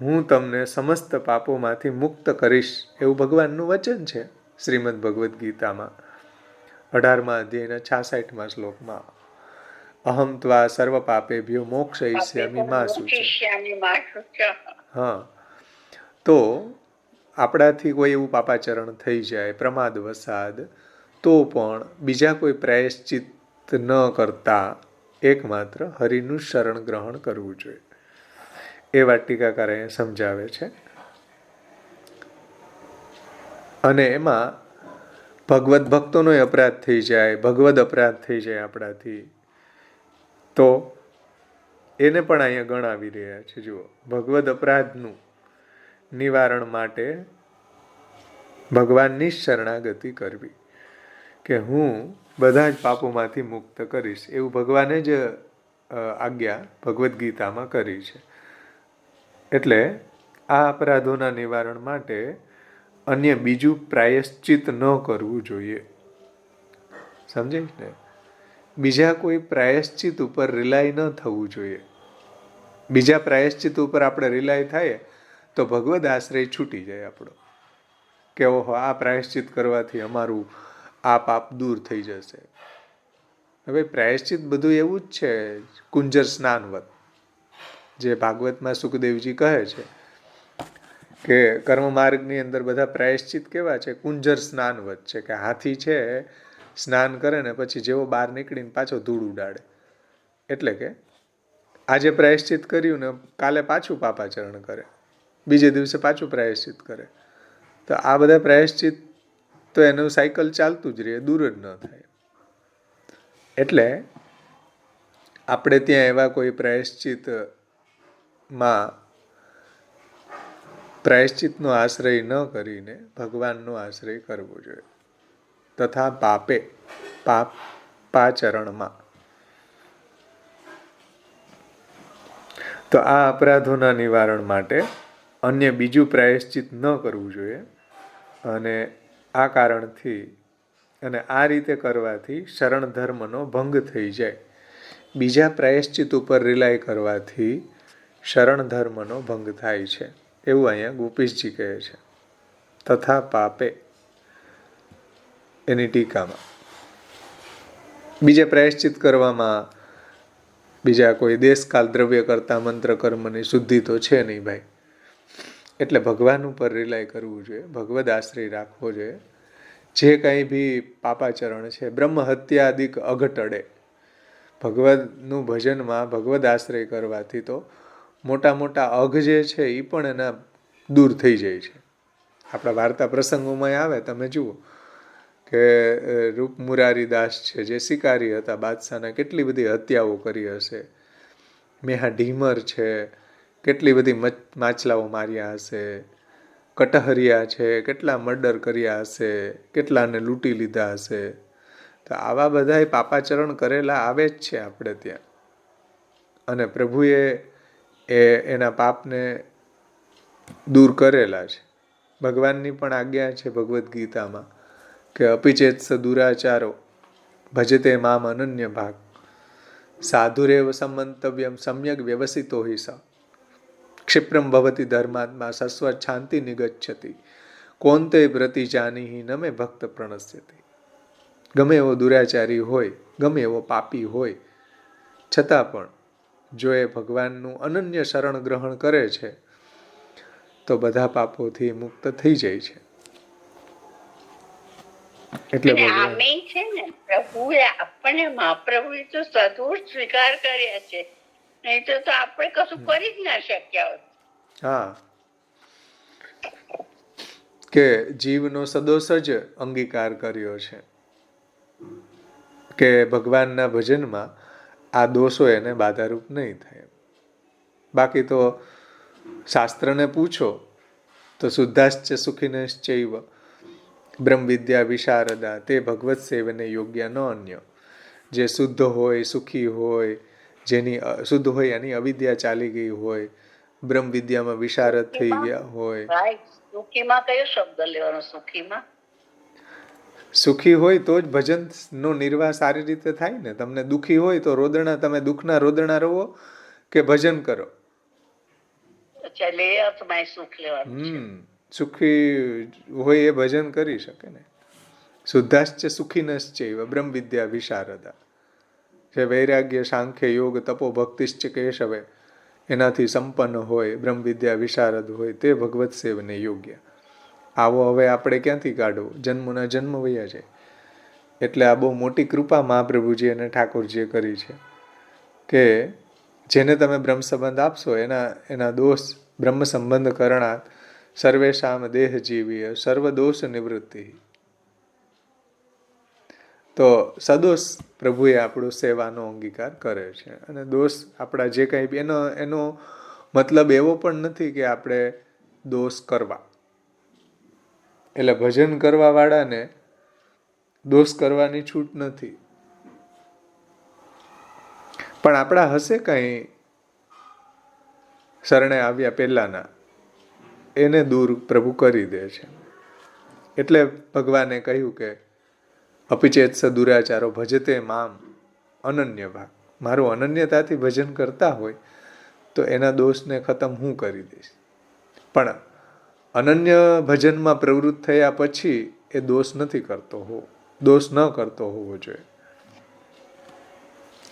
હું તમને સમસ્ત પાપોમાંથી મુક્ત કરીશ એવું ભગવાનનું વચન છે શ્રીમદ ભગવદ્ ગીતામાં 18મા અધ્યાયના 66મા શ્લોકમાં. અહમ ત્વા સર્વ પાપેભ્યો મોક્ષયિષ્યામિ મા શુચિ. હા, તો આપણાથી કોઈ એવું પાપાચરણ થઈ જાય પ્રમાદ વસાદ, તો પણ બીજા કોઈ પ્રાયશ્ચિત ન કરતા એકમાત્ર હરિનું શરણ ગ્રહણ કરવું જોઈએ. એ વાત ટીકાકાર અહીંયા સમજાવે છે. અને એમાં ભગવદ ભક્તોનો અપરાધ થઈ જાય, ભગવદ અપરાધ થઈ જાય આપણાથી, તો એને પણ અહીંયા ગણાવી રહ્યા છે. જુઓ, ભગવદ અપરાધનું નિવારણ માટે ભગવાનની શરણાગતિ કરવી, કે હું બધા જ પાપોમાંથી મુક્ત કરીશ એવું ભગવાને જ આજ્ઞા ભગવદ્ ગીતામાં કરી છે. એટલે આ અપરાધોના નિવારણ માટે અન્ય બીજું પ્રાયશ્ચિત ન કરવું જોઈએ. સમજાય ને? બીજા કોઈ પ્રાયશ્ચિત ઉપર રિલાય ન થવું જોઈએ. બીજા પ્રાયશ્ચિત ઉપર આપણે રિલાય થાય તો ભગવદ આશ્રય છૂટી જાય આપણો, કે ઓહો આ પ્રાયશ્ચિત કરવાથી અમારું આ પાપ દૂર થઈ જશે. હવે પ્રાયશ્ચિત બધું એવું જ છે, કુંજર સ્નાનવત, જે ભાગવતમાં સુખદેવજી કહે છે કે કર્મ માર્ગની અંદર બધા પ્રાયશ્ચિત કેવા છે, કુંજર સ્નાનવત છે, કે હાથી છે સ્નાન કરે ને પછી જેવો બહાર નીકળીને પાછો ધૂળ ઉડાડે. એટલે કે આજે પ્રાયશ્ચિત કર્યું ને કાલે પાછું પાપાચરણ કરે, બીજે દિવસે પાછું પ્રાયશ્ચિત કરે. તો આ બધા પ્રાયશ્ચિત તો એનું સાયકલ ચાલતું જ રહે, દૂર જ ન થાય. એટલે આપણે ત્યાં એવા કોઈ પ્રાયશ્ચિતનો આશ્રય ન કરીને ભગવાનનો આશ્રય કરવો જોઈએ. તથા પાપે, પાપાચરણમાં, તો આ અપરાધોના નિવારણ માટે અન્ય બીજું પ્રાયશ્ચિત ન કરવું જોઈએ. અને આ કારણથી અને આ રીતે કરવાથી શરણ ધર્મનો ભંગ થઈ જાય. બીજા પ્રાયશ્ચિત ઉપર રિલાય કરવાથી શરણ ધર્મનો ભંગ થાય છે એવું અહીંયા ગોપીશજી કહે છે. તથા પાપે, એની ટીકામાં બીજા પ્રાયશ્ચિત કરવામાં બીજા કોઈ દેશકાલ દ્રવ્ય કરતા મંત્ર કર્મની શુદ્ધિ તો છે નહીં ભાઈ. એટલે ભગવાન ઉપર રિલાય કરવું જોઈએ, ભગવદ આશ્રય રાખવો જોઈએ. જે કંઈ બી પાપાચરણ છે, બ્રહ્મ હત્યાદિક અઘટડે, ભગવદનું ભજનમાં ભગવદ આશ્રય કરવાથી તો મોટા મોટા અઘ જે છે એ પણ એના દૂર થઈ જાય છે. આપણા વાર્તા પ્રસંગોમાં આવે, તમે જુઓ કે રૂપ મુરારી દાસ છે જે શિકારી હતા, બાદશાહના કેટલી બધી હત્યાઓ કરી હશે. મેહા ઢીમર છે, કેટલી બધી માછલાઓ માર્યા હશે. કટહરિયા છે, કેટલા મર્ડર કર્યા હશે, કેટલાને લૂંટી લીધા હશે. તો આવા બધા પાપાચરણ કરેલા આવે જ છે આપણે ત્યાં. અને પ્રભુએ એના પાપને દૂર કરેલા છે. ભગવાનની પણ આજ્ઞા છે ભગવદ્ ગીતામાં કે અપિચેત્સ દુરાચારો ભજતે મામ અનન્ય ભાગ સાધુરેવ સમંતવ્યમ સમ્યક વ્યવસિતો હિ સ ક્ષિપ્રમ ભવતી ધર્માત્મા સસ્વચ્છાંતિ નિગચ્છતિ કોંતે પ્રતિ જાનીહિ ન મે ભક્ત પ્રણશ્યતિ. ગમે એવો દુરાચારી હોય, ગમે એવો પાપી હોય, છતાં પણ જો એ ભગવાનનું અનન્ય શરણ ગ્રહણ કરે છે તો બધા પાપોથી મુક્ત થઈ જાય છે. એટલે અને ભગવાન આમે છે ને પ્રભુએ આપણને મહાપ્રભુએ તો સદોષ સ્વીકાર કર્યા છે, નહીં તો આપણે કશું કરી જ ના શક્યા હોત. હા, કે જીવનો સદોષ જ અંગીકાર કર્યો છે કે ભગવાનના ભજનમાં આ દોષો એને બાધારૂપ નહીં થાય. બાકી તો શાસ્ત્રને પૂછો તો શુદ્ધાશ્ચ સુખિનશ્ચૈવ બ્રહ્મ વિદ્યા વિશારદા તે ભગવત સેવને યોગ્ય ન અન્ય. જે શુદ્ધ હોય, સુખી હોય, જેની શુદ્ધ હોય એની અવિદ્યા ચાલી ગઈ હોય, બ્રહ્મ વિદ્યામાં વિશારદ થઈ ગયા હોય. સુખીમાં કયો શબ્દ લેવાનો? સુખીમાં સુખી હોય તો જ ભજનનો નિર્વાહ સારી રીતે થાય ને. તમને દુઃખી હોય તો રોદણા, તમે દુઃખના રોદણા રહો કે ભજન કરો. સુખી હોય એ ભજન કરી શકે ને. શુદ્ધાશ્ચ સુખિનશ્ચૈવ બ્રહ્મ વિદ્યા વિશારદા. જે વૈરાગ્ય, સાંખ્ય, યોગ, તપો, ભક્તિશ્ચ કેશવે એનાથી સંપન્ન હોય, બ્રહ્મ વિદ્યા વિશારદ હોય, તે ભગવત સેવને યોગ્ય. આવો હવે આપણે ક્યાંથી કાઢવો? જન્મના જન્મ વયા છે. એટલે આ બહુ મોટી કૃપા મહાપ્રભુજી અને ઠાકોરજીએ કરી છે કે જેને તમે બ્રહ્મ સંબંધ આપશો એના દોષ બ્રહ્મ સંબંધ કરણાત સર્વેશામ દેહ જીવીય સર્વ દોષ નિવૃત્તિ. તો સદોષ પ્રભુએ આપણો સેવાનો અંગીકાર કરે છે. અને દોષ આપણા જે કંઈ એનો મતલબ એવો પણ નથી કે આપણે દોષ કરવા. એટલે ભજન કરવા વાળાને દોષ કરવાની છૂટ નથી. પણ આપણા હશે કંઈ શરણે આવ્યા પહેલાના, એને દૂર પ્રભુ કરી દે છે. એટલે ભગવાને કહ્યું કે અપિચેત્સ દુરાચારો ભજતે મામ અનન્ય ભાગ. મારું અનન્યતાથી ભજન કરતા હોય તો એના દોષને ખતમ હું કરી દઈશ. પણ અનન્ય ભજનમાં પ્રવૃત્ત થયા પછી એ દોષ નથી કરતો દોષ ન કરતો હોવો જોઈએ.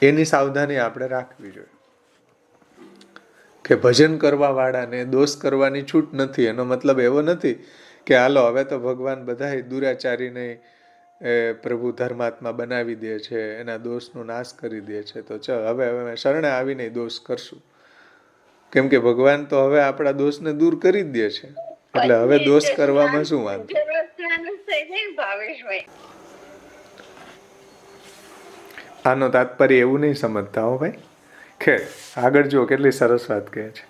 એની સાવધાની આપણે રાખવી જોઈએ કે ભજન કરવા વાળાને દોષ કરવાની છૂટ નથી. એનો મતલબ એવો નથી કે હાલો હવે તો ભગવાન બધા દુરાચારીને પ્રભુ ધર્માત્મા બનાવી દે છે, એના દોષનો નાશ કરી દે છે, તો ચાલ હવે શરણે આવીને દોષ કરશું. કેમ કે ભગવાન તો હવે આપણા દોષને દૂર કરી જ દે છે. એટલે હવે દોષ કરવામાં શું વાંધો? આનો તાત્પર્ય એવું નહીં સમજતા હો ભાઈ. ખેર આગળ જો કેટલી સરસ વાત કહે છે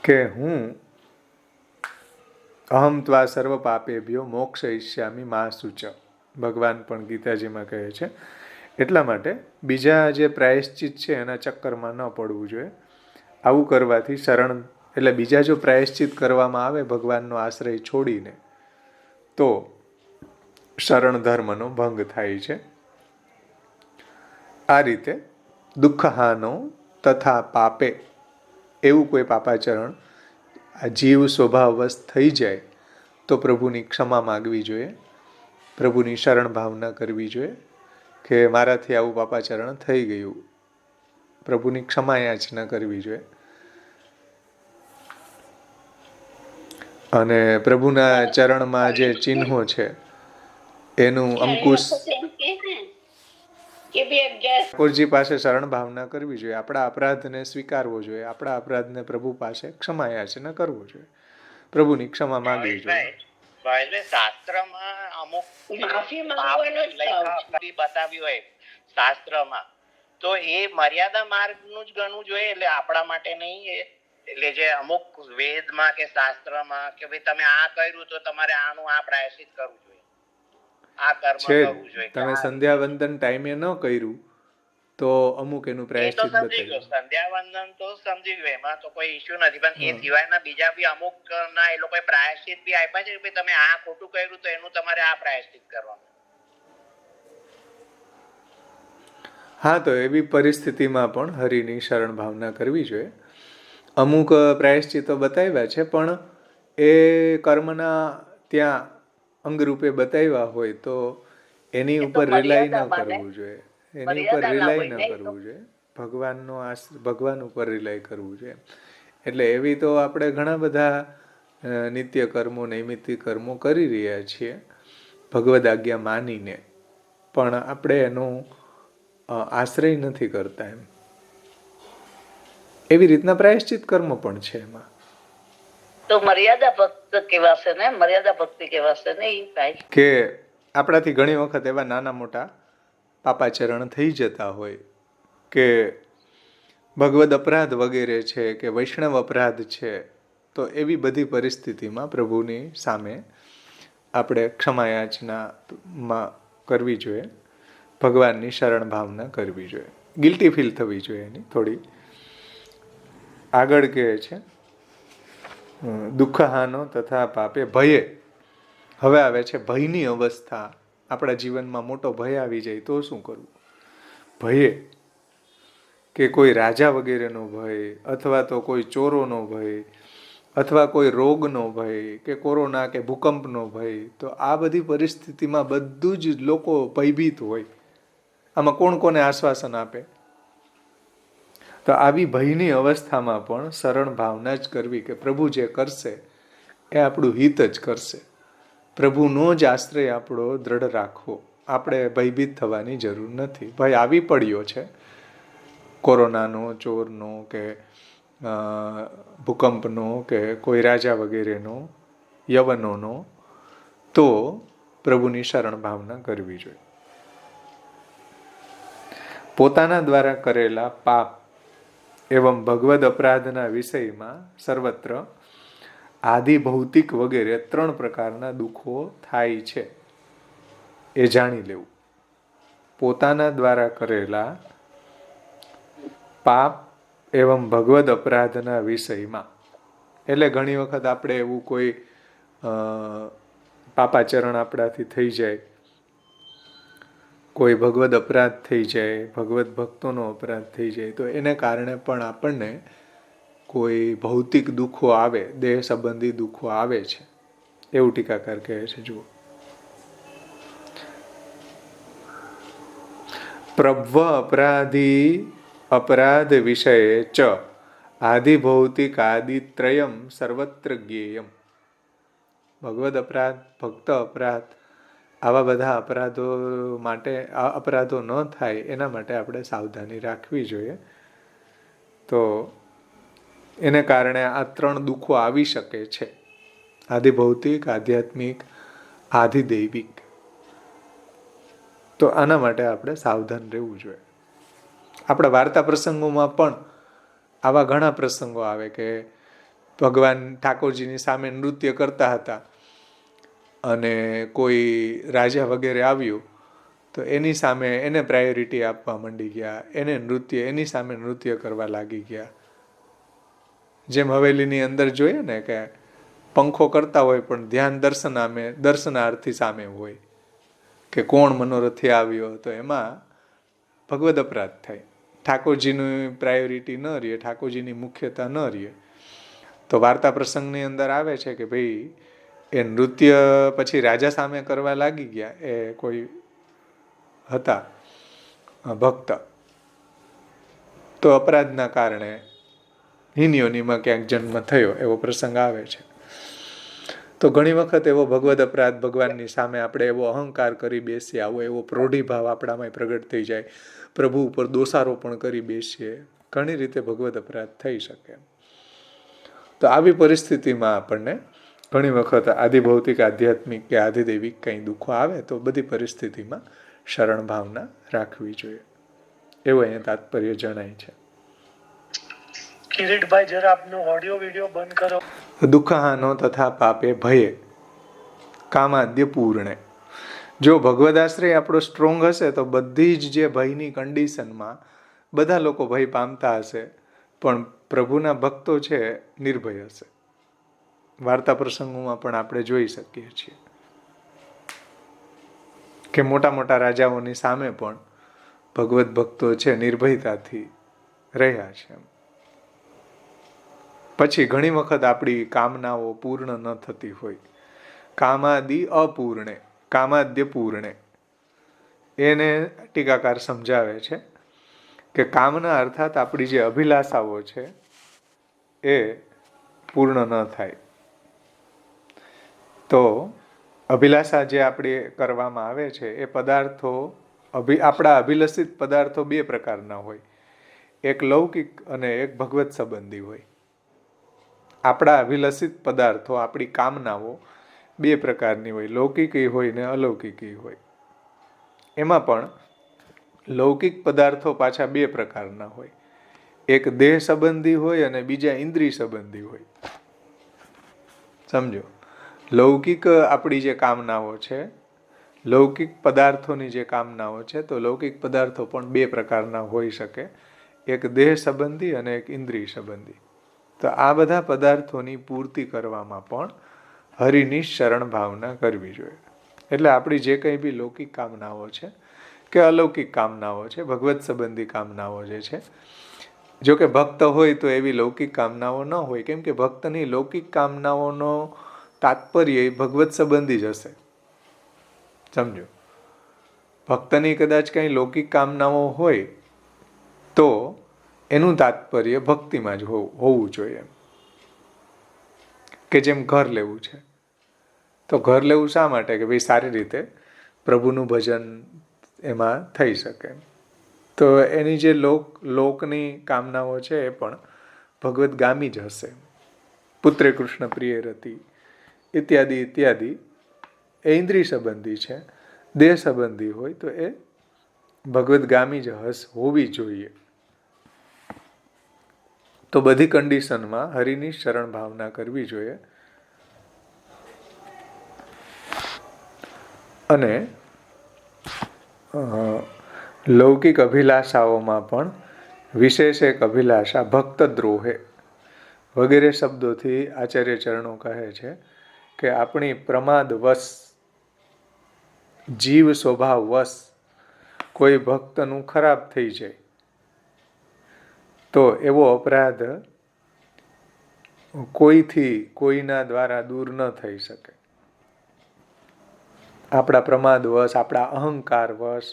કે હું અહમ ત્વા સર્વ પાપેભ્યો મોક્ષયિષ્યામિ મા શુચ. ભગવાન પણ ગીતાજીમાં કહે છે. એટલા માટે બીજા જે પ્રાયશ્ચિત છે એના ચક્કરમાં ન પડવું જોઈએ. આવું કરવાથી શરણ એટલે બીજા જો પ્રાયશ્ચિત કરવામાં આવે ભગવાનનો આશ્રય છોડીને તો શરણ ધર્મનો ભંગ થાય છે. આ રીતે દુઃખહાનો તથા પાપે એવું કોઈ પાપાચરણ આ જીવ સ્વભાવવશ થઈ જાય તો પ્રભુની ક્ષમા માગવી જોઈએ, પ્રભુની શરણ ભાવના કરવી જોઈએ કે મારાથી આવું પાપાચરણ થઈ ગયું, પ્રભુની ક્ષમા યાચના કરવી જોઈએ. અને પ્રભુના ચરણમાં જે ચિહ્નો છે એનું અંકુશ ઠાકોરજી પાસે શરણ ભાવના કરવી જોઈએ. આપણા અપરાધને સ્વીકારવો જોઈએ, આપણા અપરાધને પ્રભુ પાસે ક્ષમા યાચના કરવો જોઈએ, પ્રભુની ક્ષમા માંગવી જોઈએ. શાસ્ત્રમાં અમુક બતાવ્યું હોય શાસ્ત્રમાં તો એ મર્યાદા માર્ગ નું જ ગણવું જોઈએ. એટલે આપણા માટે નહીં. એટલે જે અમુક વેદમાં કે શાસ્ત્રમાં કે ભાઈ તમે આ કર્યું તો તમારે આનું આ પ્રાયશ્ચિત કરવું જોઈએ, આ કર્મ કરવું જોઈએ. તમે સંધ્યા વંદન ટાઈમે ન કર્યું તો અમુક એનું પ્રાયશ્ચિત બતાવ્યું. સંધ્યા વંદન તો સમજી ગયું, એમાં તો કોઈ ઇશ્યુ નથી. પણ એ સિવાયના બીજા બી અમુક ના એ લોકોએ પ્રાયશ્ચિત બી આપ્યા છે કે તમે આ ખોટું કર્યું તો એનું તમારે આ પ્રાયશ્ચિત કરવાનું. હા, તો એવી પરિસ્થિતિમાં પણ હરિની શરણ ભાવના કરવી જોઈએ. અમુક પ્રાયશ્ચિતો બતાવ્યા છે પણ એ કર્મના ત્યાં અંગરૂપે બતાવ્યા હોય તો એની ઉપર રિલાય ન કરવું જોઈએ, એની ઉપર રિલાય ન કરવું જોઈએ. ભગવાન ઉપર રિલાય કરવું જોઈએ. એટલે એવી તો આપણે ઘણા બધા નિત્ય કર્મો નૈમિત્તિક કર્મો કરી રહ્યા છીએ ભગવદ આજ્ઞા માનીને, પણ આપણે એનો આશ્રય નથી કરતા. એમ એવી રીતના પ્રાયશ્ચિત કર્મ પણ છે એમાં. તો મર્યાદા ભક્ત કહેવાશે ને, મર્યાદા ભક્તિ કહેવાશે ને એ ભાઈ, કે આપણાથી ઘણી વખત એવા નાના મોટા પાપાચરણ થઈ જતા હોય કે ભગવદ અપરાધ વગેરે છે કે વૈષ્ણવ અપરાધ છે, તો એવી બધી પરિસ્થિતિમાં પ્રભુની સામે આપણે ક્ષમાયાચનામાં કરવી જોઈએ, ભગવાનની શરણ ભાવના કરવી જોઈએ, ગિલ્ટી ફીલ થવી જોઈએ એની થોડી. આગળ કહે છે દુઃખહાનો તથા પાપે ભયે. હવે આવે છે ભયની અવસ્થા. આપણા જીવનમાં મોટો ભય આવી જાય તો શું કરવું? ભયે કે કોઈ રાજા વગેરેનો ભય, અથવા તો કોઈ ચોરોનો ભય, અથવા કોઈ રોગનો ભય, કે કોરોના કે ભૂકંપનો ભય. તો આ બધી પરિસ્થિતિમાં બધું જ લોકો ભયભીત હોય. આમાં કોણ કોને આશ્વાસન આપે? તો આવી ભયની અવસ્થામાં પણ શરણ ભાવના જ કરવી કે પ્રભુ જે કરશે એ આપણું હિત જ કરશે. પ્રભુનો જ આશ્રય આપણો દ્રઢ રાખવો. આપણે ભયભીત થવાની જરૂર નથી. ભય આવી પડ્યો છે કોરોનાનો, ચોરનો, કે ભૂકંપનો, કે કોઈ રાજા વગેરેનો, યવનોનો, તો પ્રભુની શરણ ભાવના કરવી જોઈએ. પોતાના દ્વારા કરેલા પાપ એવં ભગવદ અપરાધના વિષયમાં સર્વત્ર આદિ ભૌતિક વગેરે 3 પ્રકારના દુઃખો થાય છે એ જાણી લેવું. પોતાના દ્વારા કરેલા પાપ એવં ભગવદ અપરાધના વિષયમાં, એટલે ઘણી વખત આપણે એવું કોઈ પાપાચરણ આપણાથી થઈ જાય, કોઈ ભગવદ અપરાધ થઈ જાય, ભગવદ ભક્તોનો અપરાધ થઈ જાય, તો એને કારણે પણ આપણને કોઈ ભૌતિક દુઃખો આવે, દેહ સંબંધી દુઃખો આવે છે, એવું ટીકાકાર કહે છે. જુઓ, પ્રભ્વ અપરાધી અપરાધ વિષયે ચ આદિ ભૌતિક આદિ ત્રયમ સર્વત્ર જ્ઞેયમ. ભગવદ અપરાધ, ભક્ત અપરાધ, આવા બધા અપરાધો માટે, અપરાધો ન થાય એના માટે આપણે સાવધાની રાખવી જોઈએ. તો એને કારણે આ 3 દુઃખો આવી શકે છે: આદિ ભૌતિક, આધ્યાત્મિક, આધિદૈવિક. તો આના માટે આપણે સાવધાન રહેવું જોઈએ. આપણા વાર્તા પ્રસંગોમાં પણ આવા ઘણા પ્રસંગો આવે કે ભગવાન ઠાકોરજીની સામે નૃત્ય કરતા હતા અને કોઈ રાજા વગેરે આવ્યું તો એની સામે એને પ્રાયોરિટી આપવા માંડી ગયા, એને નૃત્ય, એની સામે નૃત્ય કરવા લાગી ગયા. જેમ હવેલીની અંદર જોઈએ ને કે પંખો કરતા હોય પણ ધ્યાન દર્શનાર્થી સામે હોય કે કોણ મનોરથી આવ્યો, તો એમાં ભગવદ અપરાધ થાય. ઠાકોરજીની પ્રાયોરિટી ન રહે, ઠાકોરજીની મુખ્યતા ન રહે. તો વાર્તા પ્રસંગની અંદર આવે છે કે ભાઈ એ નૃત્ય પછી રાજા સામે કરવા લાગી ગયા. એ કોઈ હતા ભક્ત, તો અપરાધના કારણે હિનયોનીમાં ક્યાંક જન્મ થયો, એવો પ્રસંગ આવે છે. તો ઘણી વખત એવો ભગવદ અપરાધ, ભગવાનની સામે આપણે એવો અહંકાર કરી બેસીએ, આવો એવો પ્રોઢિભાવ આપણામાં પ્રગટ થઈ જાય, પ્રભુ ઉપર દોષારોપણ કરી બેસીએ, ઘણી રીતે ભગવદ અપરાધ થઈ શકે. તો આવી પરિસ્થિતિમાં આપણને ઘણી વખત આદિભૌતિક, આધ્યાત્મિક કે આધિદૈવિક કંઈ દુઃખો આવે તો બધી પરિસ્થિતિમાં શરણ ભાવના રાખવી જોઈએ, એવું અહીંયા તાત્પર્ય જણાય છે. કિરીટભાઈ, જરા આપનો ઓડિયો વિડિયો બંધ કરો. દુઃખહાનો તથા પાપે ભયે કામાદ્ય પૂર્ણે. જો ભગવદાશ્રય આપણો સ્ટ્રોંગ હશે તો બધી જ જે ભયની કન્ડિશનમાં બધા લોકો ભય પામતા હશે, પણ પ્રભુના ભક્તો છે નિર્ભય હશે. વાર્તા પ્રસંગોમાં પણ આપણે જોઈ શકીએ છીએ કે મોટા મોટા રાજાઓની સામે પણ ભગવત ભક્તો છે નિર્ભયતાથી રહ્યા છે. પછી ઘણી વખત આપણી કામનાઓ પૂર્ણ ન થતી હોય, કામાદિ અપૂર્ણે, કામાદ્ય પૂર્ણે, એને ટીકાકાર સમજાવે છે કે કામના અર્થાત આપણી જે અભિલાષાઓ છે એ પૂર્ણ ન થાય, તો અભિલાષા જે આપણી કરવામાં આવે છે એ પદાર્થો આપણા અભિલષિત પદાર્થો બે પ્રકારના હોય, એક લૌકિક અને એક ભગવત સંબંધી હોય. આપણા અભિલષિત પદાર્થો, આપણી કામનાઓ બે પ્રકારની હોય, લૌકિકી હોય ને અલૌકિકી હોય. એમાં પણ લૌકિક પદાર્થો પાછા બે પ્રકારના હોય, એક દેહ સંબંધી હોય અને બીજા ઇન્દ્રિય સંબંધી હોય. સમજો, લૌકિક આપણી જે કામનાઓ છે, લૌકિક પદાર્થોની જે કામનાઓ છે, તો લૌકિક પદાર્થો પણ બે પ્રકારના હોઈ શકે, એક દેહ સંબંધી અને એક ઇન્દ્રિય સંબંધી. તો આ બધા પદાર્થોની પૂર્તિ કરવામાં પણ હરિની શરણ ભાવના કરવી જોઈએ. એટલે આપણી જે કંઈ બી લૌકિક કામનાઓ છે કે અલૌકિક કામનાઓ છે, ભગવત સંબંધી કામનાઓ જે છે, જો કે ભક્ત હોય તો એવી લૌકિક કામનાઓ ન હોય, કેમ કે ભક્તની લૌકિક કામનાઓનો તાત્પર્ય ભગવત સંબંધી જ હશે. સમજો, ભક્તની કદાચ કંઈ લૌકિક કામનાઓ હોય તો એનું તાત્પર્ય ભક્તિમાં જ હોવું જોઈએ. કે જેમ ઘર લેવું છે, તો ઘર લેવું શા માટે? કે ભાઈ સારી રીતે પ્રભુનું ભજન એમાં થઈ શકે. તો એની જે લોકની કામનાઓ છે એ પણ ભગવદગામી જ હશે. પુત્રે કૃષ્ણ પ્રિય રતિ ઇત્યાદિ ઇત્યાદિ એ ઇન્દ્રિય સંબંધી છે. દેહ સંબંધી હોય તો એ ભગવદગામી જ હોવી જોઈએ. તો બધી કન્ડિશનમાં હરિની શરણ ભાવના કરવી જોઈએ. અને લૌકિક અભિલાષાઓમાં પણ વિશેષ એક અભિલાષા ભક્તદ્રોહે વગેરે શબ્દોથી આચાર્ય ચરણો કહે છે કે આપણી પ્રમાદવશ, જીવ સ્વભાવવશ કોઈ ભક્તનું ખરાબ થઈ જાય તો એવો અપરાધ કોઈના દ્વારા દૂર ન થઈ શકે. આપણા પ્રમાદવશ, આપણા અહંકારવશ,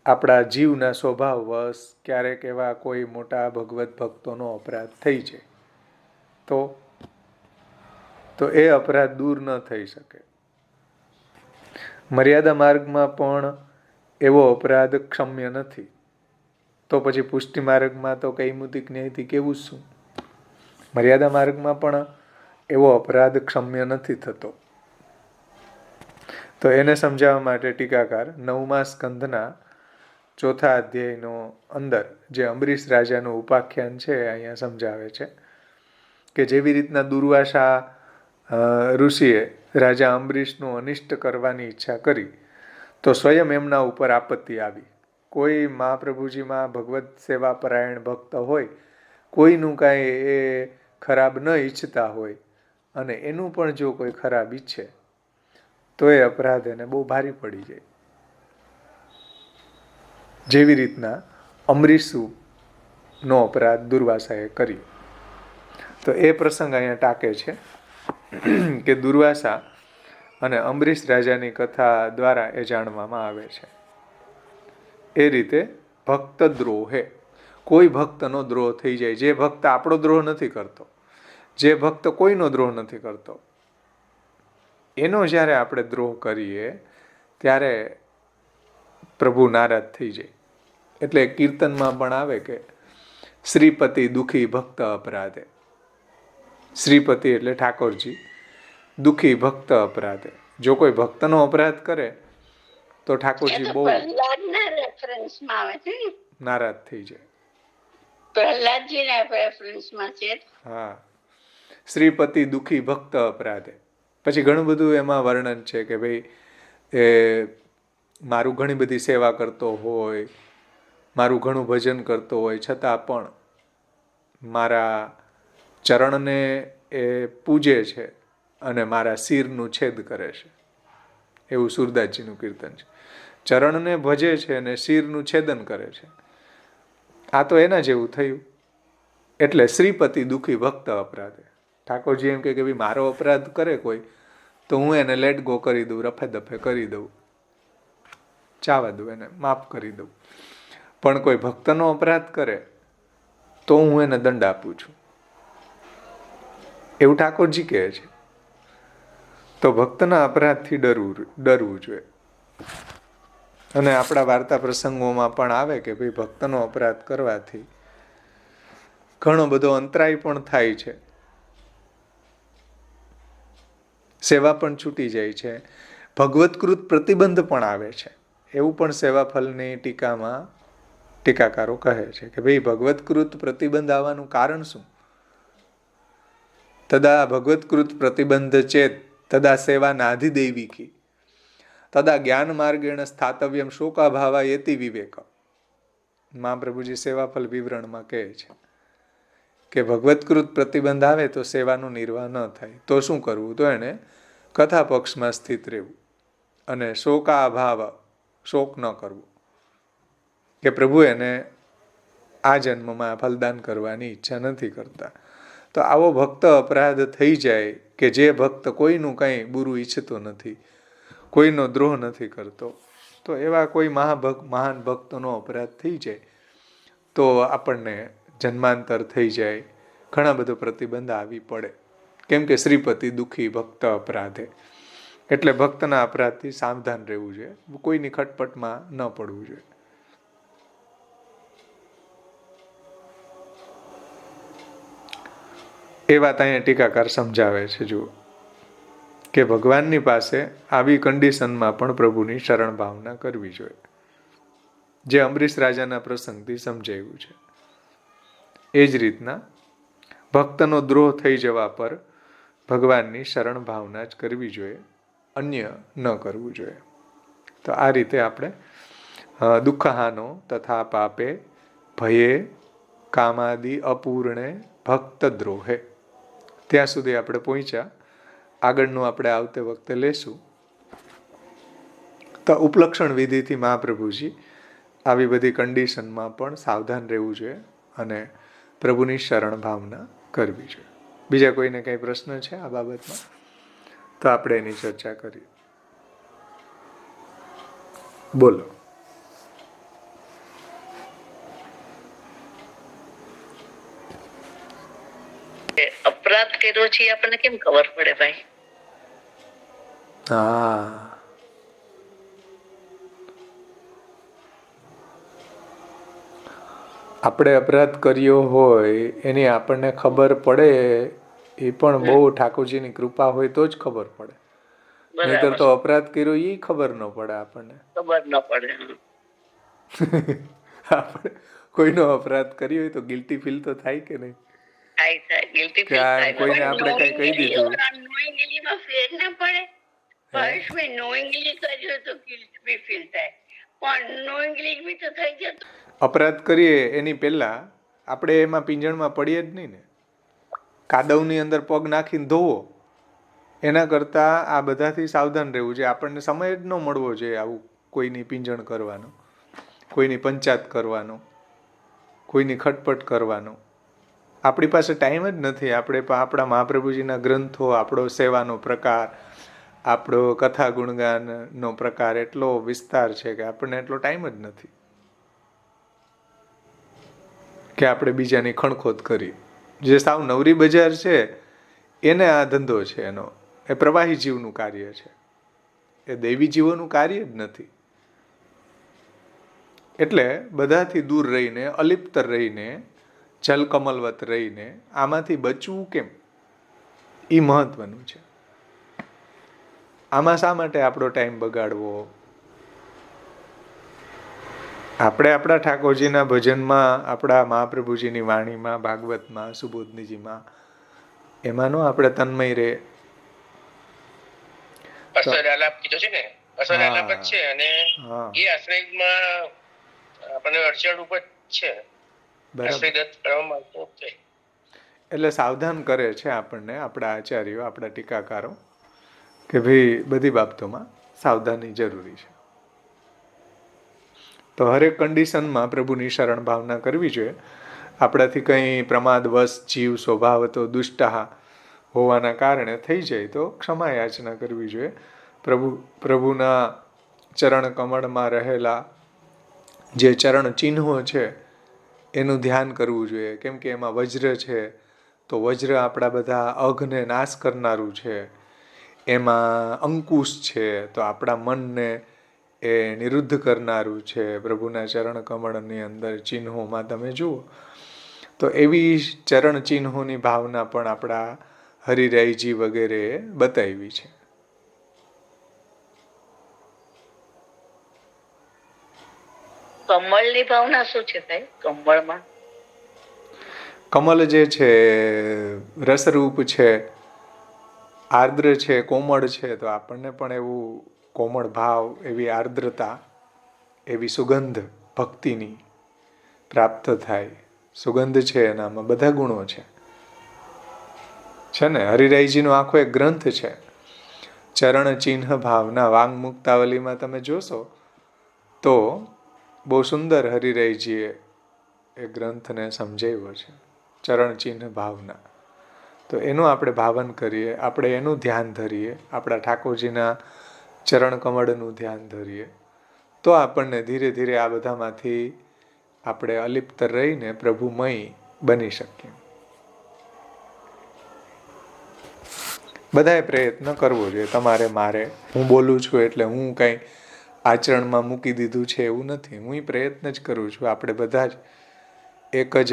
આપણા જીવના સ્વભાવવશ ક્યારેક એવા કોઈ મોટા ભગવત ભક્તોનો અપરાધ થઈ જાય તો એ અપરાધ દૂર ન થઈ શકે. મર્યાદા માર્ગમાં પણ એવો અપરાધ ક્ષમ્ય નથી, તો પછી પુષ્ટિ માર્ગમાં તો કૈમુતિક ન્યાયથી કેવું શું? મર્યાદા માર્ગમાં પણ એવો અપરાધ ક્ષમ્ય નથી થતો. તો એને સમજાવવા માટે ટીકાકાર 9મા સ્કંધના 4થા અધ્યાયનો અંદર જે અંબરીશ રાજાનું ઉપાખ્યાન છે અહીંયા સમજાવે છે કે જેવી રીતના દુર્વાસા ઋષિએ રાજા અંબરીશનું અનિષ્ટ કરવાની ઈચ્છા કરી તો સ્વયં એમના ઉપર આપત્તિ આવી. કોઈ મહાપ્રભુજીમાં ભગવત સેવા પરાયણ ભક્ત હોય, કોઈનું કાંઈ એ ખરાબ ન ઈચ્છતા હોય અને એનું પણ જો કોઈ ખરાબ ઈચ્છે તો એ અપરાધ એને બહુ ભારી પડી જાય. જેવી રીતના અમરીશનો અપરાધ દુર્વાસાએ કર્યો. તો એ પ્રસંગ અહીંયા ટાંકે છે કે દુર્વાસા અને અંબરીશ રાજાની કથા દ્વારા એ જાણવામાં આવે છે. એ રીતે ભક્ત દ્રોહે, કોઈ ભક્તનો દ્રોહ થઈ જાય, જે ભક્ત આપણો દ્રોહ નથી કરતો, જે ભક્ત કોઈનો દ્રોહ નથી કરતો, એનો જ્યારે આપણે દ્રોહ કરીએ ત્યારે પ્રભુ નારાજ થઈ જાય. એટલે કીર્તનમાં પણ આવે કે શ્રીપતિ દુઃખી ભક્ત અપરાધે. શ્રીપતિ એટલે ઠાકોરજી, દુઃખી ભક્ત અપરાધે. જો કોઈ ભક્તનો અપરાધ કરે તો ઠાકોરજી બહુ નારાજ થઈ જાય. હા, શ્રીપતિ દુઃખી ભક્ત અપરાધે. પછી ઘણું બધું એમાં વર્ણન છે કે ભાઈ એ મારું ઘણી બધી સેવા કરતો હોય, મારું ઘણું ભજન કરતો હોય, છતાં પણ મારા ચરણને એ પૂજે છે અને મારા શિરનું છેદ કરે છે. એવું સુરદાસજીનું કીર્તન છે. ચરણને ભજે છે અને શિરનું છેદન કરે છે. આ તો એના જેવું થયું. એટલે શ્રીપતિ દુઃખી ભક્ત અપરાધે. ઠાકોરજી એમ કે ભાઈ મારો અપરાધ કરે કોઈ તો હું એને લેટ ગો કરી દઉં, રફે દફે કરી દઉં, ચાવા દઉં, એને માફ કરી દઉં. પણ કોઈ ભક્તનો અપરાધ કરે તો હું એને દંડ આપું છું, એવું ઠાકોરજી કહે છે. તો ભક્તના અપરાધથી ડરવું જોઈએ. અને આપણા વાર્તા પ્રસંગોમાં પણ આવે કે ભાઈ ભક્તનો અપરાધ કરવાથી ઘણો બધો અંતરાય પણ થાય છે, સેવા પણ છૂટી જાય છે, ભગવત્કૃત પ્રતિબંધ પણ આવે છે. એવું પણ સેવાફલની ટીકામાં ટીકાકારો કહે છે કે ભાઈ ભગવત્કૃત પ્રતિબંધ આવવાનું કારણ શું? તદા ભગવત્કૃત પ્રતિબંધ ચેત તદા સેવા નાધિદૈવિકી તદા જ્ઞાન માર્ગેણ સ્થાતવ્યમ શોકાભાવા યેતિ વિવેક. મહાપ્રભુજી સેવાફલ વિવરણમાં કહે છે કે ભગવત્કૃત પ્રતિબંધ આવે તો સેવાનું નિર્વાહ ન થાય. તો શું કરવું? તો એને કથા પક્ષમાં સ્થિત રહેવું અને શોકાભાવ, શોક ન કરવું કે પ્રભુ એને આ જન્મમાં ફલદાન કરવાની ઈચ્છા નથી કરતા. તો આવો ભક્ત અપરાધ થઈ જાય કે જે ભક્ત કોઈનું કંઈ બુરું ઈચ્છતો નથી, કોઈનો દ્રોહ નથી કરતો, તો એવા કોઈ મહાન ભક્તનો અપરાધ થઈ જાય તો આપણને જન્માંતર થઈ જાય, ઘણા બધો પ્રતિબંધ આવી પડે. કેમ કે શ્રીપતિ દુઃખી ભક્ત અપરાધે. એટલે ભક્તના અપરાધથી સાવધાન રહેવું જોઈએ, કોઈની ખટપટમાં ન પડવું જોઈએ. એ વાત અહીંયા ટીકાકાર સમજાવે છે. જુઓ કે ભગવાનની પાસે આવી કન્ડિશનમાં પણ પ્રભુની શરણ ભાવના કરવી જોઈએ, જે અમરીશ રાજાના પ્રસંગથી સમજાવ્યું છે. એ જ રીતના ભક્તનો દ્રોહ થઈ જવા પર ભગવાનની શરણ ભાવના જ કરવી જોઈએ, અન્ય ન કરવું જોઈએ. તો આ રીતે આપણે દુઃખહાનો તથા પાપે ભયે કામાદિ અપૂર્ણે ભક્ત દ્રોહે, ત્યાં સુધી આપણે પહોંચ્યા. આગળનું આપણે આવતે વખતે લેશું. તો ઉપલક્ષણ વિધિથી મહાપ્રભુજી આવી બધી કન્ડિશનમાં પણ સાવધાન રહેવું જોઈએ અને પ્રભુની શરણ ભાવના કરવી જોઈએ. બીજા કોઈને કંઈ પ્રશ્ન છે આ બાબતમાં? તો આપણે એની ચર્ચા કરીએ. બોલો. અપરાધ કર્યો છે આપણને કેમ ખબર પડે ભાઈ? હા, આપણે અપરાધ કર્યો હોય એની આપણને ખબર પડે, એ પણ બહુ ઠાકોરજીની કૃપા હોય તો જ ખબર પડે. નહીતર તો અપરાધ કર્યો એ ખબર ન પડે આપણને. ખબર ન પડે. આપણે કોઈનો અપરાધ કર્યો હોય તો ગિલ્ટી ફીલ તો થાય કે નહીં? કોઈને આપણે કઈ કહી દીધું, ફેર ના પડે. પરેશભાઈ નોઈંગલી કર્યો તો ગિલ્ટ બી ફીલ થાય, પણ નોઈંગલી બી તો થઈ જતો. અપરાધ કરીએ એની પહેલા આપણે એમાં પિંજણમાં પડીએ જ નહીં ને. કાદવની અંદર પગ નાખીને ધોવો એના કરતાં આ બધાથી સાવધાન રહેવું જોઈએ. આપણને સમય જ ન મળવો જોઈએ આવું કોઈની પિંજણ કરવાનો, કોઈની પંચાયત કરવાનો, કોઈની ખટપટ કરવાનો. આપણી પાસે ટાઈમ જ નથી. આપણે આપણા મહાપ્રભુજીના ગ્રંથો, આપણો સેવાનો પ્રકાર, આપણો કથા ગુણગાનનો પ્રકાર એટલો વિસ્તાર છે કે આપણને એટલો ટાઈમ જ નથી કે આપણે બીજાની ખણખોદ કરી. જે સાવ નવરી બજાર છે એને આ ધંધો છે એનો. એ પ્રવાહી જીવનું કાર્ય છે, એ દૈવી જીવોનું કાર્ય જ નથી. એટલે બધાથી દૂર રહીને, અલિપ્ત રહીને, જલકમલવત રહીને આમાંથી બચવું કેમ, એ મહત્વનું છે. આમાં શા માટે આપણો ટાઈમ બગાડવો? આપણે આપણા ઠાકોરજીના ભજનમાં, આપણા મહાપ્રભુજીની વાણીમાં, ભાગવતમાં, સુબોધનીજીમાં, એમાંનો આપણે તન્મય રહે. અસર આલાપ કીધો છે ને, અસર આલાપ જ છે અને એ આશ્રયમાં આપણને અડચણ ઉપર છે. એટલે સાવધાન કરે છે આપણને આપણા આચાર્યો, આપણા ટીકાકારો કે ભાઈ બધી બાબતોમાં સાવધાની જરૂરી છે. તો હરેક કન્ડિશનમાં પ્રભુની શરણ ભાવના કરવી જોઈએ. આપણાથી કંઈ પ્રમાદવશ જીવ સ્વભાવતો દુષ્ટા હોવાના કારણે થઈ જાય તો ક્ષમા યાચના કરવી જોઈએ. પ્રભુના ચરણ કમળમાં રહેલા જે ચરણ ચિહ્નો છે એનું ધ્યાન કરવું જોઈએ. કેમ કે એમાં વજ્ર છે, તો વજ્ર આપણા બધા અઘને નાશ કરનારું છે. એમાં અંકુશ છે, તો આપણા મનને એ નિરુદ્ધ કરનારું છે. પ્રભુના ચરણ કમળની અંદર ચિહ્નોમાં તમે જુઓ તો એવી ચરણ ચિહ્નોની ભાવના પણ આપણા હરિરાયજી વગેરે બતાવી છે. કમળની ભાવના શું છે ભાઈ? કમળમાં કમલ જે છે રસરૂપ છે, આર્દ્ર છે, કોમળ છે, તો આપણને પણ એવું કોમળ ભાવ, એવી આર્દ્રતા, એવી સુગંધ ભક્તિની પ્રાપ્ત થાય. સુગંધ છે એનામાં બધા ગુણો છે ને. હરિરાયજીનો આખો એક ગ્રંથ છે ચરણ ચિહ્ન ભાવના. વાંગ મુક્તાવલીમાં તમે જોશો તો બહુ સુંદર હરિરાયજીએ એ ગ્રંથને સમજાવ્યો છે, ચરણ ચિહ્ન ભાવના. તો એનું આપણે ભાવન કરીએ, આપણે એનું ધ્યાન ધરીએ, આપણા ઠાકોરજીના ચરણ કમળનું ધ્યાન ધરીએ, તો આપણને ધીરે ધીરે આ બધામાંથી આપણે અલિપ્ત રહીને પ્રભુમય બની શકીએ. બધાએ પ્રયત્ન કરવો જોઈએ. તમારે, મારે, હું બોલું છું એટલે હું કંઈ આચરણમાં મૂકી દીધું છે એવું નથી. હું પ્રયત્ન જ કરું છું. આપણે બધા જ એક જ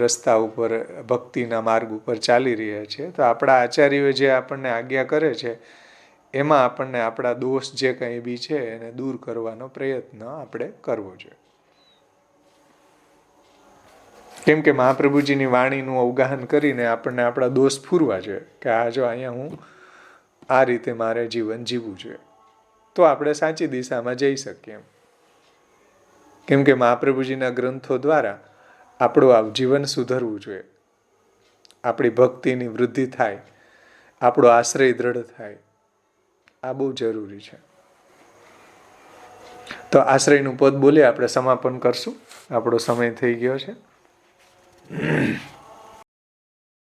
રસ્તા ઉપર, ભક્તિના માર્ગ ઉપર ચાલી રહ્યા છીએ. તો આપણા આચાર્યો જે આપણને આજ્ઞા કરે છે એમાં આપણને આપણા દોષ જે કંઈ બી છે એને દૂર કરવાનો પ્રયત્ન આપણે કરવો જોઈએ. કેમ કે મહાપ્રભુજીની વાણીનું અવગાહન કરીને આપણને આપણા દોષ પૂરવા જોઈએ કે આ જો અહીંયા હું આ રીતે મારે જીવન જીવવું જોઈએ, તો આપણે સાચી દિશામાં જઈ શકીએ. કેમ કે મહાપ્રભુજીના ગ્રંથો દ્વારા આપણું આ જીવન સુધરવું જોઈએ, આપણી ભક્તિની વૃદ્ધિ થાય, આપણો આશ્રય દ્રઢ થાય. આ બહુ જરૂરી છે. તો આશ્રયનું પદ બોલી આપણે સમાપન કરશું. આપણો સમય થઈ ગયો છે.